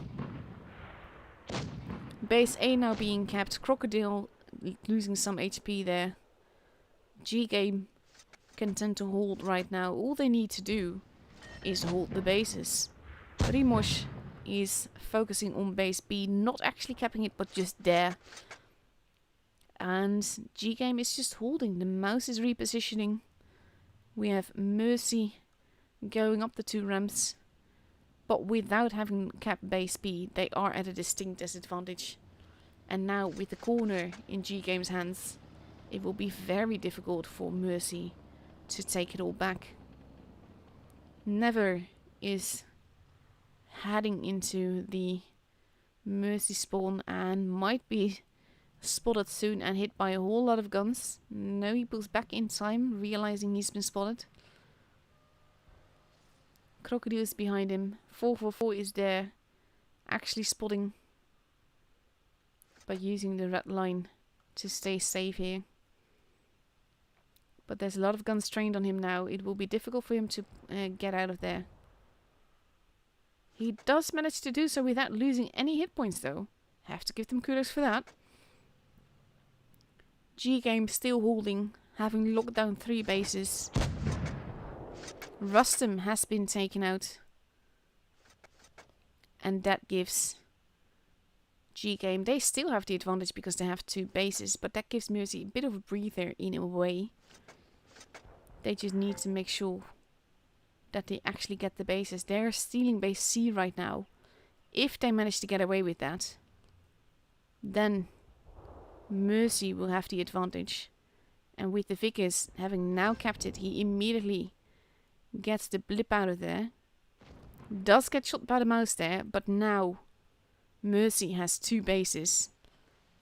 Base A now being capped. Crocodile losing some HP there. G-Game can tend to hold right now. All they need to do is hold the bases. Primoz is focusing on base B. Not actually capping it, but just there. And G-Game is just holding. The mouse is repositioning. We have Mercy going up the 2 ramps. But without having capped base B, they are at a distinct disadvantage. And now with the corner in G-Game's hands, it will be very difficult for Mercy to take it all back. Never is heading into the Mercy spawn and might be spotted soon and hit by a whole lot of guns. No, he pulls back in time, realizing he's been spotted. Crocodile is behind him. 444 is there, actually spotting, but using the red line to stay safe here. But there's a lot of guns trained on him now. It will be difficult for him to get out of there. He does manage to do so without losing any hit points though. Have to give them kudos for that. G-Game still holding, having locked down 3 bases. Rustem has been taken out. And that gives G-Game, they still have the advantage because they have 2 bases, but that gives Mercy a bit of a breather in a way. They just need to make sure that they actually get the bases. They're stealing base C right now. If they manage to get away with that, then Mercy will have the advantage. And with the Vickers having now capped it, he immediately gets the blip out of there. Does get shot by the mouse there, but now Mercy has 2 bases,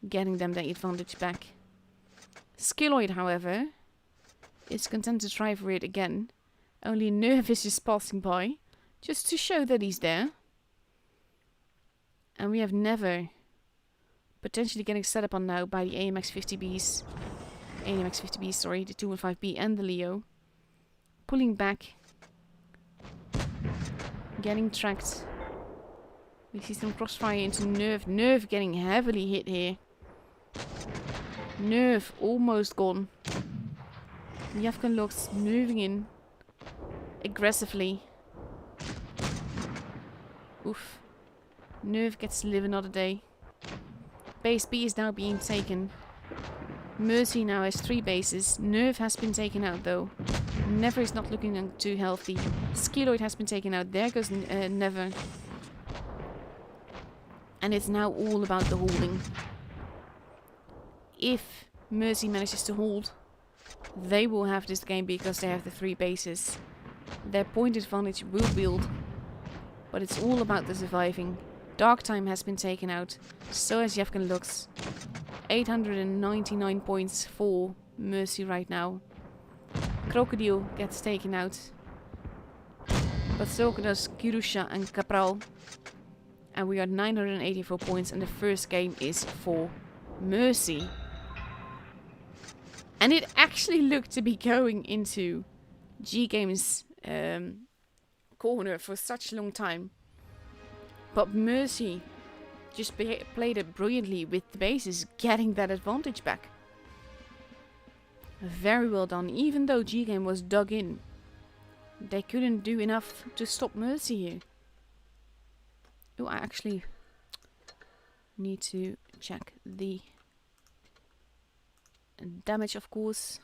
getting them the advantage back. Skilloid, however, is content to try for it again. Only Nerve is just passing by, just to show that he's there. And we have Never potentially getting set up on now by the AMX 50Bs. AMX 50Bs, sorry, the 215B and the Leo. Pulling back. Getting tracked. We see some crossfire into Nerve. Nerve getting heavily hit here. Nerve almost gone. Yavkan looks moving in aggressively. Oof. Nerve gets to live another day. Base B is now being taken. Mercy now has 3 bases. Nerve has been taken out though. Never is not looking too healthy. Skeloid has been taken out. There goes Never. And it's now all about the holding. If Mercy manages to hold, they will have this game because they have the 3 bases. Their point advantage will build, but it's all about the surviving. Dark Time has been taken out, so has Yevgen Lux. 899 points for Mercy right now. Crocodile gets taken out, but so does Kirusha and Capral. And we are 984 points, and the first game is for Mercy. And it actually looked to be going into G-Game's corner for such a long time. But Mercy just played it brilliantly with the bases, getting that advantage back. Very well done. Even though G-Game was dug in, they couldn't do enough to stop Mercy here. Oh, I actually need to check the damage, of course,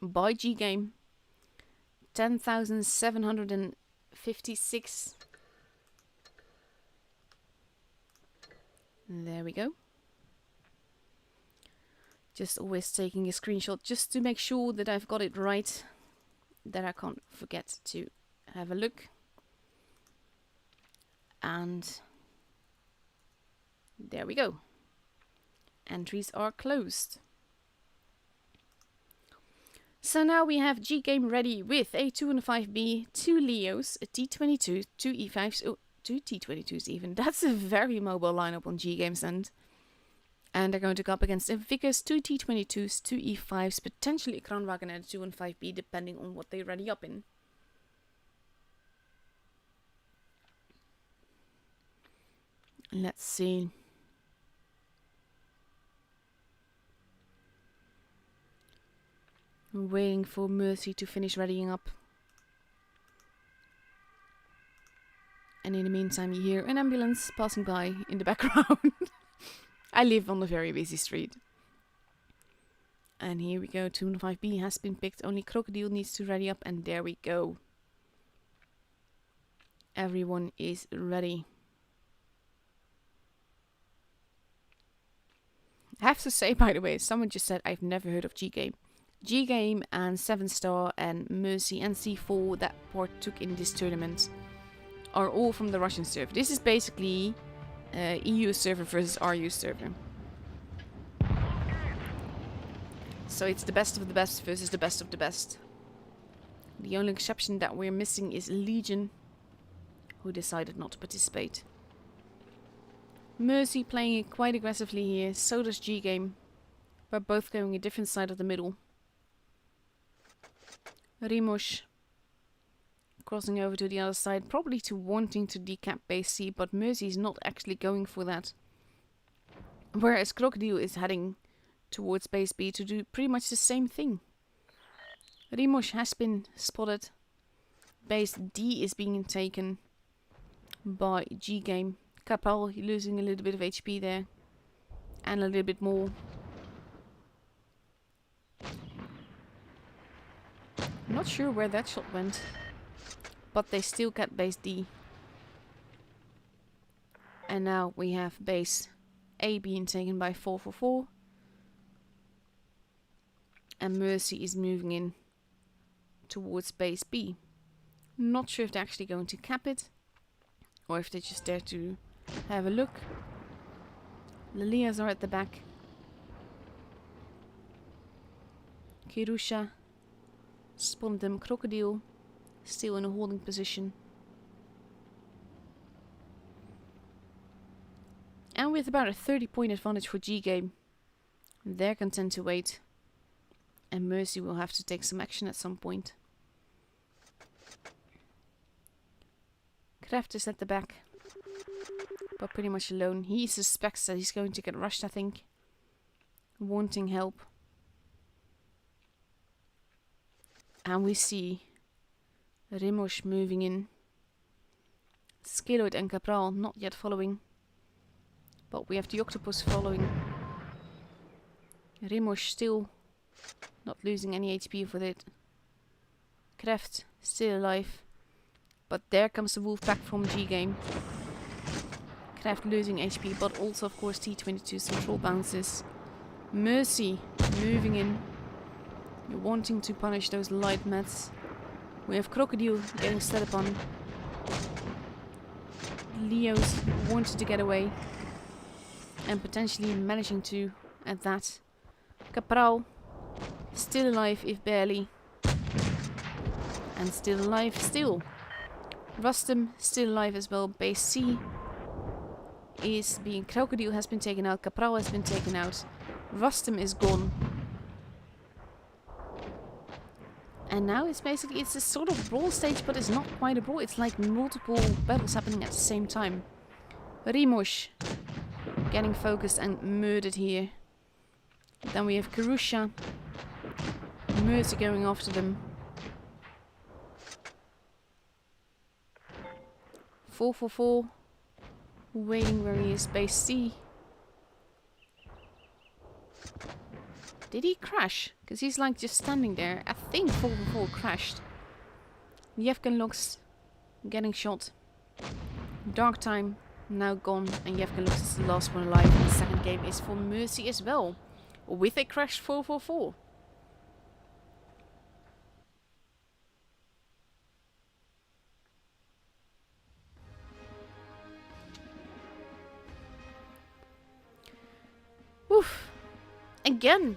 by G-Game. 10,756. There we go. Just always taking a screenshot just to make sure that I've got it right, that I can't forget to have a look. And there we go. Entries are closed. So now we have G-Game ready with a 2 and a 5B, 2 Leos, a T22, 2 E5s, oh, 2 T22s even. That's a very mobile lineup on G-Game's end. And they're going to go up against a Vickers, 2 T22s, 2 E5s, potentially a Kranwagen and a 2 and 5B, depending on what they ready up in. Let's see. I'm waiting for Mercy to finish readying up. And in the meantime, you hear an ambulance passing by in the background. I live on a very busy street. And here we go. 2 and 5B has been picked. Only Crocodile needs to ready up. And there we go. Everyone is ready. I have to say, by the way, someone just said I've never heard of G-Game. G-Game and 7 Star and Mercy and C4 that partook in this tournament are all from the Russian server. This is basically EU server versus RU server. So it's the best of the best versus the best of the best. The only exception that we're missing is Legion, who decided not to participate. Mercy playing it quite aggressively here, so does G-Game. We're both going a different side of the middle. Rimosh crossing over to the other side, probably to wanting to decap base C, but Mercy is not actually going for that. Whereas Crocodile is heading towards base B to do pretty much the same thing. Rimosh has been spotted. Base D is being taken by G-Game. Kapal losing a little bit of HP there. And a little bit more. I'm not sure where that shot went. But they still get base D. And now we have base A being taken by 444. And Mercy is moving in towards base B. Not sure if they're actually going to cap it. Or if they're just there to have a look. Lilias are at the back. Kirusha spawned them. Crocodile still in a holding position. And with about a 30-point advantage for G-Game, they're content to wait. And Mercy will have to take some action at some point. Kraft is at the back, but pretty much alone. He suspects that he's going to get rushed, I think. Wanting help. And we see Rimosh moving in. Skeloid and Capral not yet following. But we have the Octopus following. Rimosh still not losing any HP for it. Kreft still alive. But there comes the wolf pack from G-Game. Kreft losing HP, but also of course T22's control bounces. Mercy moving in. You're wanting to punish those light mats. We have Crocodile getting set upon. Leo's wanted to get away. And potentially managing to at that. Capral still alive if barely. And still alive still. Rustum still alive as well. Base C is being... Crocodile has been taken out. Capral has been taken out. Rustum is gone. And now it's basically... It's a sort of brawl stage, but it's not quite a brawl. It's like multiple battles happening at the same time. Rimosh getting focused and murdered here. Then we have Karusha. Mercy going after them. 444. Waiting where he is. Base C. Did he crash? Because he's like just standing there. I think 444 crashed. Yevgen looks getting shot. Dark time now gone. And Yevgen looks is the last one alive. And the second game is for Mercy as well. With a crashed 444. Oof. Again,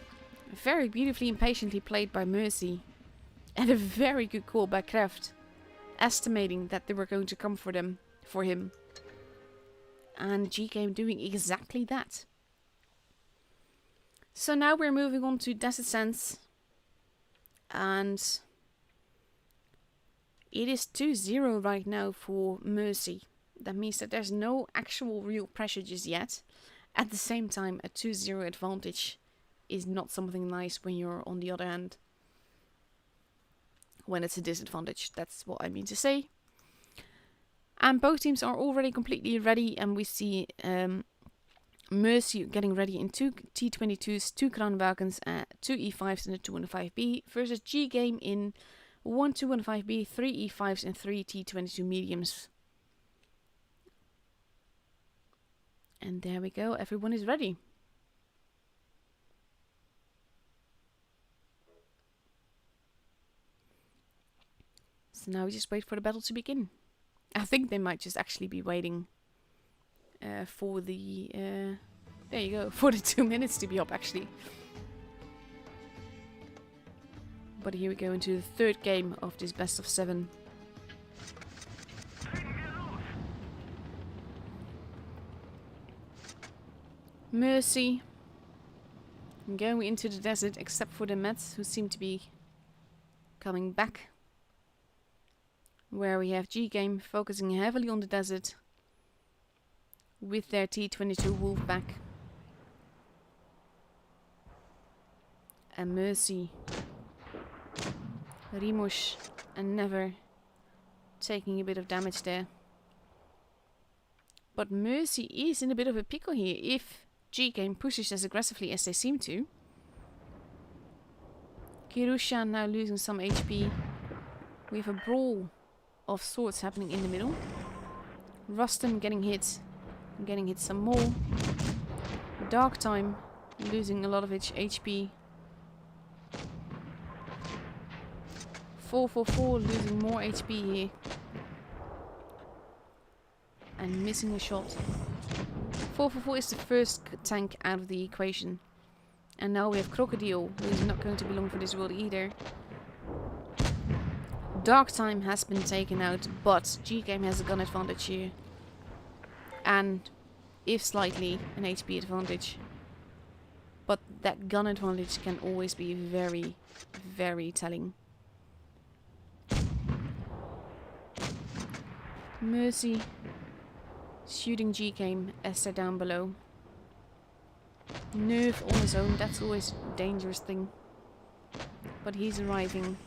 very beautifully and patiently played by Mercy. And a very good call by Kreft. Estimating that they were going to come for him. And G-Game doing exactly that. So now we're moving on to Desert Sands. And it is 2-0 right now for Mercy. That means that there's no actual real pressure just yet. At the same time, a 2-0 advantage is not something nice when you're on the other hand. When it's a disadvantage, that's what I mean to say. And both teams are already completely ready, and we see Mercy getting ready in 2 T22s, 2 Kranwagens, 2 E5s and a 215B versus G-Game in 1 215B, 3 E5s and 3 T22 mediums. And there we go, everyone is ready. So now we just wait for the battle to begin. I think they might just actually be waiting for the... there you go, for the 2 minutes to be up actually. But here we go into the third game of this best of 7. Mercy going into the desert, except for the Mets, who seem to be coming back. Where we have G-Game focusing heavily on the desert with their T22 Wolfpack. And Mercy, Rimosh and Never taking a bit of damage there. But Mercy is in a bit of a pickle here if G-Game pushes as aggressively as they seem to. Kirusha now losing some HP. We have a brawl of swords happening in the middle. Rustum getting hit some more. Dark Time losing a lot of its HP. 444 losing more HP here. And missing a shot. 444 is the first tank out of the equation. And now we have Crocodile, who is not going to be long for this world either. Dark Time has been taken out, but G-Game has a gun advantage here. And, if slightly, an HP advantage. But that gun advantage can always be very, very telling. Mercy shooting G-Game as they're down below. Nerve on his own, that's always a dangerous thing. But he's arriving.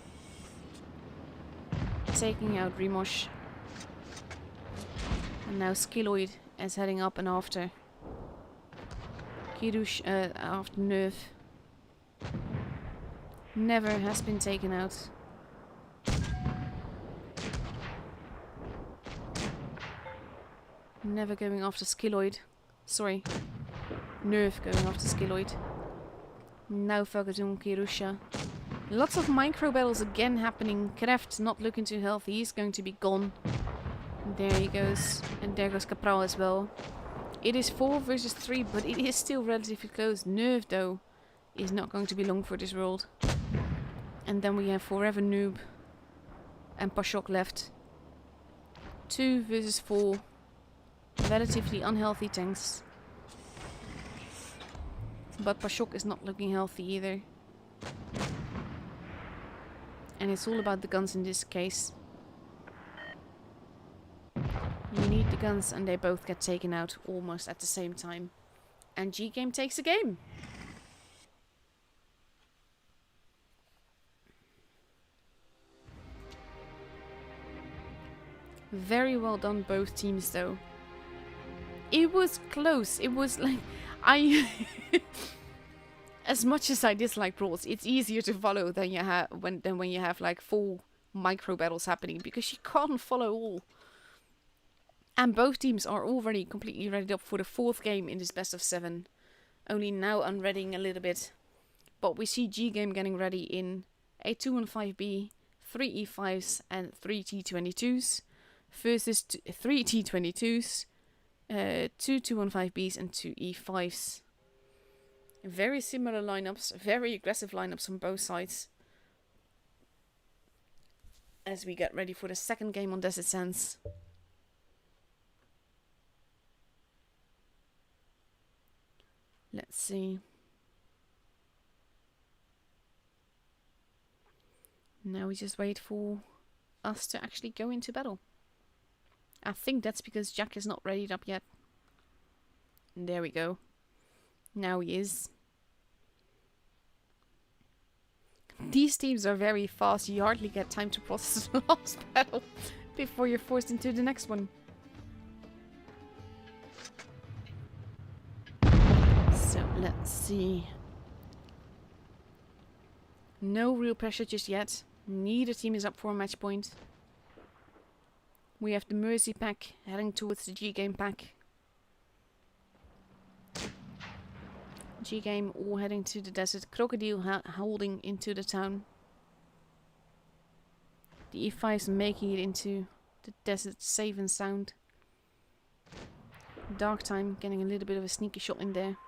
Taking out Rimosh. And now Skilloid is heading up and after. Kirush after Nerve. Never has been taken out. Never going after Skilloid. Sorry. Nerve going after Skilloid. Now focusing on Kirusha. Lots of micro battles again happening. Kreft not looking too healthy. He's going to be gone. There he goes. And there goes Capral as well. It is 4 versus 3, but it is still relatively close. Nerve, though, is not going to be long for this world. And then we have Forever Noob and Pashok left. 2 versus 4. Relatively unhealthy tanks. But Pashok is not looking healthy either. And it's all about the guns in this case. You need the guns and they both get taken out almost at the same time. And G-Game takes a game. Very well done both teams though. It was close. It was like as much as I dislike brawls, it's easier to follow than when you have like 4 micro battles happening because you can't follow all. And both teams are already completely readied up for the 4th game in this best of 7. Only now unreadying a little bit. But we see G-Game getting ready in a 215B, 3 E5s and 3 T22s. Versus 3 T22s, 2 215Bs and 2 E5s. Very similar lineups, very aggressive lineups on both sides. As we get ready for the 2nd game on Desert Sands. Let's see. Now we just wait for us to actually go into battle. I think that's because Jack is not readied up yet. And there we go. Now he is. These teams are very fast. You hardly get time to process the last battle before you're forced into the next one. So let's see. No real pressure just yet. Neither team is up for a match point. We have the Mercy pack heading towards the G-Game pack. G-Game all heading to the desert. Crocodile holding into the town. The E5s making it into the desert safe and sound. Dark Time getting a little bit of a sneaky shot in there.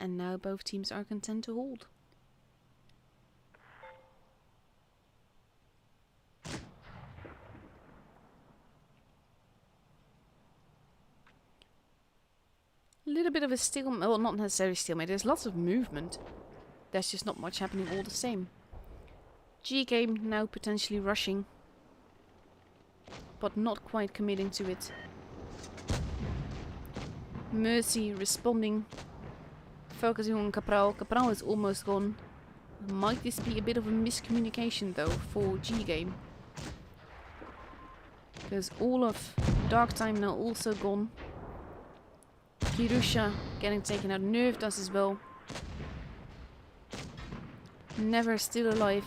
And now both teams are content to hold. A little bit of a stalemate, well, not necessarily stalemate, there's lots of movement. There's just not much happening all the same. G-Game now potentially rushing, but not quite committing to it. Mercy responding, focusing on Capral. Capral is almost gone. Might this be a bit of a miscommunication though for G-Game? Because all of Dark Time now also gone. Kirusha getting taken out. Nerve does as well. Never still alive.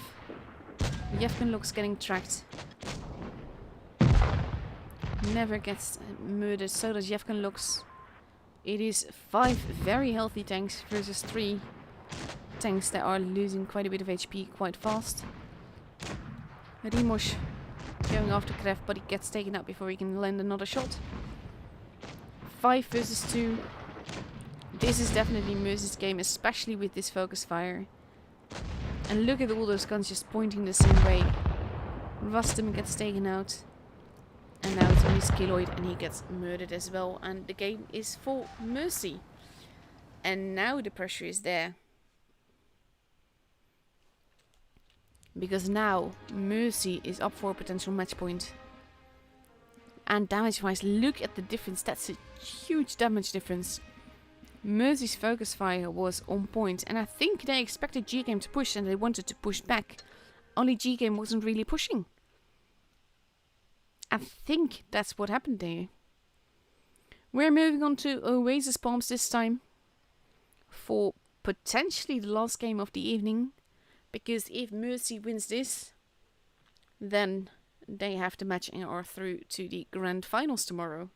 Yevgen looks getting tracked. Never gets murdered. So does Yevgen looks. It is 5 very healthy tanks versus 3 tanks that are losing quite a bit of HP quite fast. Rimosh going after Kref, but he gets taken out before he can land another shot. 5 versus 2. This is definitely Mercy's game, especially with this focus fire. And look at all those guns just pointing the same way. Rustum gets taken out. And now it's only Skilloid and he gets murdered as well. And the game is for Mercy. And now the pressure is there. Because now Mercy is up for a potential match point. And damage wise, look at the difference. That's a huge damage difference. Mercy's focus fire was on point. And I think they expected G-Game to push and they wanted to push back. Only G-Game wasn't really pushing. I think that's what happened there. We're moving on to Oasis Palms this time. for potentially the last game of the evening. Because if Mercy wins this, then they have the match and are through to the grand finals tomorrow.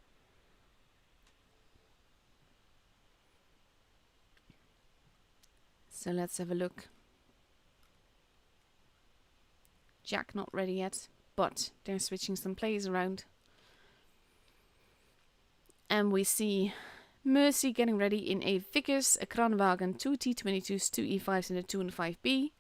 So let's have a look. Jack not ready yet, but they're switching some players around. And we see Mercy getting ready in a Vickers, a Kranwagen, 2 T22s, 2 E5s and a 2 and 5B.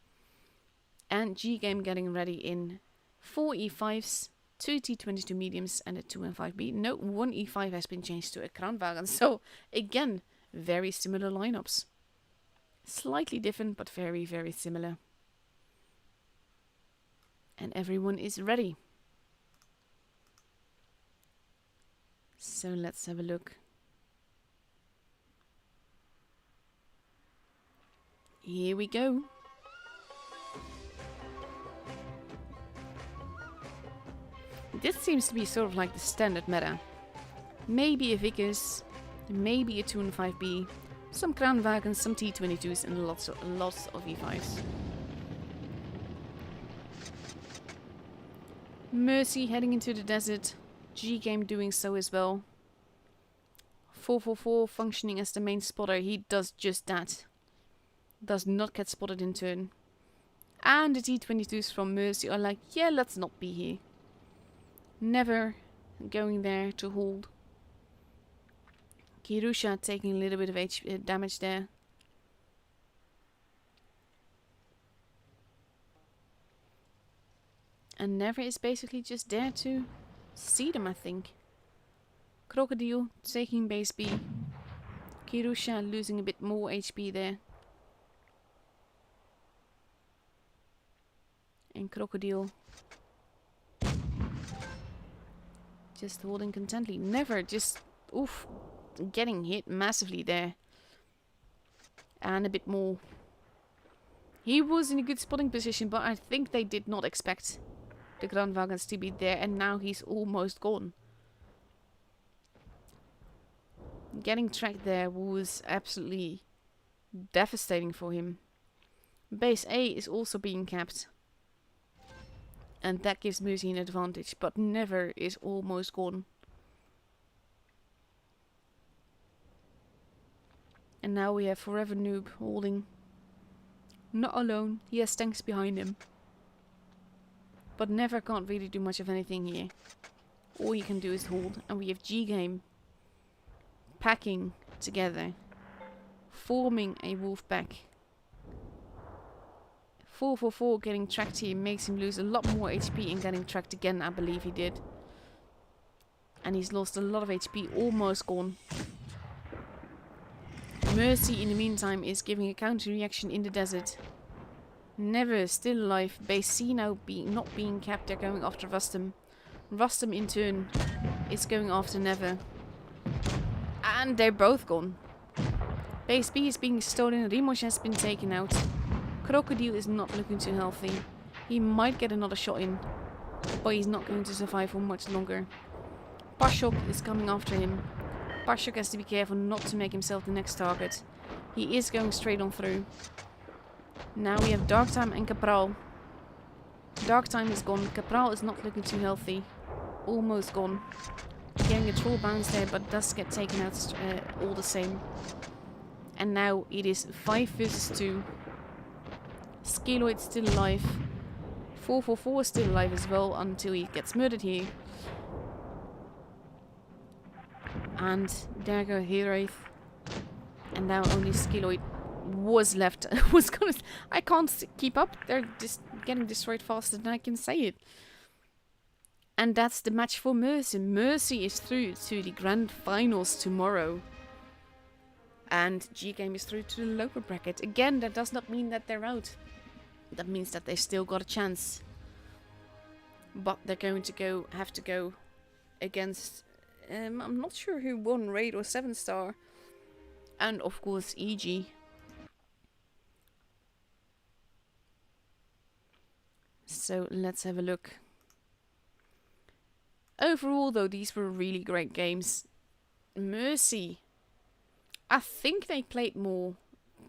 And G-Game getting ready in 4 E5s, 2 T22 mediums and a 2 and 5B. No, 1 E5 has been changed to a Kranwagen. So again, very similar lineups. Slightly different, but very, very similar. And everyone is ready. So let's have a look. Here we go. This seems to be sort of like the standard meta. Maybe a Vickers, maybe a 2 and 5B, some Kranwagens, some T22s and lots of E5s. Mercy heading into the desert. G-Game doing so as well. 444 functioning as the main spotter. He does just that. Does not get spotted in turn. And the T22s from Mercy are like, yeah, let's not be here. Never going there to hold. Kirusha taking a little bit of damage there. And Never is basically just there to see them, I think. Crocodile taking base B. Kirusha losing a bit more HP there. And Crocodile just holding contently. Never just, oof, getting hit massively there. And a bit more. He was in a good spotting position, but I think they did not expect the Kranwagens to be there, and now he's almost gone. Getting tracked there was absolutely devastating for him. Base A is also being capped. And that gives Mercy an advantage, but Never is almost gone. And now we have Forever Noob holding. Not alone, he has tanks behind him. But Never can't really do much of anything here. All he can do is hold. And we have G-Game packing together. Forming a wolf pack. 444 getting tracked here makes him lose a lot more HP and getting tracked again, I believe he did. And he's lost a lot of HP, almost gone. Mercy in the meantime is giving a counter reaction in the desert. Never still alive. Base C now not being capped, they're going after Rustum. Rustum in turn is going after Never. And they're both gone. Base B is being stolen, Rimosh has been taken out. Crocodile is not looking too healthy. He might get another shot in, but he's not going to survive for much longer. Pashok is coming after him. Pashok has to be careful not to make himself the next target. He is going straight on through. Now we have Darktime and Capral. Darktime is gone. Capral is not looking too healthy. Almost gone. Getting a troll bounce there, but does get taken out all the same. And now it is 5 versus 2. Skeloid still alive. 444 is still alive as well until he gets murdered here. And there go Heraith. And now only Skeloid was left. I can't keep up. They're just getting destroyed faster than I can say it. And that's the match for Mercy. Mercy is through to the grand finals tomorrow. And G-Game is through to the local bracket. Again, that does not mean that they're out. That means that they still got a chance. But they're going to have to go against... I'm not sure who won Raid or 7-star. And of course EG. So let's have a look. Overall though, these were really great games. Mercy. I think they played more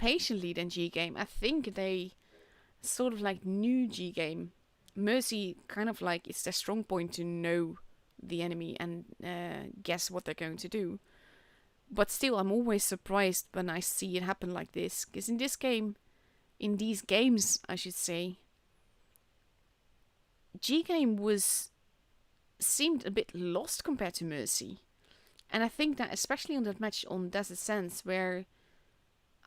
patiently than G-Game. I think they sort of like knew G-Game. Mercy kind of like it's their strong point to know the enemy and guess what they're going to do. But still, I'm always surprised when I see it happen like this. Because in these games, I should say, G-Game seemed a bit lost compared to Mercy. And I think that especially on that match on Desert Sands, where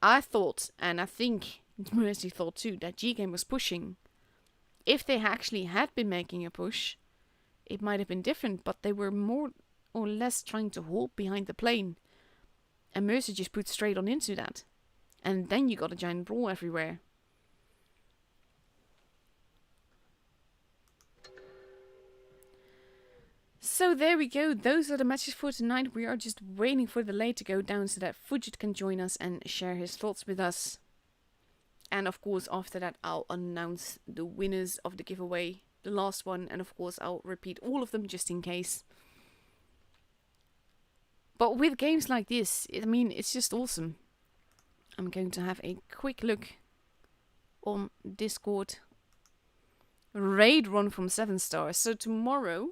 I thought, and I think Mercy thought too, that G-Game was pushing. If they actually had been making a push, it might have been different, but they were more or less trying to hold behind the plane. And Mercy just put straight on into that. And then you got a giant brawl everywhere. So there we go. Those are the matches for tonight. We are just waiting for the late to go down so that Fujit can join us and share his thoughts with us. And of course, after that, I'll announce the winners of the giveaway, the last one. And of course, I'll repeat all of them just in case. But with games like this, it's just awesome. I'm going to have a quick look on Discord. Raid run from 7 stars. So tomorrow,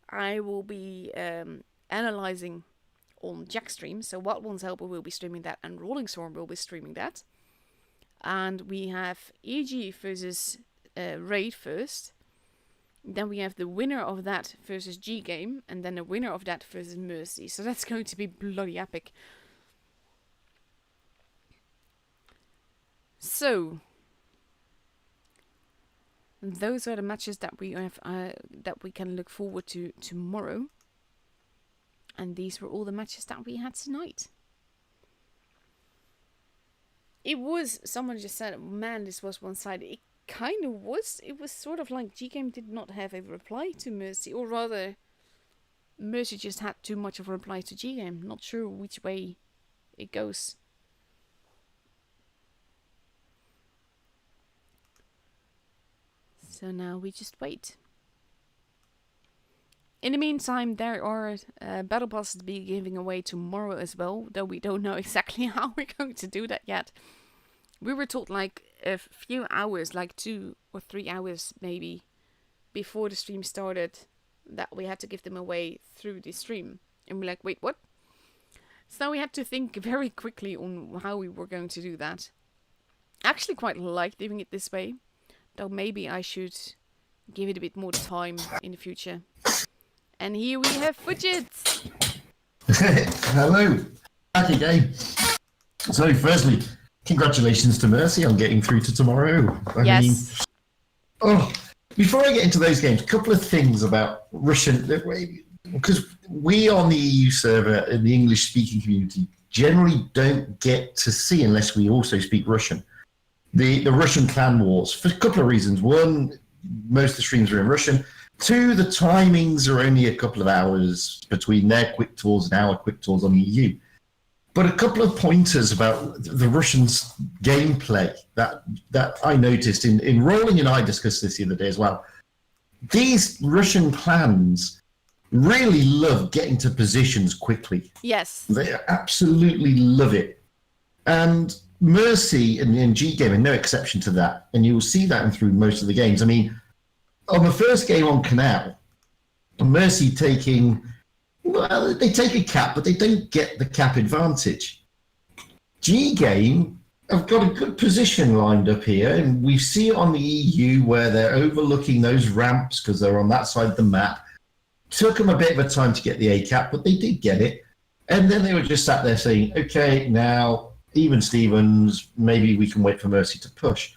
I will be analyzing on Jackstream. So Wild Ones Helper will be streaming that and Rolling Storm will be streaming that. And we have EG versus Raid first. Then we have the winner of that versus G-Game. And then the winner of that versus Mercy. So that's going to be bloody epic. So those are the matches that we have that we can look forward to tomorrow. And these were all the matches that we had tonight. Someone just said, man, this was one-sided. It kind of was. It was sort of like G-Game did not have a reply to Mercy. Or rather, Mercy just had too much of a reply to G-Game. Not sure which way it goes. So now we just wait. In the meantime, there are battle passes to be giving away tomorrow as well, though we don't know exactly how we're going to do that yet. We were told like a few hours, like 2 or 3 hours maybe, before the stream started, that we had to give them away through the stream. And we're like, wait, what? So we had to think very quickly on how we were going to do that. I actually quite like doing it this way, though maybe I should give it a bit more time in the future. And here we have Fujit. Hello, back again. So, firstly, congratulations to Mercy on getting through to tomorrow. Yes. Before I get into those games, a couple of things about Russian, because we on the EU server in the English-speaking community generally don't get to see, unless we also speak Russian, the Russian clan wars for a couple of reasons. One, most of the streams are in Russian. 2, the timings are only a couple of hours between their quick tours and our quick tours on EU. But a couple of pointers about the Russians' gameplay that I noticed in Rolling, and I discussed this the other day as well. These Russian clans really love getting to positions quickly. Yes. They absolutely love it. And Mercy and G-Game are no exception to that. And you'll see that through most of the games. I mean, on the first game on Canal, Mercy they take a cap, but they don't get the cap advantage. G-Game have got a good position lined up here, and we see it on the EU where they're overlooking those ramps because they're on that side of the map. Took them a bit of a time to get the A cap, but they did get it. And then they were just sat there saying, okay, now, even Stevens, maybe we can wait for Mercy to push.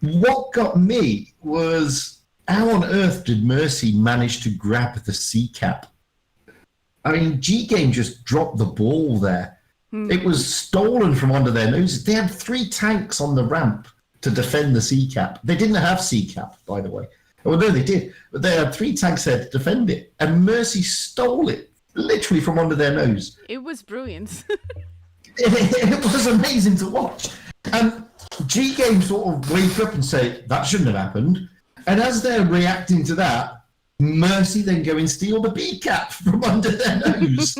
What got me was, how on earth did Mercy manage to grab the C cap? I mean, G-Game just dropped the ball there. It was stolen from under their noses. They had 3 tanks on the ramp to defend the C cap. They didn't have C cap, by the way. Well, no, they did. But they had 3 tanks there to defend it. And Mercy stole it, literally from under their nose. It was brilliant. It was amazing to watch. And G-Game sort of wake up and say, that shouldn't have happened. And as they're reacting to that, Mercy then go and steal the B cap from under their nose.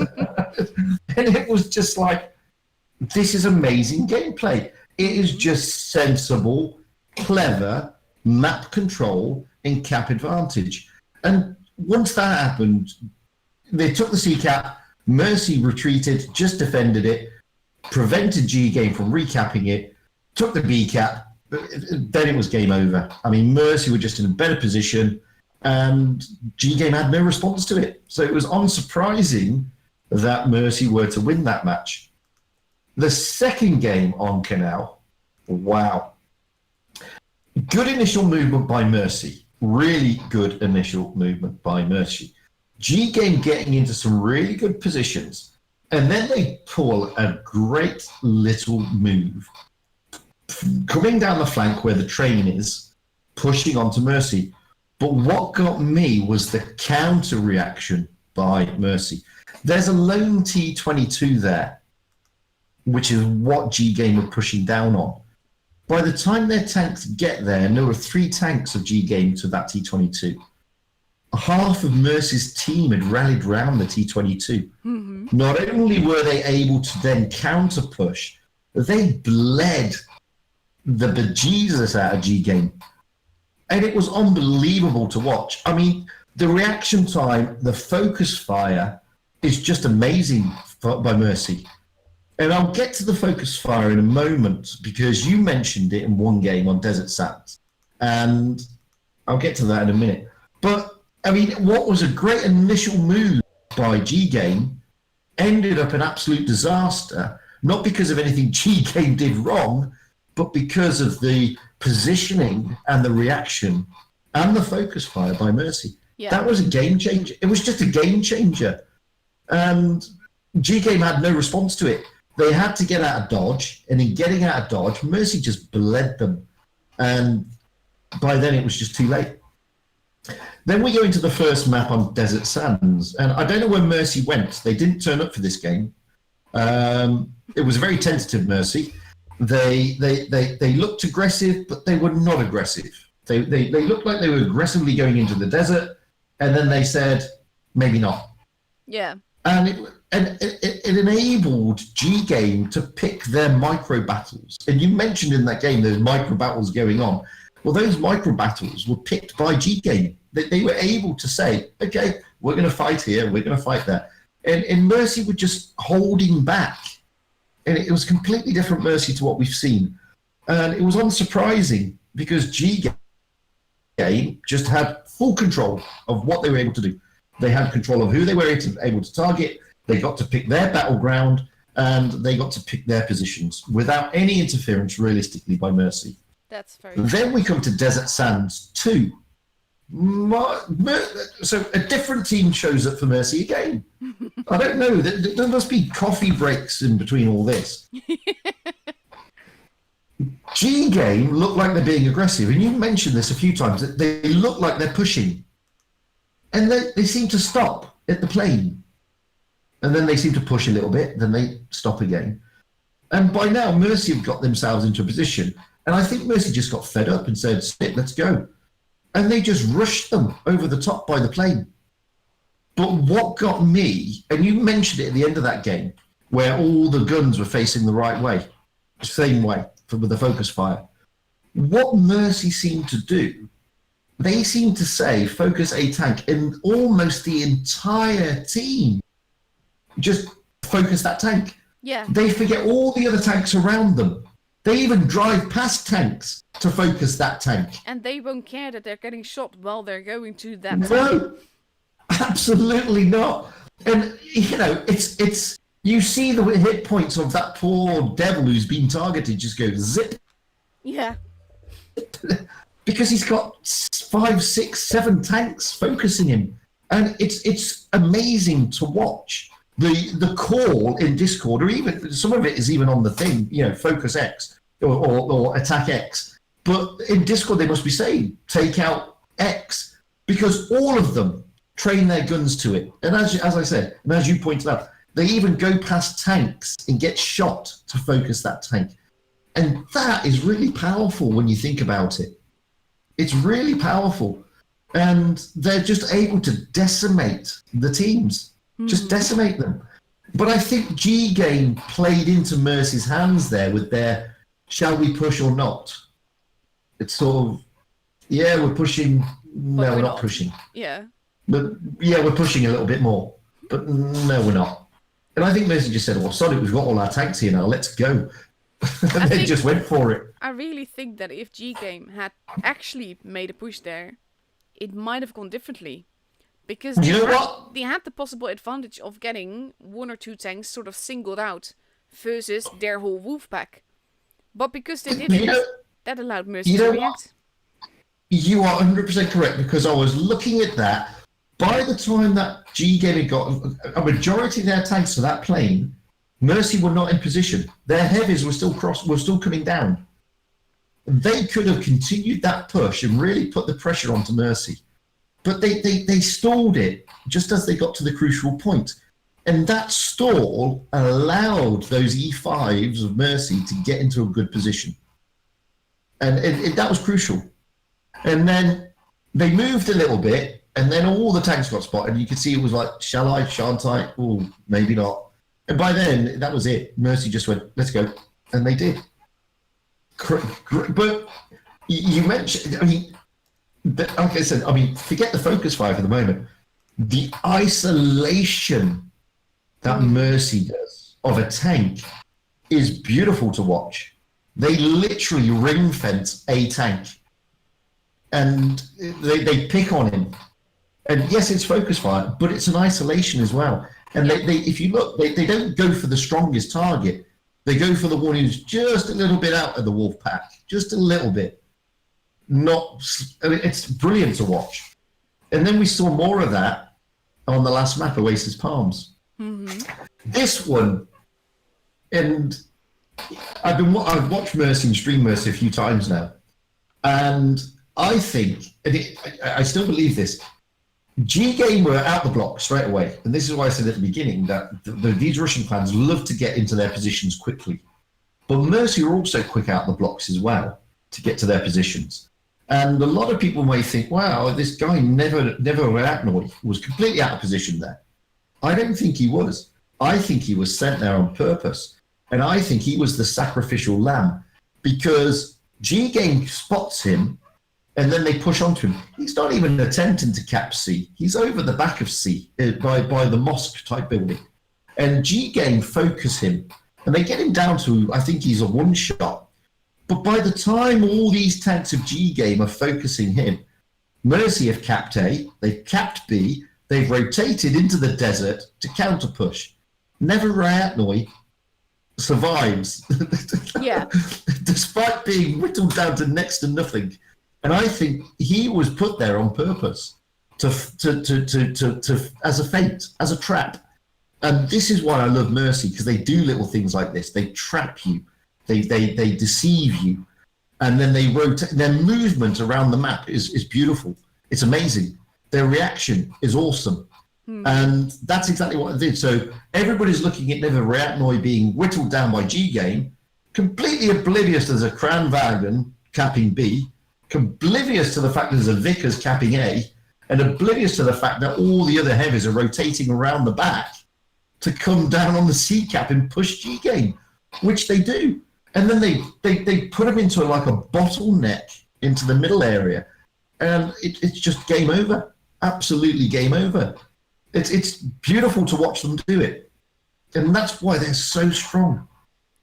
And it was just like, this is amazing gameplay. It is just sensible, clever map control and cap advantage. And once that happened, they took the C cap, Mercy retreated, just defended it, prevented G Game from recapping it, took the B cap, then it was game over. I mean, Mercy were just in a better position, and G Game had no response to it. So it was unsurprising that Mercy were to win that match. The second game on Canal, wow. Good initial movement by Mercy. Really good initial movement by Mercy. G Game getting into some really good positions. And then they pull a great little move. Coming down the flank where the train is, pushing onto Mercy. But what got me was the counter reaction by Mercy. There's a lone T22 there, which is what G Game were pushing down on. By the time their tanks get there, and there were 3 tanks of G Game to that T22, half of Mercy's team had rallied round the T22. Mm-hmm. Not only were they able to then counter push, they bled the bejesus out of G Game. And it was unbelievable to watch. I mean, the reaction time, the focus fire is just amazing by Mercy. And I'll get to the focus fire in a moment because you mentioned it in one game on Desert Sands. And I'll get to that in a minute. But, I mean, what was a great initial move by G Game ended up an absolute disaster, not because of anything G Game did wrong, but because of the positioning and the reaction and the focus fire by Mercy. Yeah. That was a game changer. It was just a game changer. And G Game had no response to it. They had to get out of dodge, and in getting out of dodge, Mercy just bled them. And by then it was just too late. Then we go into the first map on Desert Sands, and I don't know where Mercy went. They didn't turn up for this game. It was a very tentative Mercy. They looked aggressive, but they were not aggressive. They looked like they were aggressively going into the desert, and then they said, maybe not. Yeah. And it enabled G Game to pick their micro battles. And you mentioned in that game there's micro battles going on. Well, those micro battles were picked by G Game. They were able to say, okay, we're going to fight here, we're going to fight there. And Mercy were just holding back. And it was completely different Mercy to what we've seen. And it was unsurprising because G Game just had full control of what they were able to do. They had control of who they were able to target. They got to pick their battleground, and they got to pick their positions without any interference, realistically, by Mercy. That's very Then we come to Desert Sands 2. So a different team shows up for Mercy again. I don't know. There must be coffee breaks in between all this. G Game look like they're being aggressive, and you mentioned this a few times. They look like they're pushing. And they seem to stop at the plane. And then they seem to push a little bit, then they stop again. And by now, Mercy have got themselves into a position. And I think Mercy just got fed up and said, "Snip, let's go." And they just rushed them over the top by the plane. But what got me, and you mentioned it at the end of that game, where all the guns were facing the right way, same way, with the focus fire. What Mercy seemed to do, they seem to say, focus a tank, and almost the entire team just focus that tank. Yeah. They forget all the other tanks around them. They even drive past tanks to focus that tank. And they won't care that they're getting shot while they're going to that tank. No, absolutely not. And, you know, it's you see the hit points of that poor devil who's been targeted just go zip. Yeah. Because he's got 5, 6, 7 tanks focusing him. And it's amazing to watch. The call in Discord, or even some of it is even on the thing, you know, focus X or attack X. But in Discord, they must be saying, take out X, because all of them train their guns to it. And as I said, and as you pointed out, they even go past tanks and get shot to focus that tank. And that is really powerful when you think about it. It's really powerful. And they're just able to decimate the teams. Just decimate them. But I think G Game played into Mercy's hands there with their shall we push or not? It's sort of, yeah, we're pushing. No, we're not pushing. Yeah. But yeah, we're pushing a little bit more. But no, we're not. And I think Mercy just said, well, sorry, we've got all our tanks here now, let's go. And they just went for it. I really think that if G-Game had actually made a push there, it might have gone differently. Because they had the possible advantage of getting 1 or 2 tanks sort of singled out versus their whole wolf pack. But because they didn't, that allowed Mercy to react. You are 100% correct, because I was looking at that. By the time that G-Game had got a majority of their tanks to that plane, Mercy were not in position. Their heavies were still coming down. They could have continued that push and really put the pressure onto Mercy. But they stalled it just as they got to the crucial point. And that stall allowed those E5s of Mercy to get into a good position. And that was crucial. And then they moved a little bit, and then all the tanks got spotted. And you could see it was like, shall I, shan't I? Oh, maybe not. And by then, that was it. Mercy just went, let's go. And they did. But you mentioned, I mean, like I said, forget the focus fire for the moment. The isolation that Mercy does of a tank is beautiful to watch. They literally ring fence a tank. And they pick on him. And yes, it's focus fire, but it's an isolation as well. And if you look, they don't go for the strongest target. They go for the one who's just a little bit out of the wolf pack, just a little bit. It's brilliant to watch. And then we saw more of that on the last map, Oasis Palms. Mm-hmm. This one, and I've watched Mercy and stream Mercy a few times now, and I think, I still believe this, G-Game were out the block straight away. And this is why I said at the beginning that these Russian clans love to get into their positions quickly. But Mercy are also quick out the blocks as well to get to their positions. And a lot of people may think, wow, this guy never was completely out of position there. I don't think he was. I think he was sent there on purpose. And I think he was the sacrificial lamb, because G-Game spots him, and then they push onto him. He's not even attempting to cap C. He's over the back of C by the mosque type building. And G-Game focus him. And they get him down to, I think he's a one shot. But by the time all these tanks of G-Game are focusing him, Mercy have capped A, they've capped B, they've rotated into the desert to counter push. Never Ryatnoy survives. Yeah. Despite being whittled down to next to nothing. And I think he was put there on purpose to as a feint, as a trap. And this is why I love Mercy, because they do little things like this. They trap you, they deceive you, and then they rotate. Their movement around the map is beautiful. It's amazing. Their reaction is awesome. And that's exactly what I did. So everybody's looking at Never Reatnoy being whittled down by G-Game, completely oblivious there's a Kranwagen capping B, oblivious to the fact that there's a Vickers capping A, and oblivious to the fact that all the other heavies are rotating around the back to come down on the C cap and push G-Game, which they do. And then they put them into like a bottleneck into the middle area, and it's just game over. Absolutely game over. It's beautiful to watch them do it, and that's why they're so strong.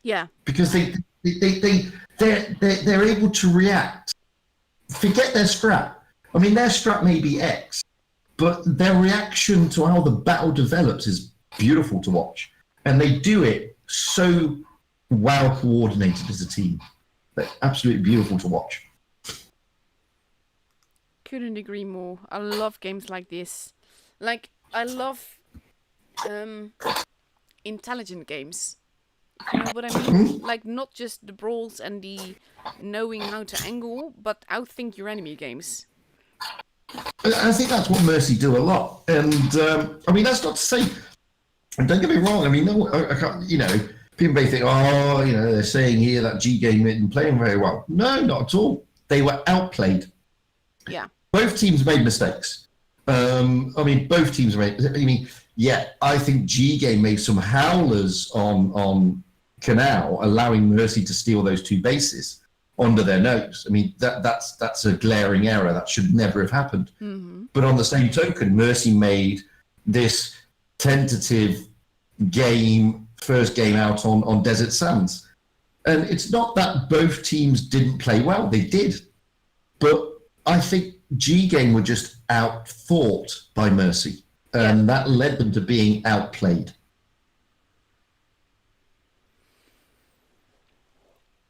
Yeah, because they're able to react. Forget their strat. I mean, their strat may be X, but their reaction to how the battle develops is beautiful to watch, and they do it so well coordinated as a team. They're absolutely beautiful to watch. Couldn't agree more. I love games like this. Like, I love intelligent games. You know what I mean? Like, not just the brawls and the knowing how to angle, but outthink your enemy games. I think that's what Mercy do a lot. And, I mean, that's not to say... Don't get me wrong. I mean, no, I can't, people may think, they're saying here that G-Game isn't playing very well. No, not at all. They were outplayed. Yeah. Both teams made mistakes. Both teams made... I think G-Game made some howlers on Canal, allowing Mercy to steal those 2 bases under their nose. I mean, that's a glaring error. That should never have happened. Mm-hmm. But on the same token, Mercy made this tentative first game out on desert sands. And it's not that both teams didn't play well. They did. But I think G Game were just out-thought by Mercy. And that led them to being outplayed.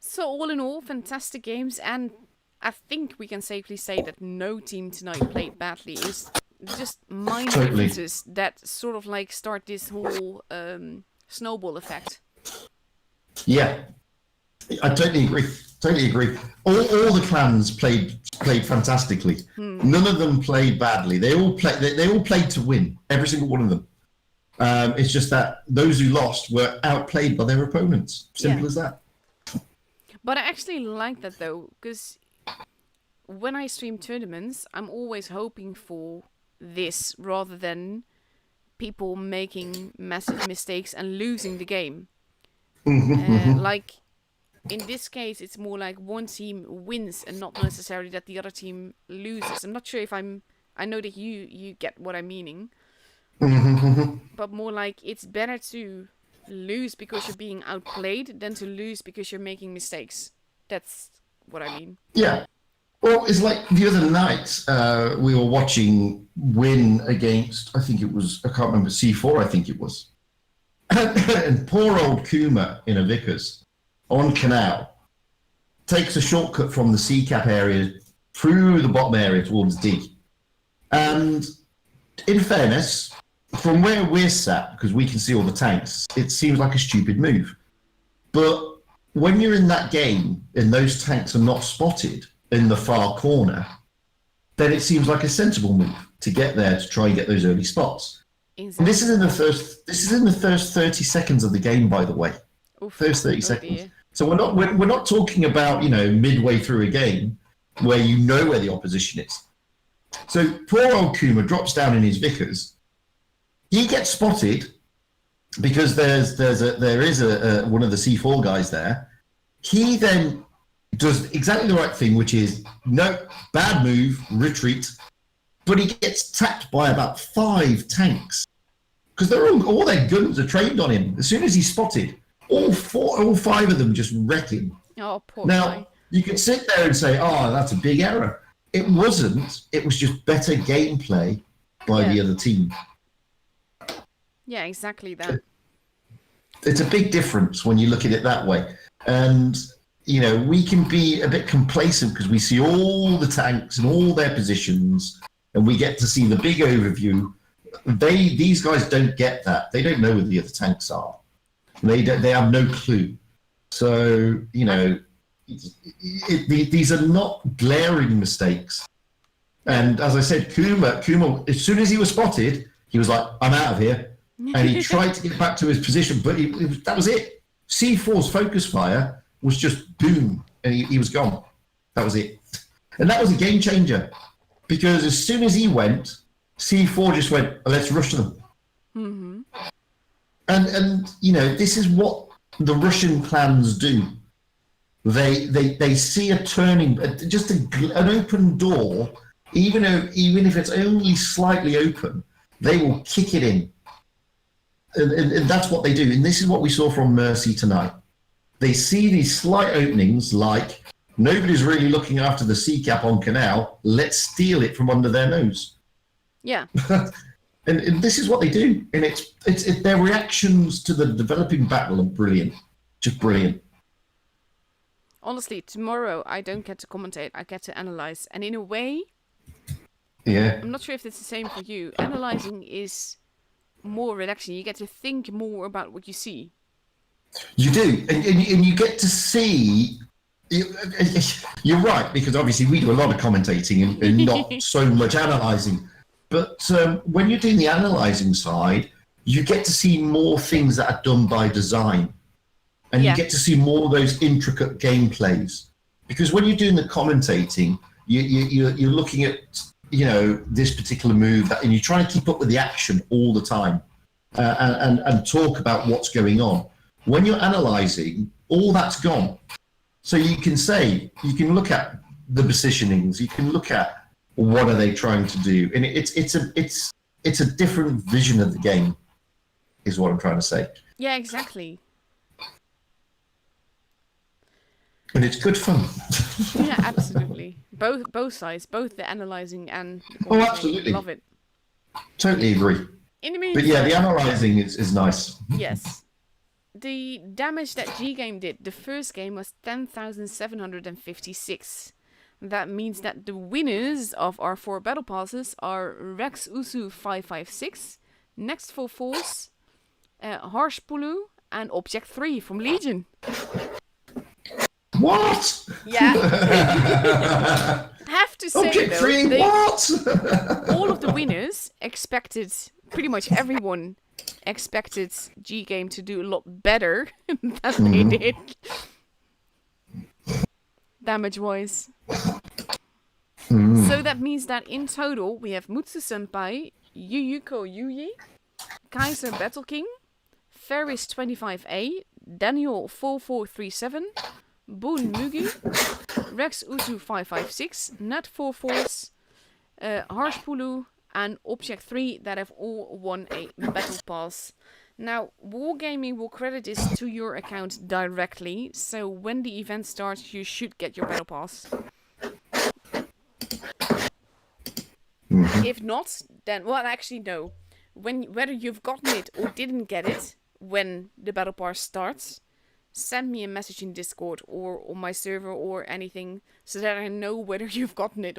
So all in all, fantastic games. And I think we can safely say that no team tonight played badly. It's just minor differences that sort of like start this whole snowball effect. Yeah. I totally agree. All the clans played fantastically. None of them played badly. They all played to win. Every single one of them. It's just that those who lost were outplayed by their opponents. Simple as that. But I actually like that though, because when I stream tournaments, I'm always hoping for this rather than people making massive mistakes and losing the game. Like in this case, it's more like one team wins and not necessarily that the other team loses. I'm not sure if I know that you get what I'm meaning. But more like it's better to lose because you're being outplayed than to lose because you're making mistakes. That's what I mean. Yeah. Well, it's like the other night, we were watching Win against, I think it was, I can't remember, C4, I think it was. And poor old Kuma in a Vickers on Canal takes a shortcut from the C cap area through the bottom area towards D. And in fairness, from where we're sat, because we can see all the tanks, it seems like a stupid move. But when you're in that game and those tanks are not spotted in the far corner, then it seems like a sensible move to get there to try and get those early spots. Exactly. And this is in the first 30 seconds of the game, by the way. Oof, first 30 seconds. Dear. So we're not talking about, midway through a game where you know where the opposition is. So poor old Kuma drops down in his Vickers. He gets spotted because there is one of the C4 guys there. He then does exactly the right thing, which is no, bad move, retreat. But he gets tapped by about 5 tanks because all their guns are trained on him. As soon as he's spotted, all 5 of them just wreck him. Oh, poor now, guy. You could sit there and say, "Oh, that's a big error." It wasn't. It was just better gameplay by the other team. Yeah, exactly that. It's a big difference when you look at it that way. And, we can be a bit complacent because we see all the tanks and all their positions and we get to see the big overview. These guys don't get that. They don't know where the other tanks are. They have no clue. So, these are not glaring mistakes. And as I said, Kuma, as soon as he was spotted, he was like, "I'm out of here." And he tried to get back to his position, but that was it. C4's focus fire was just boom, and he was gone. That was it. And that was a game changer, because as soon as he went, C4 just went, "Let's rush them." Mm-hmm. And this is what the Russian clans do. They see a turning, just an open door, even if it's only slightly open, they will kick it in. And that's what they do. And this is what we saw from Mercy tonight. They see these slight openings, like nobody's really looking after the C cap on Canal. Let's steal it from under their nose. Yeah. and this is what they do. And it's their reactions to the developing battle are brilliant. Just brilliant. Honestly, tomorrow I don't get to commentate. I get to analyze. And in a way, I'm not sure if it's the same for you. Analyzing is more relaxing. You get to think more about what you see. You do, and you get to see. You're right, because obviously we do a lot of commentating and not so much analysing. But when you're doing the analysing side, you get to see more things that are done by design, and you get to see more of those intricate gameplays. Because when you're doing the commentating, you're looking at this particular move, and you're trying to keep up with the action all the time, and talk about what's going on. When you're analysing, all that's gone. So you can look at the positionings, you can look at what are they trying to do, and it's a different vision of the game, is what I'm trying to say. Yeah, exactly. And it's good fun. Yeah, absolutely. Both sides, both the analyzing and the Oh, absolutely. Love it. Totally agree. In the meantime, But yeah, the analysing is nice. yes. The damage that G-Game did, the first game was 10,756. That means that the winners of our 4 battle passes are Rex Usu 556, Next Full Force, Harsh Pulu, and Object 3 from Legion. What? Yeah. Have to say, Object though, 3, what? all of the winners expected, pretty much everyone expected G-Game to do a lot better than they did. Damage-wise. So that means that in total we have Mutsu Senpai, Yuyuko Yuyi, Kaiser Battle King, Ferris 25A, Daniel 4437, Boon Mugi, Rex Usu 556, Nat 4 Force, Harsh Pulu, and Object 3 that have all won a battle pass. Now, Wargaming will credit this to your account directly, so when the event starts, you should get your battle pass. If not, then, well, actually, no. Whether you've gotten it or didn't get it when the battle pass starts, send me a message in Discord or on my server or anything so that I know whether you've gotten it